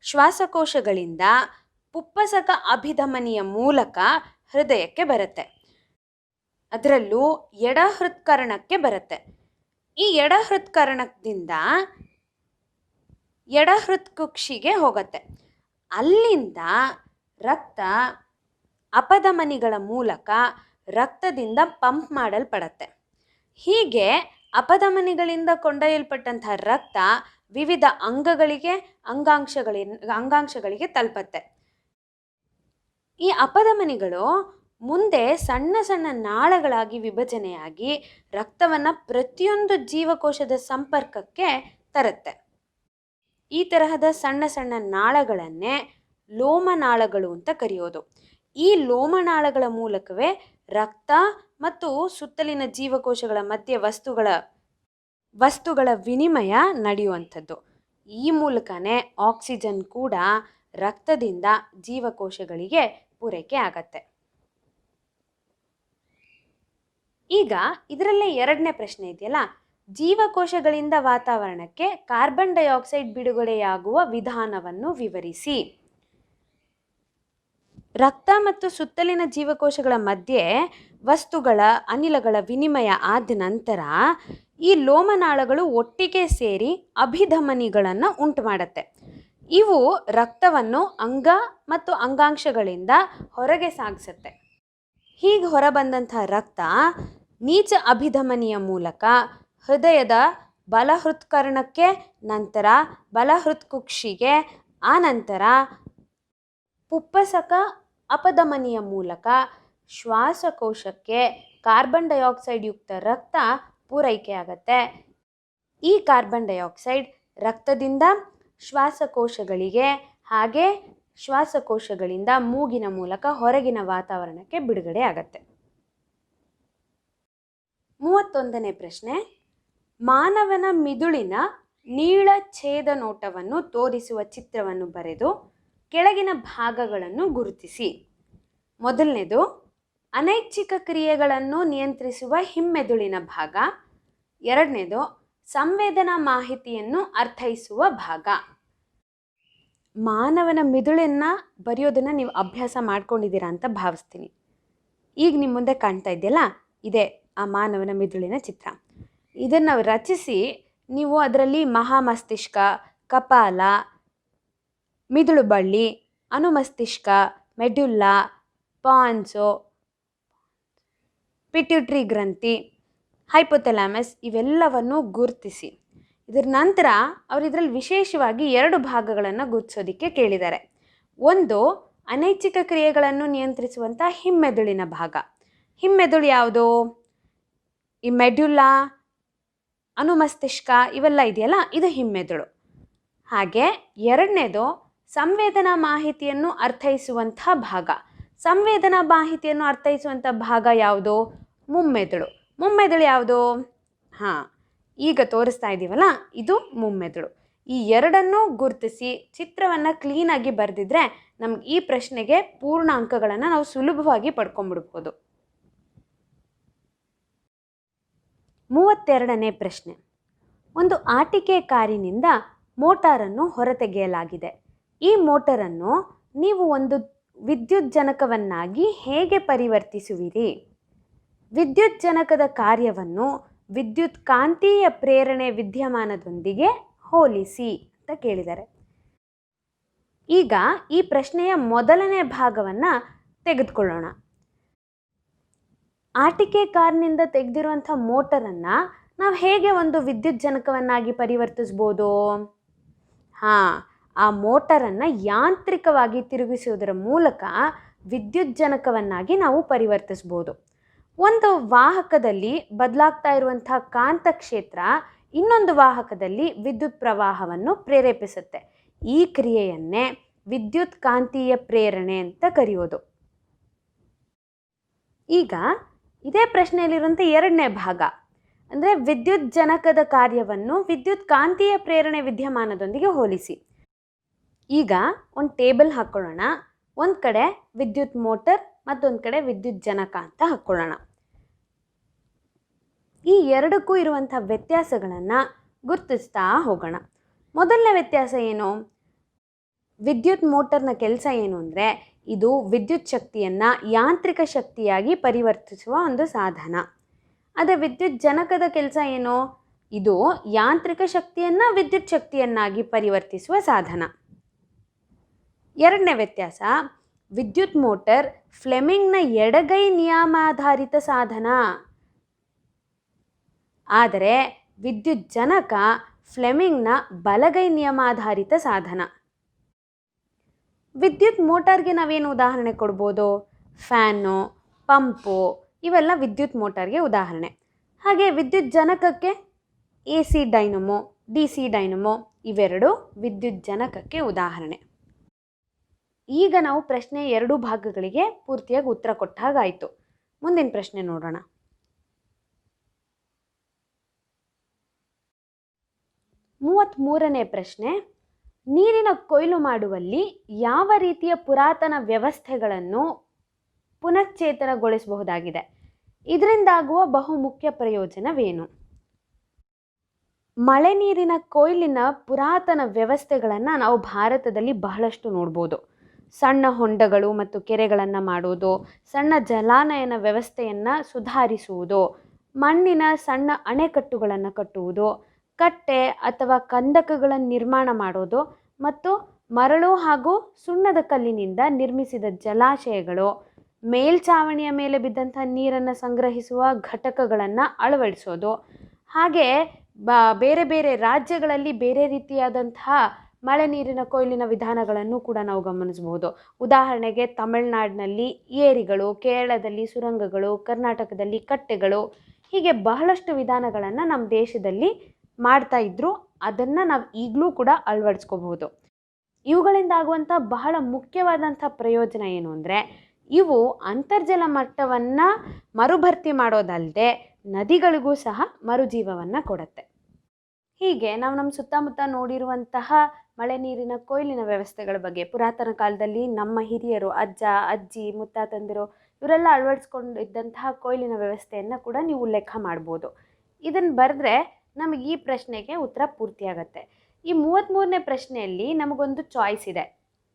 ಶ್ವಾಸಕೋಶಗಳಿಂದ ಪುಪ್ಪಸಕ ಅಭಿಧಮನಿಯ ಮೂಲಕ ಹೃದಯಕ್ಕೆ ಬರುತ್ತೆ, ಅದರಲ್ಲೂ ಎಡ ಹೃತ್ಕರ್ಣಕ್ಕೆ ಬರುತ್ತೆ. ಈ ಎಡ ಹೃತ್ಕರ್ಣದಿಂದ ಎಡ ಹೃತ್ಕುಕ್ಷಿಗೆ ಹೋಗುತ್ತೆ. ಅಲ್ಲಿಂದ ರಕ್ತ ಅಪಧಮನಿಗಳ ಮೂಲಕ ರಕ್ತದಿಂದ ಪಂಪ್ ಮಾಡಲ್ಪಡುತ್ತೆ. ಹೀಗೆ ಅಪಧಮನಿಗಳಿಂದ ಕೊಂಡೊಯ್ಯಲ್ಪಟ್ಟಂತಹ ರಕ್ತ ವಿವಿಧ ಅಂಗಾಂಶಗಳಿಗೆ ತಲುಪತ್ತೆ. ಈ ಅಪಧಮನಿಗಳು ಮುಂದೆ ಸಣ್ಣ ಸಣ್ಣ ನಾಳಗಳಾಗಿ ವಿಭಜನೆಯಾಗಿ ರಕ್ತವನ್ನು ಪ್ರತಿಯೊಂದು ಜೀವಕೋಶದ ಸಂಪರ್ಕಕ್ಕೆ ತರುತ್ತೆ. ಈ ತರಹದ ಸಣ್ಣ ಸಣ್ಣ ನಾಳಗಳನ್ನೇ ಲೋಮನಾಳಗಳು ಅಂತ ಕರೆಯೋದು. ಈ ಲೋಮನಾಳಗಳ ಮೂಲಕವೇ ರಕ್ತ ಮತ್ತು ಸುತ್ತಲಿನ ಜೀವಕೋಶಗಳ ಮಧ್ಯೆ ವಸ್ತುಗಳ ವಿನಿಮಯ ನಡೆಯುವಂಥದ್ದು. ಈ ಮೂಲಕನೇ ಆಕ್ಸಿಜನ್ ಕೂಡ ರಕ್ತದಿಂದ ಜೀವಕೋಶಗಳಿಗೆ ಪೂರೈಕೆ ಆಗತ್ತೆ. ಈಗ ಇದರಲ್ಲೇ ಎರಡನೇ ಪ್ರಶ್ನೆ ಇದೆಯಲ್ಲ, ಜೀವಕೋಶಗಳಿಂದ ವಾತಾವರಣಕ್ಕೆ ಕಾರ್ಬನ್ ಡೈಆಕ್ಸೈಡ್ ಬಿಡುಗಡೆಯಾಗುವ ವಿಧಾನವನ್ನು ವಿವರಿಸಿ. ರಕ್ತ ಮತ್ತು ಸುತ್ತಲಿನ ಜೀವಕೋಶಗಳ ಮಧ್ಯೆ ಅನಿಲಗಳ ವಿನಿಮಯ ಆದ ನಂತರ ಈ ಲೋಮನಾಳಗಳು ಒಟ್ಟಿಗೆ ಸೇರಿ ಅಭಿಧಮನಿಗಳನ್ನು ಉಂಟು ಮಾಡುತ್ತೆ. ಇವು ರಕ್ತವನ್ನು ಅಂಗ ಮತ್ತು ಅಂಗಾಂಶಗಳಿಂದ ಹೊರಗೆ ಸಾಗಿಸುತ್ತೆ. ಹೀಗೆ ಹೊರಬಂದಂಥ ರಕ್ತ ನೀಚ ಅಭಿಧಮನಿಯ ಮೂಲಕ ಹೃದಯದ ಬಲ ಹೃತ್ಕರ್ಣಕ್ಕೆ, ನಂತರ ಬಲ ಹೃತ್ಕುಕ್ಷಿಗೆ, ಆನಂತರ ಪುಪ್ಪಸಕ ಅಪಧಮನಿಯ ಮೂಲಕ ಶ್ವಾಸಕೋಶಕ್ಕೆ ಕಾರ್ಬನ್ ಡೈಆಕ್ಸೈಡ್ ಯುಕ್ತ ರಕ್ತ ಪೂರೈಕೆ ಆಗತ್ತೆ. ಈ ಕಾರ್ಬನ್ ಡೈಆಕ್ಸೈಡ್ ರಕ್ತದಿಂದ ಶ್ವಾಸಕೋಶಗಳಿಗೆ ಹಾಗೆ ಶ್ವಾಸಕೋಶಗಳಿಂದ ಮೂಗಿನ ಮೂಲಕ ಹೊರಗಿನ ವಾತಾವರಣಕ್ಕೆ ಬಿಡುಗಡೆ ಆಗತ್ತೆ. 31ನೇ ಪ್ರಶ್ನೆ, ಮಾನವನ ಮಿದುಳಿನ ನೀಳ ಛೇದ ನೋಟವನ್ನು ತೋರಿಸುವ ಚಿತ್ರವನ್ನು ಬರೆದು ಕೆಳಗಿನ ಭಾಗಗಳನ್ನು ಗುರುತಿಸಿ. ಮೊದಲನೇದು ಅನೈಚ್ಛಿಕ ಕ್ರಿಯೆಗಳನ್ನು ನಿಯಂತ್ರಿಸುವ ಹಿಮ್ಮೆದುಳಿನ ಭಾಗ, ಎರಡನೇದು ಸಂವೇದನಾ ಮಾಹಿತಿಯನ್ನು ಅರ್ಥೈಸುವ ಭಾಗ. ಮಾನವನ ಮಿದುಳನ್ನು ಬರೆಯೋದನ್ನು ನೀವು ಅಭ್ಯಾಸ ಮಾಡ್ಕೊಂಡಿದ್ದೀರಾ ಅಂತ ಭಾವಿಸ್ತೀನಿ. ಈಗ ನಿಮ್ಮ ಮುಂದೆ ಕಾಣ್ತಾ ಇದೆಯಲ್ಲ, ಇದೇ ಆ ಮಾನವನ ಮಿದುಳಿನ ಚಿತ್ರ. ಇದನ್ನು ರಚಿಸಿ ನೀವು ಅದರಲ್ಲಿ ಮಹಾಮಸ್ತಿಷ್ಕ, ಕಪಾಲ, ಮಿದುಳು ಬಳ್ಳಿ, ಅನುಮಸ್ತಿಷ್ಕ, ಮೆಡ್ಯುಲ್ಲಾ, ಪಾನ್ಸೋ, ಪಿಟ್ಯೂಟ್ರಿ ಗ್ರಂಥಿ, ಹೈಪೋಥೆಲಾಮಸ್ ಇವೆಲ್ಲವನ್ನು ಗುರುತಿಸಿ. ಇದರ ನಂತರ ಅವರು ಇದರಲ್ಲಿ ವಿಶೇಷವಾಗಿ 2 ಭಾಗಗಳನ್ನು ಗುರುತಿಸೋದಕ್ಕೆ ಕೇಳಿದ್ದಾರೆ. ಒಂದು ಅನೈಚ್ಛಿಕ ಕ್ರಿಯೆಗಳನ್ನು ನಿಯಂತ್ರಿಸುವಂಥ ಹಿಮ್ಮೆದುಳಿನ ಭಾಗ. ಹಿಮ್ಮೆದುಳು ಯಾವುದು? ಈ ಮೆಡ್ಯುಲ್ಲಾ, ಅನುಮಸ್ತಿಷ್ಕ ಇವೆಲ್ಲ ಇದೆಯಲ್ಲ, ಇದು ಹಿಮ್ಮೆದುಳು. ಹಾಗೆ ಎರಡನೇದು ಸಂವೇದನಾ ಮಾಹಿತಿಯನ್ನು ಅರ್ಥೈಸುವಂಥ ಭಾಗ. ಸಂವೇದನಾ ಮಾಹಿತಿಯನ್ನು ಅರ್ಥೈಸುವಂಥ ಭಾಗ ಯಾವುದು? ಮುಮ್ಮೆದುಳು. ಮುಮ್ಮೆದುಳು ಯಾವುದು? ಈಗ ತೋರಿಸ್ತಾ ಇದ್ದೀವಲ್ಲ, ಇದು ಮುಮ್ಮೆದುಳು. ಈ ಎರಡನ್ನೂ ಗುರುತಿಸಿ ಚಿತ್ರವನ್ನು ಕ್ಲೀನಾಗಿ ಬರೆದಿದ್ರೆ ನಮ್ಗೆ ಈ ಪ್ರಶ್ನೆಗೆ ಪೂರ್ಣ ಅಂಕಗಳನ್ನು ನಾವು ಸುಲಭವಾಗಿ ಪಡ್ಕೊಂಡ್ಬಿಡ್ಬೋದು. 32ನೇ ಪ್ರಶ್ನೆ. ಒಂದು ಆಟಿಕೆ ಕಾರಿನಿಂದ ಮೋಟಾರನ್ನು ಹೊರತೆಗೆಯಲಾಗಿದೆ. ಈ ಮೋಟರನ್ನು ನೀವು ಒಂದು ವಿದ್ಯುಜ್ಜನಕವನ್ನಾಗಿ ಹೇಗೆ ಪರಿವರ್ತಿಸುವಿರಿ? ವಿದ್ಯುಜ್ಜನಕದ ಕಾರ್ಯವನ್ನು ವಿದ್ಯುತ್ ಕಾಂತೀಯ ಪ್ರೇರಣೆ ವಿದ್ಯಮಾನದೊಂದಿಗೆ ಹೋಲಿಸಿ ಅಂತ ಕೇಳಿದ್ದಾರೆ. ಈಗ ಈ ಪ್ರಶ್ನೆಯ ಮೊದಲನೇ ಭಾಗವನ್ನು ತೆಗೆದುಕೊಳ್ಳೋಣ. ಆಟಿಕೆ ಕಾರ್ನಿಂದ ತೆಗೆದಿರುವಂಥ ಮೋಟರನ್ನು ನಾವು ಹೇಗೆ ಒಂದು ವಿದ್ಯುಜ್ಜನಕವನ್ನಾಗಿ ಪರಿವರ್ತಿಸ್ಬೋದು? ಆ ಮೋಟರನ್ನು ಯಾಂತ್ರಿಕವಾಗಿ ತಿರುಗಿಸುವುದರ ಮೂಲಕ ವಿದ್ಯುಜ್ಜನಕವನ್ನಾಗಿ ನಾವು ಪರಿವರ್ತಿಸ್ಬೋದು. ಒಂದು ವಾಹಕದಲ್ಲಿ ಬದಲಾಗ್ತಾ ಇರುವಂಥ ಕಾಂತಕ್ಷೇತ್ರ ಇನ್ನೊಂದು ವಾಹಕದಲ್ಲಿ ವಿದ್ಯುತ್ ಪ್ರವಾಹವನ್ನು ಪ್ರೇರೇಪಿಸುತ್ತೆ. ಈ ಕ್ರಿಯೆಯನ್ನೇ ವಿದ್ಯುತ್ ಕಾಂತೀಯ ಪ್ರೇರಣೆ ಅಂತ ಕರೆಯೋದು. ಈಗ ಇದೇ ಪ್ರಶ್ನೆಯಲ್ಲಿರುವಂಥ ಎರಡನೇ ಭಾಗ ಅಂದರೆ ವಿದ್ಯುಜ್ಜನಕದ ಕಾರ್ಯವನ್ನು ವಿದ್ಯುತ್ ಕಾಂತೀಯ ಪ್ರೇರಣೆ ವಿದ್ಯಮಾನದೊಂದಿಗೆ ಹೋಲಿಸಿ. ಈಗ ಒಂದು ಟೇಬಲ್ ಹಾಕ್ಕೊಳ್ಳೋಣ. ಒಂದು ಕಡೆ ವಿದ್ಯುತ್ ಮೋಟರ್ ಮತ್ತೊಂದು ಕಡೆ ವಿದ್ಯುಜ್ಜನಕ ಅಂತ ಹಾಕ್ಕೊಳ್ಳೋಣ. ಈ ಎರಡಕ್ಕೂ ಇರುವಂಥ ವ್ಯತ್ಯಾಸಗಳನ್ನು ಗುರುತಿಸ್ತಾ ಹೋಗೋಣ. ಮೊದಲನೇ ವ್ಯತ್ಯಾಸ ಏನು? ವಿದ್ಯುತ್ ಮೋಟರ್ನ ಕೆಲಸ ಏನು ಅಂದರೆ ಇದು ವಿದ್ಯುತ್ ಶಕ್ತಿಯನ್ನು ಯಾಂತ್ರಿಕ ಶಕ್ತಿಯಾಗಿ ಪರಿವರ್ತಿಸುವ ಒಂದು ಸಾಧನ. ಅದೇ ವಿದ್ಯುತ್ ಜನಕದ ಕೆಲಸ ಏನು? ಇದು ಯಾಂತ್ರಿಕ ಶಕ್ತಿಯನ್ನು ವಿದ್ಯುತ್ ಶಕ್ತಿಯನ್ನಾಗಿ ಪರಿವರ್ತಿಸುವ ಸಾಧನ. ಎರಡನೇ ವ್ಯತ್ಯಾಸ, ವಿದ್ಯುತ್ ಮೋಟರ್ ಫ್ಲೆಮಿಂಗ್ನ ಎಡಗೈ ನಿಯಮಾಧಾರಿತ ಸಾಧನ, ಆದರೆ ವಿದ್ಯುತ್ ಜನಕ ಫ್ಲೆಮಿಂಗ್ನ ಬಲಗೈ ನಿಯಮಾಧಾರಿತ ಸಾಧನ. ವಿದ್ಯುತ್ ಮೋಟಾರ್ಗೆ ನಾವೇನು ಉದಾಹರಣೆ ಕೊಡ್ಬೋದು? ಫ್ಯಾನು, ಪಂಪು, ಇವೆಲ್ಲ ವಿದ್ಯುತ್ ಮೋಟಾರ್ಗೆ ಉದಾಹರಣೆ. ಹಾಗೆ ವಿದ್ಯುತ್ ಜನಕಕ್ಕೆ AC ಡೈನಮೋ, DC ಡೈನಮೋ ಇವೆರಡು ವಿದ್ಯುತ್ ಜನಕಕ್ಕೆ ಉದಾಹರಣೆ. ಈಗ ನಾವು ಪ್ರಶ್ನೆ ಎರಡು ಭಾಗಗಳಿಗೆ ಪೂರ್ತಿಯಾಗಿ ಉತ್ತರ ಕೊಟ್ಟ ಹಾಗಾಯಿತು. ಮುಂದಿನ ಪ್ರಶ್ನೆ ನೋಡೋಣ. 33ನೇ ಪ್ರಶ್ನೆ. ನೀರಿನ ಕೊಯ್ಲು ಮಾಡುವಲ್ಲಿ ಯಾವ ರೀತಿಯ ಪುರಾತನ ವ್ಯವಸ್ಥೆಗಳನ್ನು ಪುನಶ್ಚೇತನಗೊಳಿಸಬಹುದಾಗಿದೆ? ಇದರಿಂದಾಗುವ ಬಹುಮುಖ್ಯ ಪ್ರಯೋಜನವೇನು? ಮಳೆ ನೀರಿನ ಕೊಯ್ಲಿನ ಪುರಾತನ ವ್ಯವಸ್ಥೆಗಳನ್ನು ನಾವು ಭಾರತದಲ್ಲಿ ಬಹಳಷ್ಟು ನೋಡ್ಬೋದು. ಸಣ್ಣ ಹೊಂಡಗಳು ಮತ್ತು ಕೆರೆಗಳನ್ನು ಮಾಡೋದು, ಸಣ್ಣ ಜಲಾನಯನ ವ್ಯವಸ್ಥೆಯನ್ನು ಸುಧಾರಿಸುವುದು, ಮಣ್ಣಿನ ಸಣ್ಣ ಅಣೆಕಟ್ಟುಗಳನ್ನು ಕಟ್ಟುವುದು, ಕಟ್ಟೆ ಅಥವಾ ಕಂದಕಗಳನ್ನು ನಿರ್ಮಾಣ ಮಾಡೋದು ಮತ್ತು ಮರಳು ಹಾಗೂ ಸುಣ್ಣದ ಕಲ್ಲಿನಿಂದ ನಿರ್ಮಿಸಿದ ಜಲಾಶಯಗಳು, ಮೇಲ್ಛಾವಣಿಯ ಮೇಲೆ ಬಿದ್ದಂಥ ನೀರನ್ನು ಸಂಗ್ರಹಿಸುವ ಘಟಕಗಳನ್ನು ಅಳವಡಿಸೋದು, ಹಾಗೆ ಬೇರೆ ಬೇರೆ ರಾಜ್ಯಗಳಲ್ಲಿ ಬೇರೆ ರೀತಿಯಾದಂತಹ ಮಳೆ ನೀರಿನ ಕೊಯ್ಲಿನ ವಿಧಾನಗಳನ್ನು ಕೂಡ ನಾವು ಗಮನಿಸಬಹುದು. ಉದಾಹರಣೆಗೆ ತಮಿಳುನಾಡಿನಲ್ಲಿ ಏರಿಗಳು, ಕೇರಳದಲ್ಲಿ ಸುರಂಗಗಳು, ಕರ್ನಾಟಕದಲ್ಲಿ ಕಟ್ಟೆಗಳು, ಹೀಗೆ ಬಹಳಷ್ಟು ವಿಧಾನಗಳನ್ನು ನಮ್ಮ ದೇಶದಲ್ಲಿ ಮಾಡ್ತಾ ಇದ್ದರು. ಅದನ್ನು ನಾವು ಈಗಲೂ ಕೂಡ ಅಳವಡಿಸ್ಕೋಬಹುದು. ಇವುಗಳಿಂದ ಆಗುವಂಥ ಬಹಳ ಮುಖ್ಯವಾದಂಥ ಪ್ರಯೋಜನ ಏನು ಅಂದರೆ ಇವು ಅಂತರ್ಜಲ ಮಟ್ಟವನ್ನು ಮರುಭರ್ತಿ ಮಾಡೋದಲ್ಲದೆ ನದಿಗಳಿಗೂ ಸಹ ಮರುಜೀವವನ್ನು ಕೊಡುತ್ತೆ. ಹೀಗೆ ನಾವು ನಮ್ಮ ಸುತ್ತಮುತ್ತ ನೋಡಿರುವಂತಹ ಮಳೆ ನೀರಿನ ಕೊಯ್ಲಿನ ವ್ಯವಸ್ಥೆಗಳ ಬಗ್ಗೆ ಪುರಾತನ ಕಾಲದಲ್ಲಿ ನಮ್ಮ ಹಿರಿಯರು, ಅಜ್ಜ, ಅಜ್ಜಿ, ಮುತ್ತಾತಂದಿರು ಇವರೆಲ್ಲ ಅಳವಡಿಸ್ಕೊಂಡಿದ್ದಂತಹ ಕೊಯ್ಲಿನ ವ್ಯವಸ್ಥೆಯನ್ನು ಕೂಡ ನೀವು ಉಲ್ಲೇಖ ಮಾಡ್ಬೋದು. ಇದನ್ನು ಬರೆದ್ರೆ ನಮಗೆ ಈ ಪ್ರಶ್ನೆಗೆ ಉತ್ತರ ಪೂರ್ತಿಯಾಗತ್ತೆ. ಈ 33ನೇ ಪ್ರಶ್ನೆಯಲ್ಲಿ ನಮಗೊಂದು ಚಾಯ್ಸ್ ಇದೆ.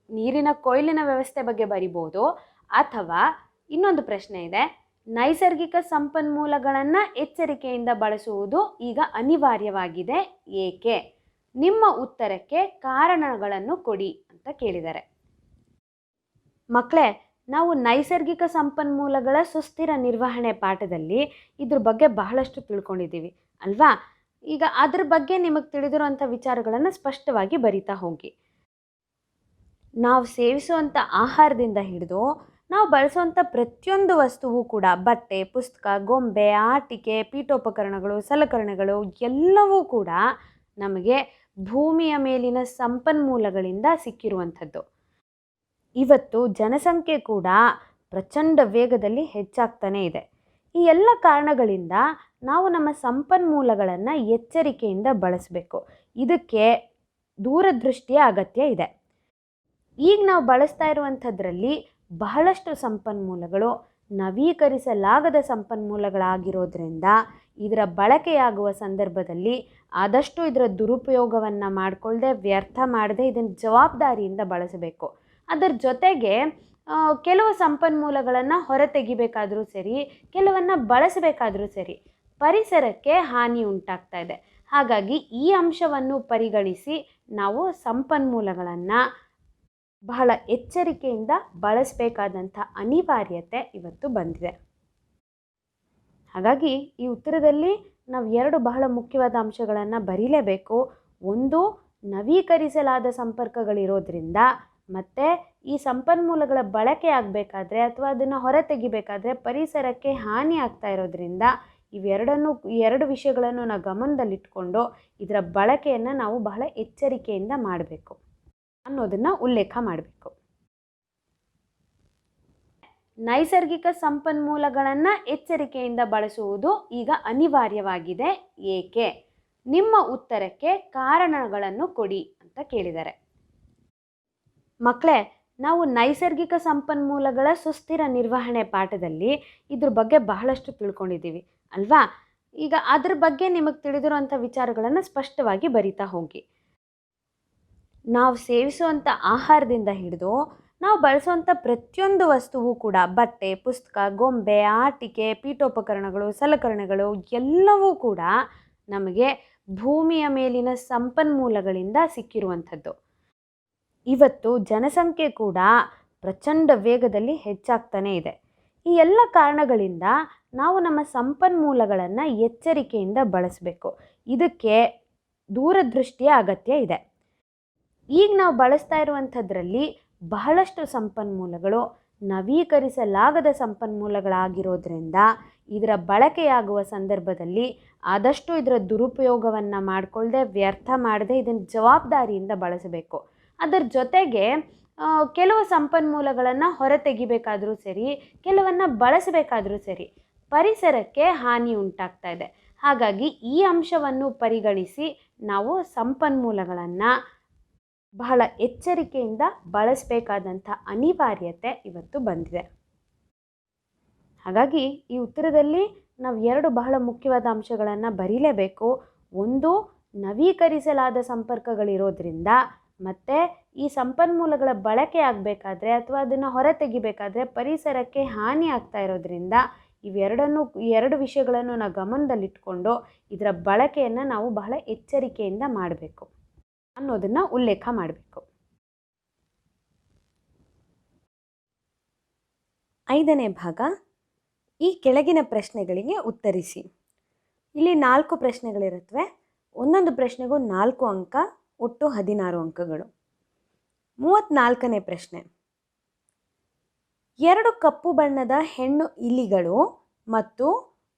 ನೀರಿನ ಕೊಯ್ಲಿನ ವ್ಯವಸ್ಥೆ ಬಗ್ಗೆ ಬರಿಬೋದು ಅಥವಾ ಇನ್ನೊಂದು ಪ್ರಶ್ನೆ ಇದೆ, ನೈಸರ್ಗಿಕ ಸಂಪನ್ಮೂಲಗಳನ್ನು ಎಚ್ಚರಿಕೆಯಿಂದ ಬಳಸುವುದು ಈಗ ಅನಿವಾರ್ಯವಾಗಿದೆ, ಏಕೆ? ನಿಮ್ಮ ಉತ್ತರಕ್ಕೆ ಕಾರಣಗಳನ್ನು ಕೊಡಿ ಅಂತ ಕೇಳಿದ್ದಾರೆ. ಮಕ್ಕಳೇ, ನಾವು ನೈಸರ್ಗಿಕ ಸಂಪನ್ಮೂಲಗಳ ಸುಸ್ಥಿರ ನಿರ್ವಹಣೆ ಪಾಠದಲ್ಲಿ ಇದ್ರ ಬಗ್ಗೆ ಬಹಳಷ್ಟು ತಿಳ್ಕೊಂಡಿದ್ದೀವಿ ಅಲ್ವಾ? ಈಗ ಅದ್ರ ಬಗ್ಗೆ ನಿಮಗೆ ತಿಳಿದಿರುವಂಥ ವಿಚಾರಗಳನ್ನು ಸ್ಪಷ್ಟವಾಗಿ ಬರಿತಾ ಹೋಗಿ. ನಾವು ಸೇವಿಸುವಂಥ ಆಹಾರದಿಂದ ಹಿಡಿದು ನಾವು ಬಳಸುವಂಥ ಪ್ರತಿಯೊಂದು ವಸ್ತುವು ಕೂಡ ಬಟ್ಟೆ, ಪುಸ್ತಕ, ಗೊಂಬೆ, ಆಟಿಕೆ, ಪೀಠೋಪಕರಣಗಳು, ಸಲಕರಣೆಗಳು ಎಲ್ಲವೂ ಕೂಡ ನಮಗೆ ಭೂಮಿಯ ಮೇಲಿನ ಸಂಪನ್ಮೂಲಗಳಿಂದ ಸಿಕ್ಕಿರುವಂಥದ್ದು. ಇವತ್ತು ಜನಸಂಖ್ಯೆ ಕೂಡ ಪ್ರಚಂಡ ವೇಗದಲ್ಲಿ ಹೆಚ್ಚಾಗ್ತಾನೇ ಇದೆ. ಈ ಎಲ್ಲ ಕಾರಣಗಳಿಂದ ನಾವು ನಮ್ಮ ಸಂಪನ್ಮೂಲಗಳನ್ನು ಎಚ್ಚರಿಕೆಯಿಂದ ಬಳಸಬೇಕು. ಇದಕ್ಕೆ ದೂರದೃಷ್ಟಿಯ ಅಗತ್ಯ ಇದೆ. ಈಗ ನಾವು ಬಳಸ್ತಾ ಇರುವಂಥದ್ರಲ್ಲಿ ಬಹಳಷ್ಟು ಸಂಪನ್ಮೂಲಗಳು ನವೀಕರಿಸಲಾಗದ ಸಂಪನ್ಮೂಲಗಳಾಗಿರೋದ್ರಿಂದ ಇದರ ಬಳಕೆಯಾಗುವ ಸಂದರ್ಭದಲ್ಲಿ ಆದಷ್ಟು ಇದರ ದುರುಪಯೋಗವನ್ನು ಮಾಡಿಕೊಳ್ಳದೆ, ವ್ಯರ್ಥ ಮಾಡದೆ ಇದನ್ನು ಜವಾಬ್ದಾರಿಯಿಂದ ಬಳಸಬೇಕು. ಅದರ ಜೊತೆಗೆ ಕೆಲವು ಸಂಪನ್ಮೂಲಗಳನ್ನು ಹೊರತೆಗಿಬೇಕಾದರೂ ಸರಿ, ಕೆಲವನ್ನು ಬಳಸಬೇಕಾದರೂ ಸರಿ, ಪರಿಸರಕ್ಕೆ ಹಾನಿ ಉಂಟಾಗ್ತಾ ಇದೆ. ಹಾಗಾಗಿ ಈ ಅಂಶವನ್ನು ಪರಿಗಣಿಸಿ ನಾವು ಸಂಪನ್ಮೂಲಗಳನ್ನು ಬಹಳ ಎಚ್ಚರಿಕೆಯಿಂದ ಬಳಸಬೇಕಾದಂಥ ಅನಿವಾರ್ಯತೆ ಇವತ್ತು ಬಂದಿದೆ. ಹಾಗಾಗಿ ಈ ಉತ್ತರದಲ್ಲಿ ನಾವು 2 ಬಹಳ ಮುಖ್ಯವಾದ ಅಂಶಗಳನ್ನು ಬರೀಲೇಬೇಕು. ಒಂದು, ನವೀಕರಿಸಲಾದ ಸಂಪರ್ಕಗಳಿರೋದ್ರಿಂದ ಮತ್ತು ಈ ಸಂಪನ್ಮೂಲಗಳ ಬಳಕೆ ಆಗಬೇಕಾದ್ರೆ ಅಥವಾ ಅದನ್ನು ಹೊರತೆಗಿಬೇಕಾದ್ರೆ ಪರಿಸರಕ್ಕೆ ಹಾನಿ ಆಗ್ತಾ ಇರೋದ್ರಿಂದ ಎರಡು ವಿಷಯಗಳನ್ನು ನಾವು ಗಮನದಲ್ಲಿಟ್ಕೊಂಡು ಇದರ ಬಳಕೆಯನ್ನು ನಾವು ಬಹಳ ಎಚ್ಚರಿಕೆಯಿಂದ ಮಾಡಬೇಕು ಅನ್ನೋದನ್ನು ಉಲ್ಲೇಖ ಮಾಡಬೇಕು. ನೈಸರ್ಗಿಕ ಸಂಪನ್ಮೂಲಗಳನ್ನು ಎಚ್ಚರಿಕೆಯಿಂದ ಬಳಸುವುದು ಈಗ ಅನಿವಾರ್ಯವಾಗಿದೆ. ಏಕೆ? ನಿಮ್ಮ ಉತ್ತರಕ್ಕೆ ಕಾರಣಗಳನ್ನು ಕೊಡಿ ಅಂತ ಕೇಳಿದ್ದಾರೆ. ಮಕ್ಕಳೇ, ನಾವು ನೈಸರ್ಗಿಕ ಸಂಪನ್ಮೂಲಗಳ ಸುಸ್ಥಿರ ನಿರ್ವಹಣೆ ಪಾಠದಲ್ಲಿ ಇದ್ರ ಬಗ್ಗೆ ಬಹಳಷ್ಟು ತಿಳ್ಕೊಂಡಿದ್ದೀವಿ ಅಲ್ವಾ? ಈಗ ಅದ್ರ ಬಗ್ಗೆ ನಿಮಗೆ ತಿಳಿದಿರುವಂಥ ವಿಚಾರಗಳನ್ನು ಸ್ಪಷ್ಟವಾಗಿ ಬರಿತಾ ಹೋಗಿ. ನಾವು ಸೇವಿಸುವಂಥ ಆಹಾರದಿಂದ ಹಿಡಿದು ನಾವು ಬಳಸುವಂಥ ಪ್ರತಿಯೊಂದು ವಸ್ತುವು ಕೂಡ ಬಟ್ಟೆ, ಪುಸ್ತಕ, ಗೊಂಬೆ, ಆಟಿಕೆ, ಪೀಠೋಪಕರಣಗಳು, ಸಲಕರಣೆಗಳು ಎಲ್ಲವೂ ಕೂಡ ನಮಗೆ ಭೂಮಿಯ ಮೇಲಿನ ಸಂಪನ್ಮೂಲಗಳಿಂದ ಸಿಕ್ಕಿರುವಂಥದ್ದು. ಇವತ್ತು ಜನಸಂಖ್ಯೆ ಕೂಡ ಪ್ರಚಂಡ ವೇಗದಲ್ಲಿ ಹೆಚ್ಚಾಗ್ತಾನೇ ಇದೆ. ಈ ಎಲ್ಲ ಕಾರಣಗಳಿಂದ ನಾವು ನಮ್ಮ ಸಂಪನ್ಮೂಲಗಳನ್ನು ಎಚ್ಚರಿಕೆಯಿಂದ ಬಳಸಬೇಕು. ಇದಕ್ಕೆ ದೂರದೃಷ್ಟಿಯ ಅಗತ್ಯ ಇದೆ. ಈಗ ನಾವು ಬಳಸ್ತಾ ಇರುವಂಥದ್ರಲ್ಲಿ ಬಹಳಷ್ಟು ಸಂಪನ್ಮೂಲಗಳು ನವೀಕರಿಸಲಾಗದ ಸಂಪನ್ಮೂಲಗಳಾಗಿರೋದ್ರಿಂದ ಇದರ ಬಳಕೆಯಾಗುವ ಸಂದರ್ಭದಲ್ಲಿ ಆದಷ್ಟು ಇದರ ದುರುಪಯೋಗವನ್ನು ಮಾಡಿಕೊಳ್ಳದೆ, ವ್ಯರ್ಥ ಮಾಡದೆ ಇದನ್ನು ಜವಾಬ್ದಾರಿಯಿಂದ ಬಳಸಬೇಕು. ಅದರ ಜೊತೆಗೆ ಕೆಲವು ಸಂಪನ್ಮೂಲಗಳನ್ನು ಹೊರತೆಗಿಬೇಕಾದರೂ ಸರಿ, ಕೆಲವನ್ನು ಬಳಸಬೇಕಾದರೂ ಸರಿ, ಪರಿಸರಕ್ಕೆ ಹಾನಿ ಉಂಟಾಗ್ತಾ ಇದೆ. ಹಾಗಾಗಿ ಈ ಅಂಶವನ್ನು ಪರಿಗಣಿಸಿ ನಾವು ಸಂಪನ್ಮೂಲಗಳನ್ನು ಬಹಳ ಎಚ್ಚರಿಕೆಯಿಂದ ಬಳಸಬೇಕಾದಂಥ ಅನಿವಾರ್ಯತೆ ಇವತ್ತು ಬಂದಿದೆ. ಹಾಗಾಗಿ ಈ ಉತ್ತರದಲ್ಲಿ ನಾವು 2 ಬಹಳ ಮುಖ್ಯವಾದ ಅಂಶಗಳನ್ನು ಬರೀಲೇಬೇಕು. ಒಂದು, ನವೀಕರಿಸಲಾದ ಸಂಪರ್ಕಗಳಿರೋದ್ರಿಂದ ಮತ್ತು ಈ ಸಂಪನ್ಮೂಲಗಳ ಬಳಕೆ ಆಗಬೇಕಾದ್ರೆ ಅಥವಾ ಅದನ್ನು ಹೊರತೆಗಿಬೇಕಾದ್ರೆ ಪರಿಸರಕ್ಕೆ ಹಾನಿ ಆಗ್ತಾ ಇರೋದ್ರಿಂದ ಎರಡು ವಿಷಯಗಳನ್ನು ನಾವು ಗಮನದಲ್ಲಿಟ್ಕೊಂಡು ಇದರ ಬಳಕೆಯನ್ನು ನಾವು ಬಹಳ ಎಚ್ಚರಿಕೆಯಿಂದ ಮಾಡಬೇಕು ಅನ್ನೋದನ್ನು ಉಲ್ಲೇಖ ಮಾಡಬೇಕು. 5ನೇ ಭಾಗ, ಈ ಕೆಳಗಿನ ಪ್ರಶ್ನೆಗಳಿಗೆ ಉತ್ತರಿಸಿ. ಇಲ್ಲಿ 4 ಪ್ರಶ್ನೆಗಳಿರುತ್ತವೆ. ಒಂದೊಂದು ಪ್ರಶ್ನೆಗೂ 4 ಅಂಕ, ಒಟ್ಟು 16 ಅಂಕಗಳು. 34ನೇ ಪ್ರಶ್ನೆ, 2 ಕಪ್ಪು ಬಣ್ಣದ ಹೆಣ್ಣು ಇಲಿಗಳು ಮತ್ತು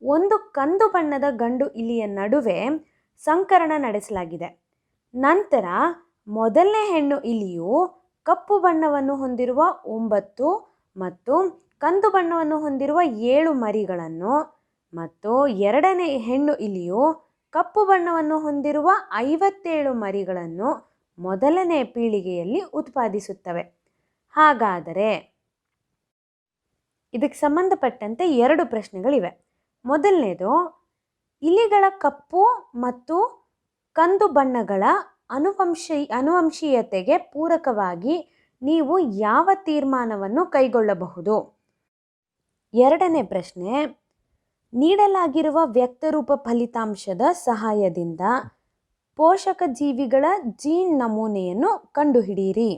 1 ಕಂದು ಬಣ್ಣದ ಗಂಡು ಇಲಿಯ ನಡುವೆ ಸಂಕರಣ ನಡೆಸಲಾಗಿದೆ. ನಂತರ ಮೊದಲನೇ ಹೆಣ್ಣು ಇಲಿಯು ಕಪ್ಪು ಬಣ್ಣವನ್ನು ಹೊಂದಿರುವ 9 ಮತ್ತು ಕಂದು ಬಣ್ಣವನ್ನು ಹೊಂದಿರುವ 7 ಮರಿಗಳನ್ನು ಮತ್ತು ಎರಡನೇ ಹೆಣ್ಣು ಇಲಿಯು ಕಪ್ಪು ಬಣ್ಣವನ್ನು ಹೊಂದಿರುವ 57 ಮರಿಗಳನ್ನು ಮೊದಲನೇ ಪೀಳಿಗೆಯಲ್ಲಿ ಉತ್ಪಾದಿಸುತ್ತವೆ. ಹಾಗಾದರೆ ಇದಕ್ಕೆ ಸಂಬಂಧಪಟ್ಟಂತೆ 2 ಪ್ರಶ್ನೆಗಳಿವೆ. ಮೊದಲನೇದು, ಇಲಿಗಳ ಕಪ್ಪು ಮತ್ತು ಕಂದು ಬಣ್ಣಗಳ ಅನುವಂಶೀಯತೆಗೆ ಪೂರಕವಾಗಿ ನೀವು ಯಾವ ತೀರ್ಮಾನವನ್ನು ಕೈಗೊಳ್ಳಬಹುದು? ಎರಡನೇ ಪ್ರಶ್ನೆ, ನೀಡಲಾಗಿರುವ ವ್ಯಕ್ತರೂಪ ಫಲಿತಾಂಶದ ಸಹಾಯದಿಂದ ಪೋಷಕ ಜೀವಿಗಳ ಜೀನ್ ನಮೂನೆಯನ್ನು ಕಂಡುಹಿಡಿಯಿರಿ.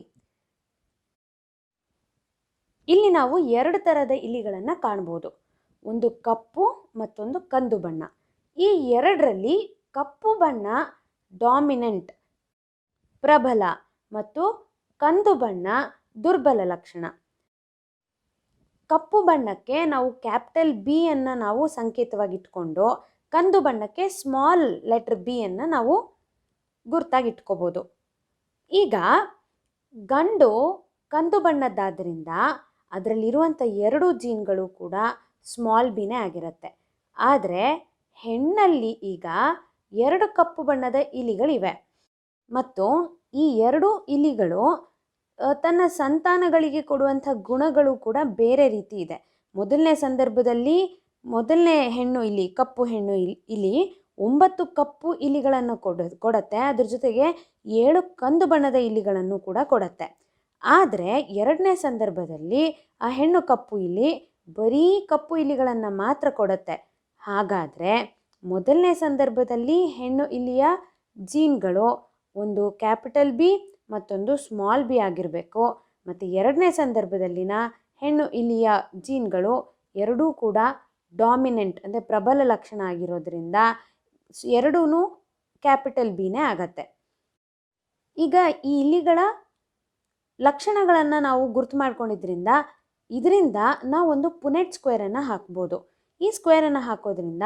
ಇಲ್ಲಿ ನಾವು 2 ಥರದ ಇಲಿಗಳನ್ನು ಕಾಣ್ಬೋದು. ಒಂದು ಕಪ್ಪು ಮತ್ತೊಂದು ಕಂದು ಬಣ್ಣ. ಈ 2ರಲ್ಲಿ ಕಪ್ಪು ಬಣ್ಣ ಡಾಮಿನೆಂಟ್, ಪ್ರಬಲ, ಮತ್ತು ಕಂದು ಬಣ್ಣ ದುರ್ಬಲ ಲಕ್ಷಣ. ಕಪ್ಪು ಬಣ್ಣಕ್ಕೆ ನಾವು ಕ್ಯಾಪಿಟಲ್ ಬಿ ಅನ್ನು ನಾವು ಸಂಕೇತವಾಗಿಟ್ಕೊಂಡು ಕಂದು ಬಣ್ಣಕ್ಕೆ ಸ್ಮಾಲ್ ಲೆಟರ್ ಬಿ ಅನ್ನು ನಾವು ಗುರ್ತಾಗಿಟ್ಕೋಬೋದು. ಈಗ ಗಂಡು ಕಂದು ಬಣ್ಣದ್ದಾದ್ದರಿಂದ ಅದರಲ್ಲಿರುವಂಥ 2 ಜೀನ್ಗಳು ಕೂಡ ಸ್ಮಾಲ್ ಬಿನೇ ಆಗಿರುತ್ತೆ. ಆದರೆ ಹೆಣ್ಣಲ್ಲಿ ಈಗ 2 ಕಪ್ಪು ಬಣ್ಣದ ಇಲಿಗಳಿವೆ ಮತ್ತು ಈ 2 ಇಲಿಗಳು ತನ್ನ ಸಂತಾನಗಳಿಗೆ ಕೊಡುವಂಥ ಗುಣಗಳು ಕೂಡ ಬೇರೆ ರೀತಿ ಇದೆ. ಮೊದಲನೇ ಸಂದರ್ಭದಲ್ಲಿ ಮೊದಲನೇ ಹೆಣ್ಣು ಇಲಿ, ಕಪ್ಪು ಹೆಣ್ಣು ಇಲಿ 9 ಕಪ್ಪು ಇಲಿಗಳನ್ನು ಕೊಡುತ್ತೆ. ಅದ್ರ ಜೊತೆಗೆ 7 ಕಂದು ಬಣ್ಣದ ಇಲಿಗಳನ್ನು ಕೂಡ ಕೊಡುತ್ತೆ. ಆದರೆ ಎರಡನೇ ಸಂದರ್ಭದಲ್ಲಿ ಆ ಹೆಣ್ಣು ಕಪ್ಪು ಇಲಿ ಬರೀ ಕಪ್ಪು ಇಲಿಗಳನ್ನು ಮಾತ್ರ ಕೊಡುತ್ತೆ. ಹಾಗಾದರೆ ಮೊದಲನೇ ಸಂದರ್ಭದಲ್ಲಿ ಹೆಣ್ಣು ಇಲಿಯ ಜೀನ್ಗಳು ಒಂದು ಕ್ಯಾಪಿಟಲ್ ಬಿ ಮತ್ತೊಂದು ಸ್ಮಾಲ್ ಬಿ ಆಗಿರಬೇಕು. ಮತ್ತು ಎರಡನೇ ಸಂದರ್ಭದಲ್ಲಿನ ಹೆಣ್ಣು ಇಲಿಯ ಜೀನ್ಗಳು ಎರಡೂ ಕೂಡ ಡಾಮಿನೆಂಟ್ ಅಂದರೆ ಪ್ರಬಲ ಲಕ್ಷಣ ಆಗಿರೋದ್ರಿಂದ ಎರಡೂ ಕ್ಯಾಪಿಟಲ್ ಬಿನೇ ಆಗತ್ತೆ. ಈಗ ಈ ಇಲಿಗಳ ಲಕ್ಷಣಗಳನ್ನು ನಾವು ಗುರ್ತು ಮಾಡ್ಕೊಂಡಿದ್ರಿಂದ ಇದರಿಂದ ನಾವೊಂದು ಪುನೆಟ್ ಸ್ಕ್ವೇರನ್ನು ಹಾಕ್ಬೋದು. ಈ ಸ್ಕ್ವೇರನ್ನು ಹಾಕೋದ್ರಿಂದ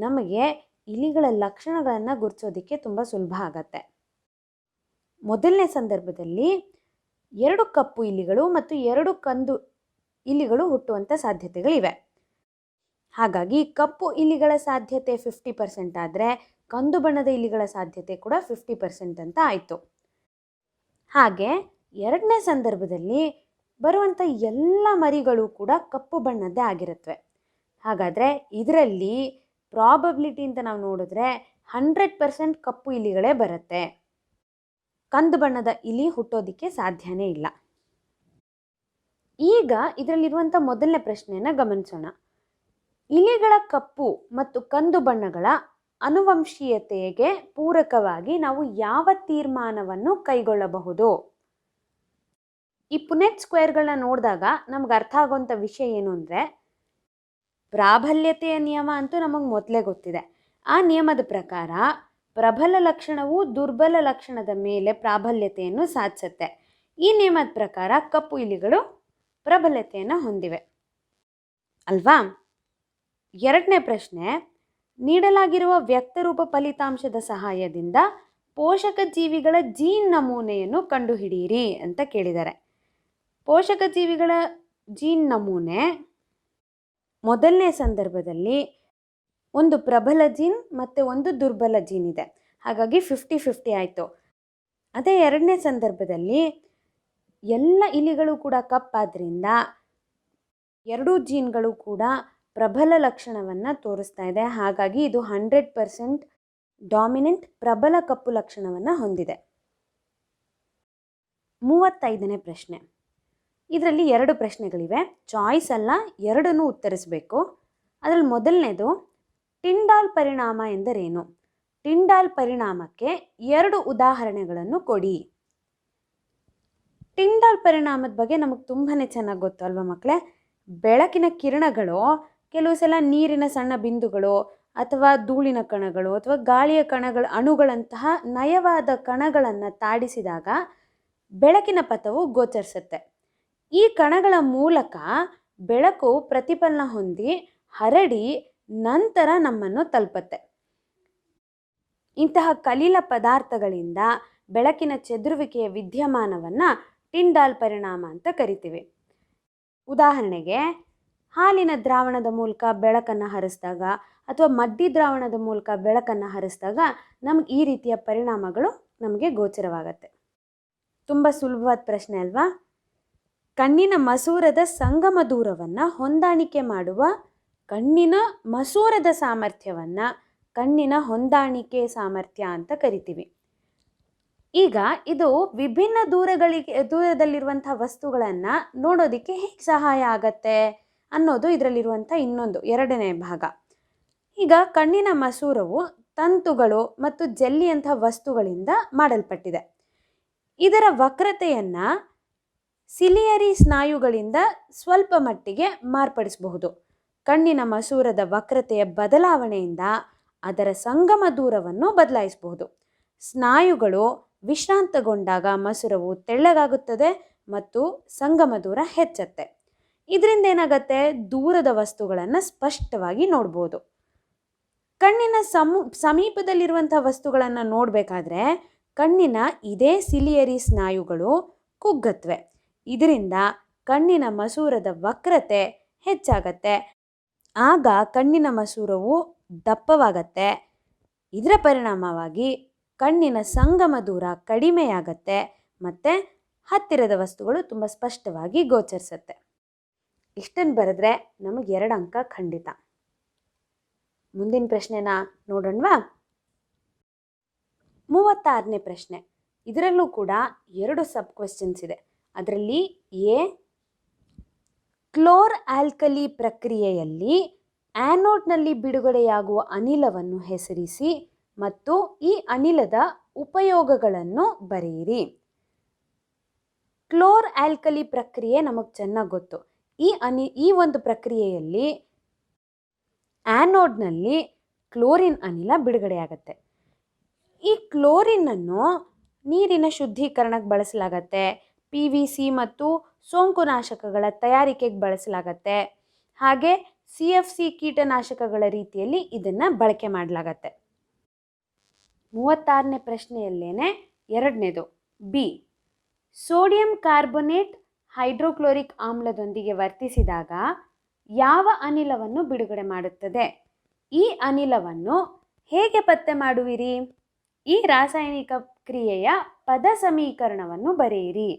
ನಮಗೆ ಇಲಿಗಳ ಲಕ್ಷಣಗಳನ್ನು ಗುರುತಿಸೋದಕ್ಕೆ ತುಂಬ ಸುಲಭ ಆಗತ್ತೆ. ಮೊದಲನೇ ಸಂದರ್ಭದಲ್ಲಿ 2 ಕಪ್ಪು ಇಲಿಗಳು ಮತ್ತು 2 ಕಂದು ಇಲಿಗಳು ಹುಟ್ಟುವಂಥ ಸಾಧ್ಯತೆಗಳಿವೆ. ಹಾಗಾಗಿ ಕಪ್ಪು ಇಲಿಗಳ ಸಾಧ್ಯತೆ 50% ಆದರೆ ಕಂದು ಬಣ್ಣದ ಇಲಿಗಳ ಸಾಧ್ಯತೆ ಕೂಡ 50% ಅಂತ ಆಯಿತು. ಹಾಗೆ ಎರಡನೇ ಸಂದರ್ಭದಲ್ಲಿ ಬರುವಂಥ ಎಲ್ಲ ಮರಿಗಳು ಕೂಡ ಕಪ್ಪು ಬಣ್ಣದ್ದೇ ಆಗಿರುತ್ತವೆ. ಹಾಗಾದರೆ ಇದರಲ್ಲಿ ಪ್ರಾಬಬಿಲಿಟಿ ಅಂತ ನಾವು ನೋಡಿದ್ರೆ 100% ಕಪ್ಪು ಇಲಿಗಳೇ ಬರುತ್ತೆ. ಕಂದು ಬಣ್ಣದ ಇಲಿ ಹುಟ್ಟೋದಕ್ಕೆ ಸಾಧ್ಯನೇ ಇಲ್ಲ. ಈಗ ಇದರಲ್ಲಿರುವಂಥ ಮೊದಲನೇ ಪ್ರಶ್ನೆಯನ್ನು ಗಮನಿಸೋಣ. ಇಲಿಗಳ ಕಪ್ಪು ಮತ್ತು ಕಂದು ಬಣ್ಣಗಳ ಅನುವಂಶೀಯತೆಗೆ ಪೂರಕವಾಗಿ ನಾವು ಯಾವ ತೀರ್ಮಾನವನ್ನು ಕೈಗೊಳ್ಳಬಹುದು? ಈ ಪುನೆಟ್ ಸ್ಕ್ವೇರ್ಗಳನ್ನ ನೋಡಿದಾಗ ನಮ್ಗೆ ಅರ್ಥ ಆಗುವಂಥ ವಿಷಯ ಏನು ಅಂದರೆ, ಪ್ರಾಬಲ್ಯತೆಯ ನಿಯಮ ಅಂತೂ ನಮಗೆ ಮೊದಲೇ ಗೊತ್ತಿದೆ. ಆ ನಿಯಮದ ಪ್ರಕಾರ ಪ್ರಬಲ ಲಕ್ಷಣವು ದುರ್ಬಲ ಲಕ್ಷಣದ ಮೇಲೆ ಪ್ರಾಬಲ್ಯತೆಯನ್ನು ಸಾಧಿಸುತ್ತೆ. ಈ ನಿಯಮದ ಪ್ರಕಾರ ಕಪ್ಪು ಇಲಿಗಳು ಪ್ರಬಲತೆಯನ್ನು ಹೊಂದಿವೆ ಅಲ್ವಾ? ಎರಡನೇ ಪ್ರಶ್ನೆ, ನೀಡಲಾಗಿರುವ ವ್ಯಕ್ತರೂಪ ಫಲಿತಾಂಶದ ಸಹಾಯದಿಂದ ಪೋಷಕ ಜೀವಿಗಳ ಜೀನ್ ನಮೂನೆಯನ್ನು ಕಂಡುಹಿಡಿಯಿರಿ ಅಂತ ಕೇಳಿದ್ದಾರೆ. ಪೋಷಕ ಜೀವಿಗಳ ಜೀನ್ ನಮೂನೆ ಮೊದಲನೇ ಸಂದರ್ಭದಲ್ಲಿ ಒಂದು ಪ್ರಬಲ ಜೀನ್ ಮತ್ತು ಒಂದು ದುರ್ಬಲ ಜೀನ್ ಇದೆ. ಹಾಗಾಗಿ 50-50 ಆಯಿತು. ಅದೇ ಎರಡನೇ ಸಂದರ್ಭದಲ್ಲಿ ಎಲ್ಲ ಇಲಿಗಳು ಕೂಡ ಕಪ್ಪಾದ್ರಿಂದ ಎರಡೂ ಜೀನ್ಗಳು ಕೂಡ ಪ್ರಬಲ ಲಕ್ಷಣವನ್ನು ತೋರಿಸ್ತಾ ಇದೆ. ಹಾಗಾಗಿ ಇದು 100% ಡಾಮಿನೆಂಟ್ ಪ್ರಬಲ ಕಪ್ಪು ಲಕ್ಷಣವನ್ನು ಹೊಂದಿದೆ. 35ನೇ ಪ್ರಶ್ನೆ. ಇದರಲ್ಲಿ 2 ಪ್ರಶ್ನೆಗಳಿವೆ. ಚಾಯ್ಸ್ ಅಲ್ಲ, ಎರಡನ್ನೂ ಉತ್ತರಿಸಬೇಕು. ಅದರಲ್ಲಿ ಮೊದಲನೇದು, ಟಿಂಡಾಲ್ ಪರಿಣಾಮ ಎಂದರೇನು? ಟಿಂಡಾಲ್ ಪರಿಣಾಮಕ್ಕೆ 2 ಉದಾಹರಣೆಗಳನ್ನು ಕೊಡಿ. ಟಿಂಡಾಲ್ ಪರಿಣಾಮದ ಬಗ್ಗೆ ನಮಗೆ ತುಂಬಾ ಚೆನ್ನಾಗಿ ಗೊತ್ತು ಅಲ್ವಾ ಮಕ್ಕಳೇ? ಬೆಳಕಿನ ಕಿರಣಗಳು ಕೆಲವು ಸಲ ನೀರಿನ ಸಣ್ಣ ಬಿಂದುಗಳು ಅಥವಾ ಧೂಳಿನ ಕಣಗಳು ಅಥವಾ ಗಾಳಿಯ ಕಣಗಳ ಅಣುಗಳಂತಹ ನಯವಾದ ಕಣಗಳನ್ನು ತಾಡಿಸಿದಾಗ ಬೆಳಕಿನ ಪಥವು ಗೋಚರಿಸುತ್ತೆ. ಈ ಕಣಗಳ ಮೂಲಕ ಬೆಳಕು ಪ್ರತಿಫಲನ ಹೊಂದಿ ಹರಡಿ ನಂತರ ನಮ್ಮನ್ನು ತಲುಪುತ್ತೆ. ಇಂತಹ ಕಲಿಲ ಪದಾರ್ಥಗಳಿಂದ ಬೆಳಕಿನ ಚೆದುರುವಿಕೆಯ ವಿದ್ಯಮಾನವನ್ನು ಟಿಂಡಾಲ್ ಪರಿಣಾಮ ಅಂತ ಕರಿತೀವಿ. ಉದಾಹರಣೆಗೆ, ಹಾಲಿನ ದ್ರಾವಣದ ಮೂಲಕ ಬೆಳಕನ್ನು ಹರಿಸಿದಾಗ ಅಥವಾ ಮಡ್ಡಿ ದ್ರಾವಣದ ಮೂಲಕ ಬೆಳಕನ್ನು ಹರಿಸಿದಾಗ ನಮಗೆ ಈ ರೀತಿಯ ಪರಿಣಾಮಗಳು ನಮಗೆ ಗೋಚರವಾಗತ್ತೆ. ತುಂಬ ಸುಲಭವಾದ ಪ್ರಶ್ನೆ ಅಲ್ವಾ? ಕಣ್ಣಿನ ಮಸೂರದ ಸಂಗಮ ದೂರವನ್ನು ಹೊಂದಾಣಿಕೆ ಮಾಡುವ ಕಣ್ಣಿನ ಮಸೂರದ ಸಾಮರ್ಥ್ಯವನ್ನು ಕಣ್ಣಿನ ಹೊಂದಾಣಿಕೆ ಸಾಮರ್ಥ್ಯ ಅಂತ ಕರಿತೀವಿ. ಈಗ ಇದು ವಿಭಿನ್ನ ದೂರದಲ್ಲಿರುವಂಥ ವಸ್ತುಗಳನ್ನು ನೋಡೋದಕ್ಕೆ ಹೇಗೆ ಸಹಾಯ ಆಗತ್ತೆ ಅನ್ನೋದು ಇದರಲ್ಲಿರುವಂಥ ಇನ್ನೊಂದು ಎರಡನೇ ಭಾಗ. ಈಗ ಕಣ್ಣಿನ ಮಸೂರವು ತಂತುಗಳು ಮತ್ತು ಜೆಲ್ಲಿಯಂಥ ವಸ್ತುಗಳಿಂದ ಮಾಡಲ್ಪಟ್ಟಿದೆ. ಇದರ ವಕ್ರತೆಯನ್ನು ಸಿಲಿಯರಿ ಸ್ನಾಯುಗಳಿಂದ ಸ್ವಲ್ಪ ಮಟ್ಟಿಗೆ ಮಾರ್ಪಡಿಸಬಹುದು. ಕಣ್ಣಿನ ಮಸೂರದ ವಕ್ರತೆಯ ಬದಲಾವಣೆಯಿಂದ ಅದರ ಸಂಗಮ ದೂರವನ್ನು ಬದಲಾಯಿಸಬಹುದು. ಸ್ನಾಯುಗಳು ವಿಶ್ರಾಂತಗೊಂಡಾಗ ಮಸೂರವು ತೆಳ್ಳಗಾಗುತ್ತದೆ ಮತ್ತು ಸಂಗಮ ದೂರ ಹೆಚ್ಚುತ್ತೆ. ಇದರಿಂದ ಏನಾಗುತ್ತೆ? ದೂರದ ವಸ್ತುಗಳನ್ನು ಸ್ಪಷ್ಟವಾಗಿ ನೋಡ್ಬೋದು. ಕಣ್ಣಿನ ಸಮೀಪದಲ್ಲಿರುವಂಥ ವಸ್ತುಗಳನ್ನು ನೋಡಬೇಕಾದ್ರೆ ಕಣ್ಣಿನ ಇದೇ ಸಿಲಿಯರಿ ಸ್ನಾಯುಗಳು ಕುಗ್ಗತ್ವೆ. ಇದರಿಂದ ಕಣ್ಣಿನ ಮಸೂರದ ವಕ್ರತೆ ಹೆಚ್ಚಾಗತ್ತೆ. ಆಗ ಕಣ್ಣಿನ ಮಸೂರವು ದಪ್ಪವಾಗತ್ತೆ. ಇದರ ಪರಿಣಾಮವಾಗಿ ಕಣ್ಣಿನ ಸಂಗಮ ದೂರ ಕಡಿಮೆಯಾಗತ್ತೆ ಮತ್ತು ಹತ್ತಿರದ ವಸ್ತುಗಳು ತುಂಬ ಸ್ಪಷ್ಟವಾಗಿ ಗೋಚರಿಸುತ್ತೆ. ಇಷ್ಟನ್ನು ಬರೆದ್ರೆ ನಮಗೆ 2 ಅಂಕ ಖಂಡಿತ. ಮುಂದಿನ ಪ್ರಶ್ನೆನ ನೋಡೋಣವಾ? 36ನೇ ಪ್ರಶ್ನೆ. ಇದರಲ್ಲೂ ಕೂಡ 2 ಸಬ್ ಕ್ವೆಶ್ಚನ್ಸ್ ಇದೆ. ಅದರಲ್ಲಿ ಎ, ಕ್ಲೋರ್ ಆಲ್ಕಲಿ ಪ್ರಕ್ರಿಯೆಯಲ್ಲಿ ಆ್ಯನೋಡ್ನಲ್ಲಿ ಬಿಡುಗಡೆಯಾಗುವ ಅನಿಲವನ್ನು ಹೆಸರಿಸಿ ಮತ್ತು ಈ ಅನಿಲದ ಉಪಯೋಗಗಳನ್ನು ಬರೆಯಿರಿ. ಕ್ಲೋರ್ ಆಲ್ಕಲಿ ಪ್ರಕ್ರಿಯೆ ನಮಗೆ ಚೆನ್ನಾಗಿ ಗೊತ್ತು. ಈ ಒಂದು ಪ್ರಕ್ರಿಯೆಯಲ್ಲಿ ಆ್ಯನೋಡ್ನಲ್ಲಿ ಕ್ಲೋರಿನ್ ಅನಿಲ ಬಿಡುಗಡೆಯಾಗತ್ತೆ. ಈ ಕ್ಲೋರಿನನ್ನು ನೀರಿನ ಶುದ್ಧೀಕರಣಕ್ಕೆ ಬಳಸಲಾಗತ್ತೆ, PVC ಮತ್ತು ಸೋಂಕುನಾಶಕಗಳ ತಯಾರಿಕೆಗೆ ಬಳಸಲಾಗತ್ತೆ, ಹಾಗೆ CFC ಕೀಟನಾಶಕಗಳ ರೀತಿಯಲ್ಲಿ ಇದನ್ನು ಬಳಕೆ ಮಾಡಲಾಗತ್ತೆ. 36ನೇ ಪ್ರಶ್ನೆಯಲ್ಲೇನೆ 2ನೇದು ಬಿ, ಸೋಡಿಯಂ ಕಾರ್ಬೊನೇಟ್ ಹೈಡ್ರೋಕ್ಲೋರಿಕ್ ಆಮ್ಲದೊಂದಿಗೆ ವರ್ತಿಸಿದಾಗ ಯಾವ ಅನಿಲವನ್ನು ಬಿಡುಗಡೆ ಮಾಡುತ್ತದೆ? ಈ ಅನಿಲವನ್ನು ಹೇಗೆ ಪತ್ತೆ ಮಾಡುವಿರಿ? ಈ ರಾಸಾಯನಿಕ ಕ್ರಿಯೆಯ ಪದ ಸಮೀಕರಣವನ್ನು ಬರೆಯಿರಿ.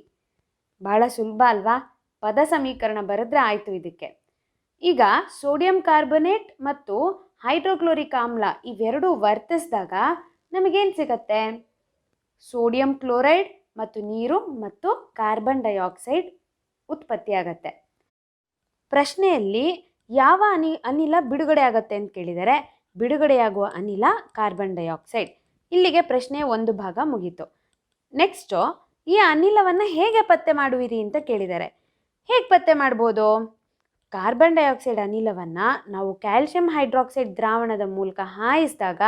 ಬಹಳ ಸುಲಭ ಅಲ್ವಾ? ಪದ ಸಮೀಕರಣ ಬರೆದ್ರೆ ಆಯಿತು ಇದಕ್ಕೆ. ಈಗ ಸೋಡಿಯಂ ಕಾರ್ಬೊನೇಟ್ ಮತ್ತು ಹೈಡ್ರೋಕ್ಲೋರಿಕ್ ಆಮ್ಲ ಇವೆರಡೂ ವರ್ತಿಸಿದಾಗ ನಮಗೇನು ಸಿಗತ್ತೆ? ಸೋಡಿಯಂ ಕ್ಲೋರೈಡ್ ಮತ್ತು ನೀರು ಮತ್ತು ಕಾರ್ಬನ್ ಡೈಆಕ್ಸೈಡ್ ಉತ್ಪತ್ತಿಯಾಗತ್ತೆ. ಪ್ರಶ್ನೆಯಲ್ಲಿ ಯಾವ ಅನಿಲ ಬಿಡುಗಡೆ ಆಗುತ್ತೆ ಅಂತ ಕೇಳಿದರೆ ಬಿಡುಗಡೆಯಾಗುವ ಅನಿಲ ಕಾರ್ಬನ್ ಡೈಆಕ್ಸೈಡ್. ಇಲ್ಲಿಗೆ ಪ್ರಶ್ನೆ 1 ಭಾಗ ಮುಗೀತು. ನೆಕ್ಸ್ಟು, ಈ ಅನಿಲವನ್ನು ಹೇಗೆ ಪತ್ತೆ ಮಾಡುವಿರಿ ಅಂತ ಕೇಳಿದ್ದಾರೆ. ಹೇಗೆ ಪತ್ತೆ ಮಾಡ್ಬೋದು? ಕಾರ್ಬನ್ ಡೈಆಕ್ಸೈಡ್ ಅನಿಲವನ್ನು ನಾವು ಕ್ಯಾಲ್ಸಿಯಂ ಹೈಡ್ರಾಕ್ಸೈಡ್ ದ್ರಾವಣದ ಮೂಲಕ ಹಾಯಿಸಿದಾಗ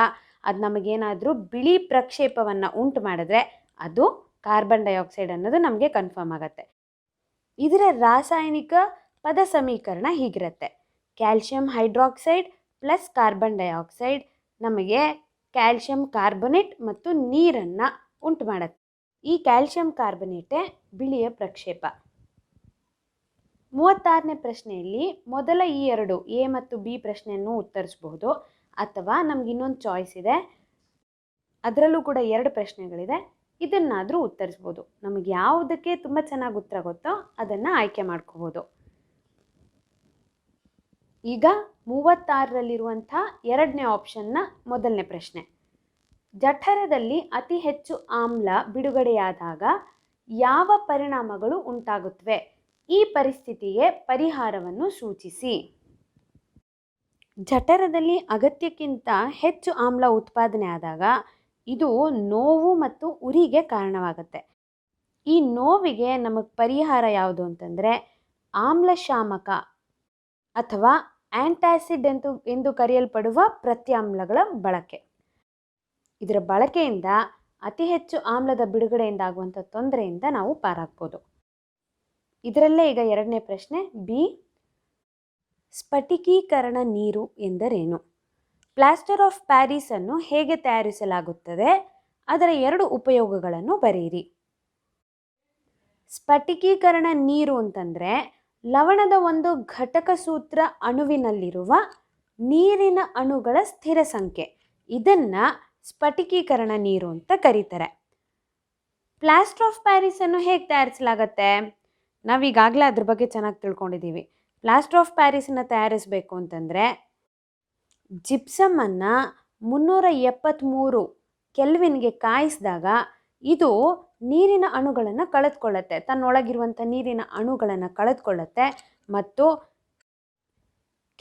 ಅದು ನಮಗೇನಾದರೂ ಬಿಳಿ ಪ್ರಕ್ಷೇಪವನ್ನು ಉಂಟು ಮಾಡಿದ್ರೆ ಅದು ಕಾರ್ಬನ್ ಡೈಆಕ್ಸೈಡ್ ಅನ್ನೋದು ನಮಗೆ ಕನ್ಫರ್ಮ್ ಆಗುತ್ತೆ. ಇದರ ರಾಸಾಯನಿಕ ಪದ ಸಮೀಕರಣ ಹೀಗಿರುತ್ತೆ: calcium hydroxide plus carbon dioxide ನಮಗೆ ಕ್ಯಾಲ್ಸಿಯಂ ಕಾರ್ಬೊನೇಟ್ ಮತ್ತು ನೀರನ್ನು ಉಂಟು ಮಾಡುತ್ತೆ. ಈ ಕ್ಯಾಲ್ಸಿಯಂ ಕಾರ್ಬೊನೇಟೇ ಬಿಳಿಯ ಪ್ರಕ್ಷೇಪ. 36ನೇ ಪ್ರಶ್ನೆಯಲ್ಲಿ ಮೊದಲ ಈ 2 ಎ ಮತ್ತು ಬಿ ಪ್ರಶ್ನೆಯನ್ನು ಉತ್ತರಿಸಬಹುದು, ಅಥವಾ ನಮ್ಗೆ ಇನ್ನೊಂದು ಚಾಯ್ಸ್ ಇದೆ, ಅದರಲ್ಲೂ ಕೂಡ 2 ಪ್ರಶ್ನೆಗಳಿದೆ, ಇದನ್ನಾದರೂ ಉತ್ತರಿಸ್ಬೋದು. ನಮಗೆ ಯಾವುದಕ್ಕೆ ತುಂಬ ಚೆನ್ನಾಗಿ ಉತ್ತರ ಗೊತ್ತೋ ಅದನ್ನು ಆಯ್ಕೆ ಮಾಡ್ಕೋಬೋದು. ಈಗ 36ರಲ್ಲಿರುವಂಥ 2ನೇ ಆಪ್ಷನ್ನ ಮೊದಲನೇ ಪ್ರಶ್ನೆ, ಜಠರದಲ್ಲಿ ಅತಿ ಹೆಚ್ಚು ಆಮ್ಲ ಬಿಡುಗಡೆಯಾದಾಗ ಯಾವ ಪರಿಣಾಮಗಳು ಉಂಟಾಗುತ್ತವೆ? ಈ ಪರಿಸ್ಥಿತಿಗೆ ಪರಿಹಾರವನ್ನು ಸೂಚಿಸಿ. ಜಠರದಲ್ಲಿ ಅಗತ್ಯಕ್ಕಿಂತ ಹೆಚ್ಚು ಆಮ್ಲ ಉತ್ಪಾದನೆ ಆದಾಗ ಇದು ನೋವು ಮತ್ತು ಉರಿಗೆ ಕಾರಣವಾಗುತ್ತೆ. ಈ ನೋವಿಗೆ ನಮಗೆ ಪರಿಹಾರ ಯಾವುದು ಅಂತಂದರೆ ಆಮ್ಲಶಾಮಕ ಅಥವಾ ಆ್ಯಂಟಾಸಿಡ್ ಎಂದು ಕರೆಯಲ್ಪಡುವ ಪ್ರತ್ಯಾಮ್ಲಗಳ ಬಳಕೆ. ಇದರ ಬಳಕೆಯಿಂದ ಅತಿ ಹೆಚ್ಚು ಆಮ್ಲದ ಬಿಡುಗಡೆಯಿಂದ ಆಗುವಂಥ ತೊಂದರೆಯಿಂದ ನಾವು ಪಾರಾಗ್ಬೋದು. ಇದರಲ್ಲೇ ಈಗ 2ನೇ ಪ್ರಶ್ನೆ ಬಿ, ಸ್ಫಟಿಕೀಕರಣ ನೀರು ಎಂದರೇನು? ಪ್ಲಾಸ್ಟರ್ ಆಫ್ ಪ್ಯಾರಿಸನ್ನು ಹೇಗೆ ತಯಾರಿಸಲಾಗುತ್ತದೆ? ಅದರ 2 ಉಪಯೋಗಗಳನ್ನು ಬರೆಯಿರಿ. ಸ್ಫಟಿಕೀಕರಣ ನೀರು ಅಂತಂದರೆ ಲವಣದ ಒಂದು ಘಟಕ ಸೂತ್ರ ಅಣುವಿನಲ್ಲಿರುವ ನೀರಿನ ಅಣುಗಳ ಸ್ಥಿರ ಸಂಖ್ಯೆ. ಇದನ್ನು ಸ್ಫಟಿಕೀಕರಣ ನೀರು ಅಂತ ಕರೀತಾರೆ. ಪ್ಲಾಸ್ಟರ್ ಆಫ್ ಪ್ಯಾರಿಸನ್ನು ಹೇಗೆ ತಯಾರಿಸಲಾಗತ್ತೆ? ನಾವೀಗಾಗಲೇ ಅದ್ರ ಬಗ್ಗೆ ಚೆನ್ನಾಗಿ ತಿಳ್ಕೊಂಡಿದ್ದೀವಿ. ಪ್ಲಾಸ್ಟರ್ ಆಫ್ ಪ್ಯಾರಿಸನ್ನು ತಯಾರಿಸಬೇಕು ಅಂತಂದರೆ ಜಿಪ್ಸಮನ್ನು 373 ಕೆಲ್ವಿನ್ಗೆ ಕಾಯಿಸಿದಾಗ ಇದು ನೀರಿನ ಅಣುಗಳನ್ನು ಕಳೆದುಕೊಳ್ಳುತ್ತೆ, ತನ್ನೊಳಗಿರುವಂಥ ನೀರಿನ ಅಣುಗಳನ್ನು ಕಳೆದುಕೊಳ್ಳುತ್ತೆ ಮತ್ತು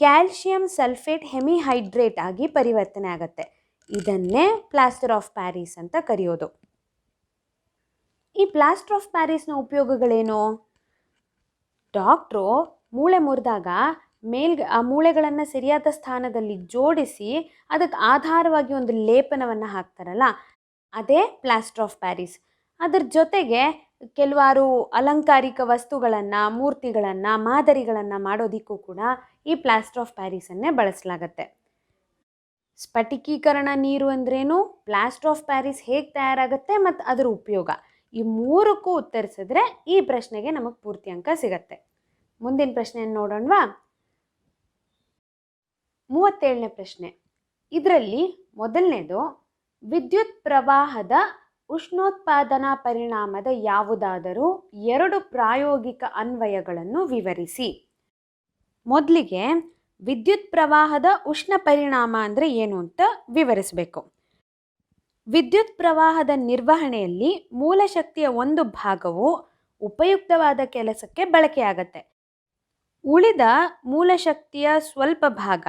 ಕ್ಯಾಲ್ಶಿಯಂ ಸಲ್ಫೇಟ್ ಹೆಮಿಹೈಡ್ರೇಟ್ ಆಗಿ ಪರಿವರ್ತನೆ ಆಗುತ್ತೆ. ಇದನ್ನೇ ಪ್ಲಾಸ್ಟರ್ ಆಫ್ ಪ್ಯಾರಿಸ್ ಅಂತ ಕರೆಯೋದು. ಈ ಪ್ಲಾಸ್ಟರ್ ಆಫ್ ಪ್ಯಾರಿಸ್ನ ಉಪಯೋಗಗಳೇನು? ಡಾಕ್ಟ್ರು ಮೂಳೆ ಮುರಿದಾಗ ಆ ಮೂಳೆಗಳನ್ನು ಸರಿಯಾದ ಸ್ಥಾನದಲ್ಲಿ ಜೋಡಿಸಿ ಅದಕ್ಕೆ ಆಧಾರವಾಗಿ ಒಂದು ಲೇಪನವನ್ನು ಹಾಕ್ತಾರಲ್ಲ, ಅದೇ ಪ್ಲಾಸ್ಟರ್ ಆಫ್ ಪ್ಯಾರಿಸ್. ಅದರ ಜೊತೆಗೆ ಕೆಲವಾರು ಅಲಂಕಾರಿಕ ವಸ್ತುಗಳನ್ನು, ಮೂರ್ತಿಗಳನ್ನು, ಮಾದರಿಗಳನ್ನು ಮಾಡೋದಕ್ಕೂ ಕೂಡ ಈ ಪ್ಲಾಸ್ಟರ್ ಆಫ್ ಪ್ಯಾರಿಸನ್ನೇ ಬಳಸಲಾಗತ್ತೆ. ಸ್ಫಟಿಕೀಕರಣ ನೀರು ಅಂದ್ರೇನು, ಪ್ಲಾಸ್ಟರ್ ಆಫ್ ಪ್ಯಾರಿಸ್ ಹೇಗೆ ತಯಾರಾಗುತ್ತೆ ಮತ್ತು ಅದರ ಉಪಯೋಗ, ಈ 3ಕ್ಕೂ ಉತ್ತರಿಸಿದ್ರೆ ಈ ಪ್ರಶ್ನೆಗೆ ನಮಗೆ ಪೂರ್ತಿ ಅಂಕ ಸಿಗತ್ತೆ. ಮುಂದಿನ ಪ್ರಶ್ನೆಯನ್ನು ನೋಡೋಣವಾ? 37ನೇ ಪ್ರಶ್ನೆ. ಇದರಲ್ಲಿ ಮೊದಲನೇದು, ವಿದ್ಯುತ್ ಪ್ರವಾಹದ ಉಷ್ಣೋತ್ಪಾದನಾ ಪರಿಣಾಮದ ಯಾವುದಾದರೂ 2 ಪ್ರಾಯೋಗಿಕ ಅನ್ವಯಗಳನ್ನು ವಿವರಿಸಿ. ಮೊದಲಿಗೆ ವಿದ್ಯುತ್ ಪ್ರವಾಹದ ಉಷ್ಣ ಪರಿಣಾಮ ಅಂದರೆ ಏನು ಅಂತ ವಿವರಿಸಬೇಕು. ವಿದ್ಯುತ್ ಪ್ರವಾಹದ ನಿರ್ವಹಣೆಯಲ್ಲಿ ಮೂಲ ಶಕ್ತಿಯ ಒಂದು ಭಾಗವು ಉಪಯುಕ್ತವಾದ ಕೆಲಸಕ್ಕೆ ಬಳಕೆಯಾಗತ್ತೆ. ಉಳಿದ ಮೂಲ ಶಕ್ತಿಯ ಸ್ವಲ್ಪ ಭಾಗ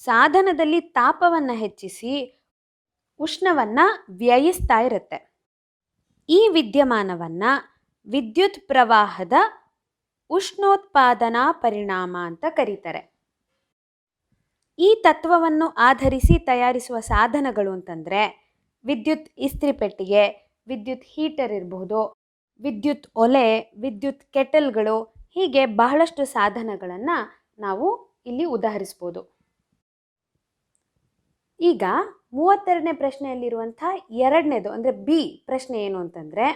ಸಾಧನದಲ್ಲಿ ತಾಪವನ್ನು ಹೆಚ್ಚಿಸಿ ಉಷ್ಣವನ್ನು ವ್ಯಯಿಸ್ತಾ ಇರುತ್ತೆ. ಈ ವಿದ್ಯಮಾನವನ್ನು ವಿದ್ಯುತ್ ಪ್ರವಾಹದ ಉಷ್ಣೋತ್ಪಾದನಾ ಪರಿಣಾಮ ಅಂತ ಕರೀತಾರೆ. ಈ ತತ್ವವನ್ನು ಆಧರಿಸಿ ತಯಾರಿಸುವ ಸಾಧನಗಳು ಅಂತಂದರೆ ವಿದ್ಯುತ್ ಇಸ್ತ್ರಿ ಪೆಟ್ಟಿಗೆ, ವಿದ್ಯುತ್ ಹೀಟರ್ ಇರಬಹುದು, ವಿದ್ಯುತ್ ಒಲೆ, ವಿದ್ಯುತ್ ಕೆಟಲ್ಗಳು, ಹೀಗೆ ಬಹಳಷ್ಟು ಸಾಧನಗಳನ್ನು ನಾವು ಇಲ್ಲಿ ಉದಾಹರಿಸ್ಬೋದು. ಈಗ 32ನೇ ಪ್ರಶ್ನೆಯಲ್ಲಿರುವಂಥ ಎರಡನೇದು ಅಂದರೆ ಬಿ ಪ್ರಶ್ನೆ ಏನು ಅಂತಂದರೆ,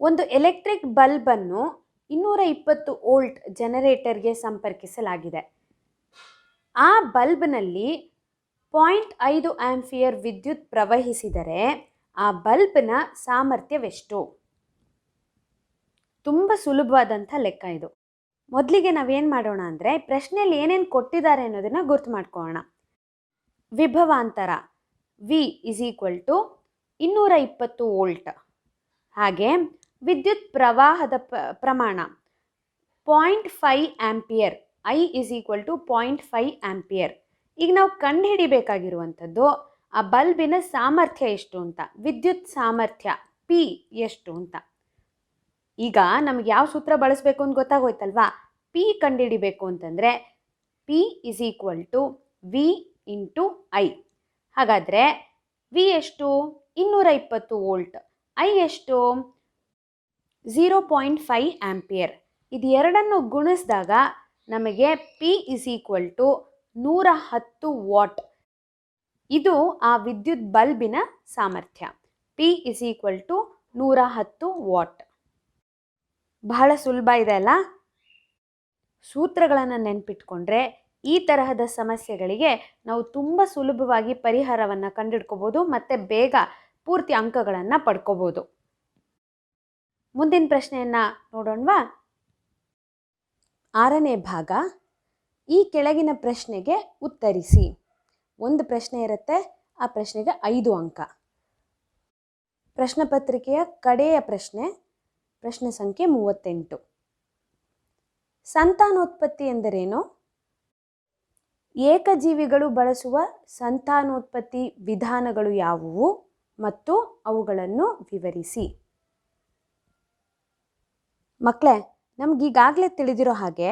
ಒಂದು ಎಲೆಕ್ಟ್ರಿಕ್ ಬಲ್ಬನ್ನು 220 ವೋಲ್ಟ್ ಜನರೇಟರ್ಗೆ ಸಂಪರ್ಕಿಸಲಾಗಿದೆ. ಆ ಬಲ್ಬ್ನಲ್ಲಿ 0.5 ಆಂಪಿಯರ್ ವಿದ್ಯುತ್ ಪ್ರವಹಿಸಿದರೆ ಆ ಬಲ್ಬ್ನ ಸಾಮರ್ಥ್ಯವೆಷ್ಟು? ತುಂಬ ಸುಲಭವಾದಂಥ ಲೆಕ್ಕ ಇದು. ಮೊದಲಿಗೆ ನಾವೇನು ಮಾಡೋಣ ಅಂದರೆ ಪ್ರಶ್ನೆಯಲ್ಲಿ ಏನೇನು ಕೊಟ್ಟಿದ್ದಾರೆ ಅನ್ನೋದನ್ನು ಗುರ್ತು ಮಾಡ್ಕೊಳ್ಳೋಣ. ವಿಭವಾಂತರ V is equal to 220 volt. ಹಾಗೆ ವಿದ್ಯುತ್ ಪ್ರವಾಹದ ಪ್ರಮಾಣ 0.5 ampere, I is equal to 0.5 ampere. ಈಗ ನಾವು ಕಂಡುಹಿಡಿಬೇಕಾಗಿರುವಂಥದ್ದು ಆ ಬಲ್ಬಿನ ಸಾಮರ್ಥ್ಯ ಎಷ್ಟು ಅಂತ, ವಿದ್ಯುತ್ ಸಾಮರ್ಥ್ಯ ಪಿ ಎಷ್ಟು ಅಂತ. ಈಗ ನಮಗೆ ಯಾವ ಸೂತ್ರ ಬಳಸಬೇಕು ಅಂತ ಗೊತ್ತಾಗೋಯ್ತಲ್ವಾ. ಪಿ ಕಂಡುಹಿಡಿಬೇಕು ಅಂತಂದರೆ P is equal to V into I. ಹಾಗಾದರೆ ವಿ ಎಷ್ಟು? 220 ವೋಲ್ಟ್. ಐ ಎಷ್ಟು? 0.5 ಆಂಪಿಯರ್. ಇದು ಎರಡನ್ನು ಗುಣಿಸಿದಾಗ ನಮಗೆ P is equal to 110 watt. ಇದು ಆ ವಿದ್ಯುತ್ ಬಲ್ಬಿನ ಸಾಮರ್ಥ್ಯ. P is equal to 110 watt. ಬಹಳ ಸುಲಭ ಇದೆ ಅಲ್ಲ? ಸೂತ್ರಗಳನ್ನು ನೆನ್ಪಿಟ್ಕೊಂಡ್ರೆ ಈ ತರಹದ ಸಮಸ್ಯೆಗಳಿಗೆ ನಾವು ತುಂಬ ಸುಲಭವಾಗಿ ಪರಿಹಾರವನ್ನು ಕಂಡುಹಿಡ್ಕೋಬೋದು ಮತ್ತು ಬೇಗ ಪೂರ್ತಿ ಅಂಕಗಳನ್ನು ಪಡ್ಕೋಬೋದು. ಮುಂದಿನ ಪ್ರಶ್ನೆಯನ್ನು ನೋಡೋಣವಾ? 6ನೇ ಭಾಗ, ಈ ಕೆಳಗಿನ ಪ್ರಶ್ನೆಗೆ ಉತ್ತರಿಸಿ. ಒಂದು ಪ್ರಶ್ನೆ ಇರುತ್ತೆ, ಆ ಪ್ರಶ್ನೆಗೆ 5 ಅಂಕ. ಪ್ರಶ್ನೆ ಪತ್ರಿಕೆಯ ಕಡೆಯ ಪ್ರಶ್ನೆ, ಪ್ರಶ್ನೆ ಸಂಖ್ಯೆ 38. ಸಂತಾನೋತ್ಪತ್ತಿ ಎಂದರೇನು? ಏಕಜೀವಿಗಳು ಬಳಸುವ ಸಂತಾನೋತ್ಪತ್ತಿ ವಿಧಾನಗಳು ಯಾವುವು ಮತ್ತು ಅವುಗಳನ್ನು ವಿವರಿಸಿ. ಮಕ್ಕಳೇ, ನಮಗೀಗಾಗಲೇ ತಿಳಿದಿರೋ ಹಾಗೆ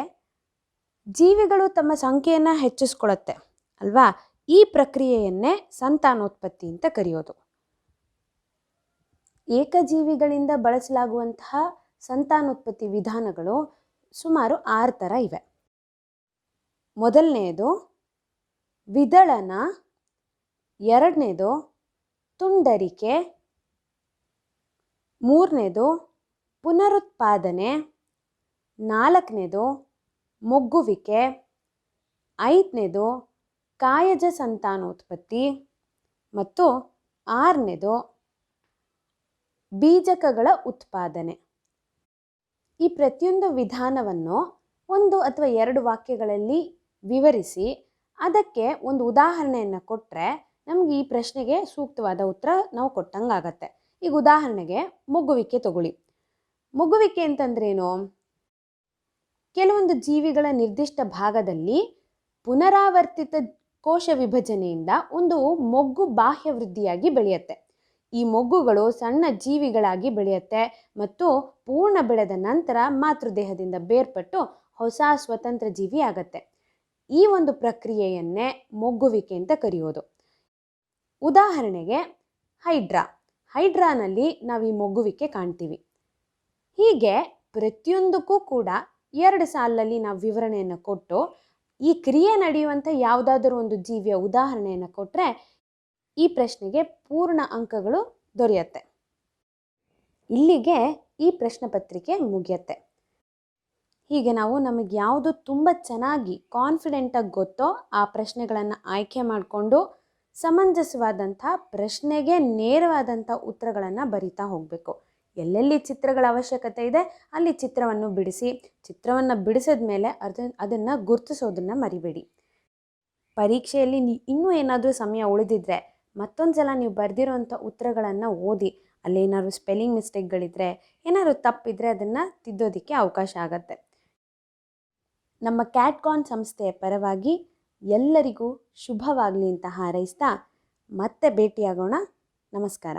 ಜೀವಿಗಳು ತಮ್ಮ ಸಂಖ್ಯೆಯನ್ನು ಹೆಚ್ಚಿಸ್ಕೊಳ್ಳುತ್ತೆ ಅಲ್ವಾ? ಈ ಪ್ರಕ್ರಿಯೆಯನ್ನೇ ಸಂತಾನೋತ್ಪತ್ತಿ ಅಂತ ಕರೆಯೋದು. ಏಕಜೀವಿಗಳಿಂದ ಬಳಸಲಾಗುವಂತಹ ಸಂತಾನೋತ್ಪತ್ತಿ ವಿಧಾನಗಳು ಸುಮಾರು 6 ಥರ ಇವೆ. ಮೊದಲನೆಯದು ವಿದಳನ, ಎರಡನೇದು ತುಂಡರಿಕೆ, ಮೂರನೇದು ಪುನರುತ್ಪಾದನೆ, ನಾಲ್ಕನೇದು ಮೊಗ್ಗುವಿಕೆ, ಐದನೇದು ಕಾಯಜ ಸಂತಾನೋತ್ಪತ್ತಿ ಮತ್ತು ಆರನೇದು ಬೀಜಕಗಳ ಉತ್ಪಾದನೆ. ಈ ಪ್ರತಿಯೊಂದು ವಿಧಾನವನ್ನು 1 ಅಥವಾ 2 ವಾಕ್ಯಗಳಲ್ಲಿ ವಿವರಿಸಿ ಅದಕ್ಕೆ ಒಂದು ಉದಾಹರಣೆಯನ್ನು ಕೊಟ್ಟರೆ ನಮಗೆ ಈ ಪ್ರಶ್ನೆಗೆ ಸೂಕ್ತವಾದ ಉತ್ತರ ನಾವು ಕೊಟ್ಟಂಗಾಗತ್ತೆ. ಈಗ ಉದಾಹರಣೆಗೆ ಮೊಗ್ಗುವಿಕೆ ತಗೊಳ್ಳಿ. ಮೊಗ್ಗುವಿಕೆ ಅಂತಂದ್ರೇನು? ಕೆಲವೊಂದು ಜೀವಿಗಳ ನಿರ್ದಿಷ್ಟ ಭಾಗದಲ್ಲಿ ಪುನರಾವರ್ತಿತ ಕೋಶ ವಿಭಜನೆಯಿಂದ ಒಂದು ಮೊಗ್ಗು ಬಾಹ್ಯ ವೃದ್ಧಿಯಾಗಿ ಬೆಳೆಯುತ್ತೆ. ಈ ಮೊಗ್ಗುಗಳು ಸಣ್ಣ ಜೀವಿಗಳಾಗಿ ಬೆಳೆಯುತ್ತೆ ಮತ್ತು ಪೂರ್ಣ ಬೆಳೆದ ನಂತರ ಮಾತೃದೇಹದಿಂದ ಬೇರ್ಪಟ್ಟು ಹೊಸ ಸ್ವತಂತ್ರ ಜೀವಿ ಆಗತ್ತೆ. ಈ ಒಂದು ಪ್ರಕ್ರಿಯೆಯನ್ನೇ ಮೊಗ್ಗುವಿಕೆ ಅಂತ ಕರೆಯೋದು. ಉದಾಹರಣೆಗೆ ಹೈಡ್ರಾನಲ್ಲಿ ನಾವು ಈ ಮೊಗ್ಗುವಿಕೆ ಕಾಣ್ತೀವಿ. ಹೀಗೆ ಪ್ರತಿಯೊಂದಕ್ಕೂ ಕೂಡ 2 ಸಾಲಲ್ಲಿ ನಾವು ವಿವರಣೆಯನ್ನು ಕೊಟ್ಟು ಈ ಕ್ರಿಯೆ ನಡೆಯುವಂಥ ಯಾವುದಾದ್ರೂ ಒಂದು ಜೀವಿಯ ಉದಾಹರಣೆಯನ್ನು ಕೊಟ್ಟರೆ ಈ ಪ್ರಶ್ನೆಗೆ ಪೂರ್ಣ ಅಂಕಗಳು ದೊರೆಯುತ್ತೆ. ಇಲ್ಲಿಗೆ ಈ ಪ್ರಶ್ನೆ ಪತ್ರಿಕೆ ಮುಗಿಯುತ್ತೆ. ಹೀಗೆ ನಾವು ನಮಗೆ ಯಾವುದು ತುಂಬ ಚೆನ್ನಾಗಿ ಕಾನ್ಫಿಡೆಂಟಾಗಿ ಗೊತ್ತೋ ಆ ಪ್ರಶ್ನೆಗಳನ್ನು ಆಯ್ಕೆ ಮಾಡಿಕೊಂಡು ಸಮಂಜಸವಾದಂಥ ಪ್ರಶ್ನೆಗೆ ನೇರವಾದಂಥ ಉತ್ತರಗಳನ್ನು ಬರಿತಾ ಹೋಗಬೇಕು. ಎಲ್ಲೆಲ್ಲಿ ಚಿತ್ರಗಳ ಅವಶ್ಯಕತೆ ಇದೆ ಅಲ್ಲಿ ಚಿತ್ರವನ್ನು ಬಿಡಿಸಿ, ಚಿತ್ರವನ್ನು ಬಿಡಿಸಿದ ಮೇಲೆ ಅದನ್ನು ಗುರುತಿಸೋದನ್ನು ಮರಿಬೇಡಿ. ಪರೀಕ್ಷೆಯಲ್ಲಿ ಇನ್ನೂ ಏನಾದರೂ ಸಮಯ ಉಳಿದಿದ್ರೆ ಮತ್ತೊಂದು ಸಲ ನೀವು ಬರೆದಿರೋಂಥ ಉತ್ತರಗಳನ್ನು ಓದಿ, ಅಲ್ಲೇನಾದ್ರು ಸ್ಪೆಲ್ಲಿಂಗ್ ಮಿಸ್ಟೇಕ್ಗಳಿದ್ರೆ, ಏನಾದ್ರು ತಪ್ಪಿದ್ರೆ ಅದನ್ನು ತಿದ್ದೋದಕ್ಕೆ ಅವಕಾಶ ಆಗತ್ತೆ. ನಮ್ಮ ಕ್ಯಾಟ್ಕಾನ್ ಸಂಸ್ಥೆಯ ಪರವಾಗಿ ಎಲ್ಲರಿಗೂ ಶುಭವಾಗಲಿ ಅಂತ ಹಾರೈಸ್ತಾ ಮತ್ತೆ ಭೇಟಿಯಾಗೋಣ. ನಮಸ್ಕಾರ.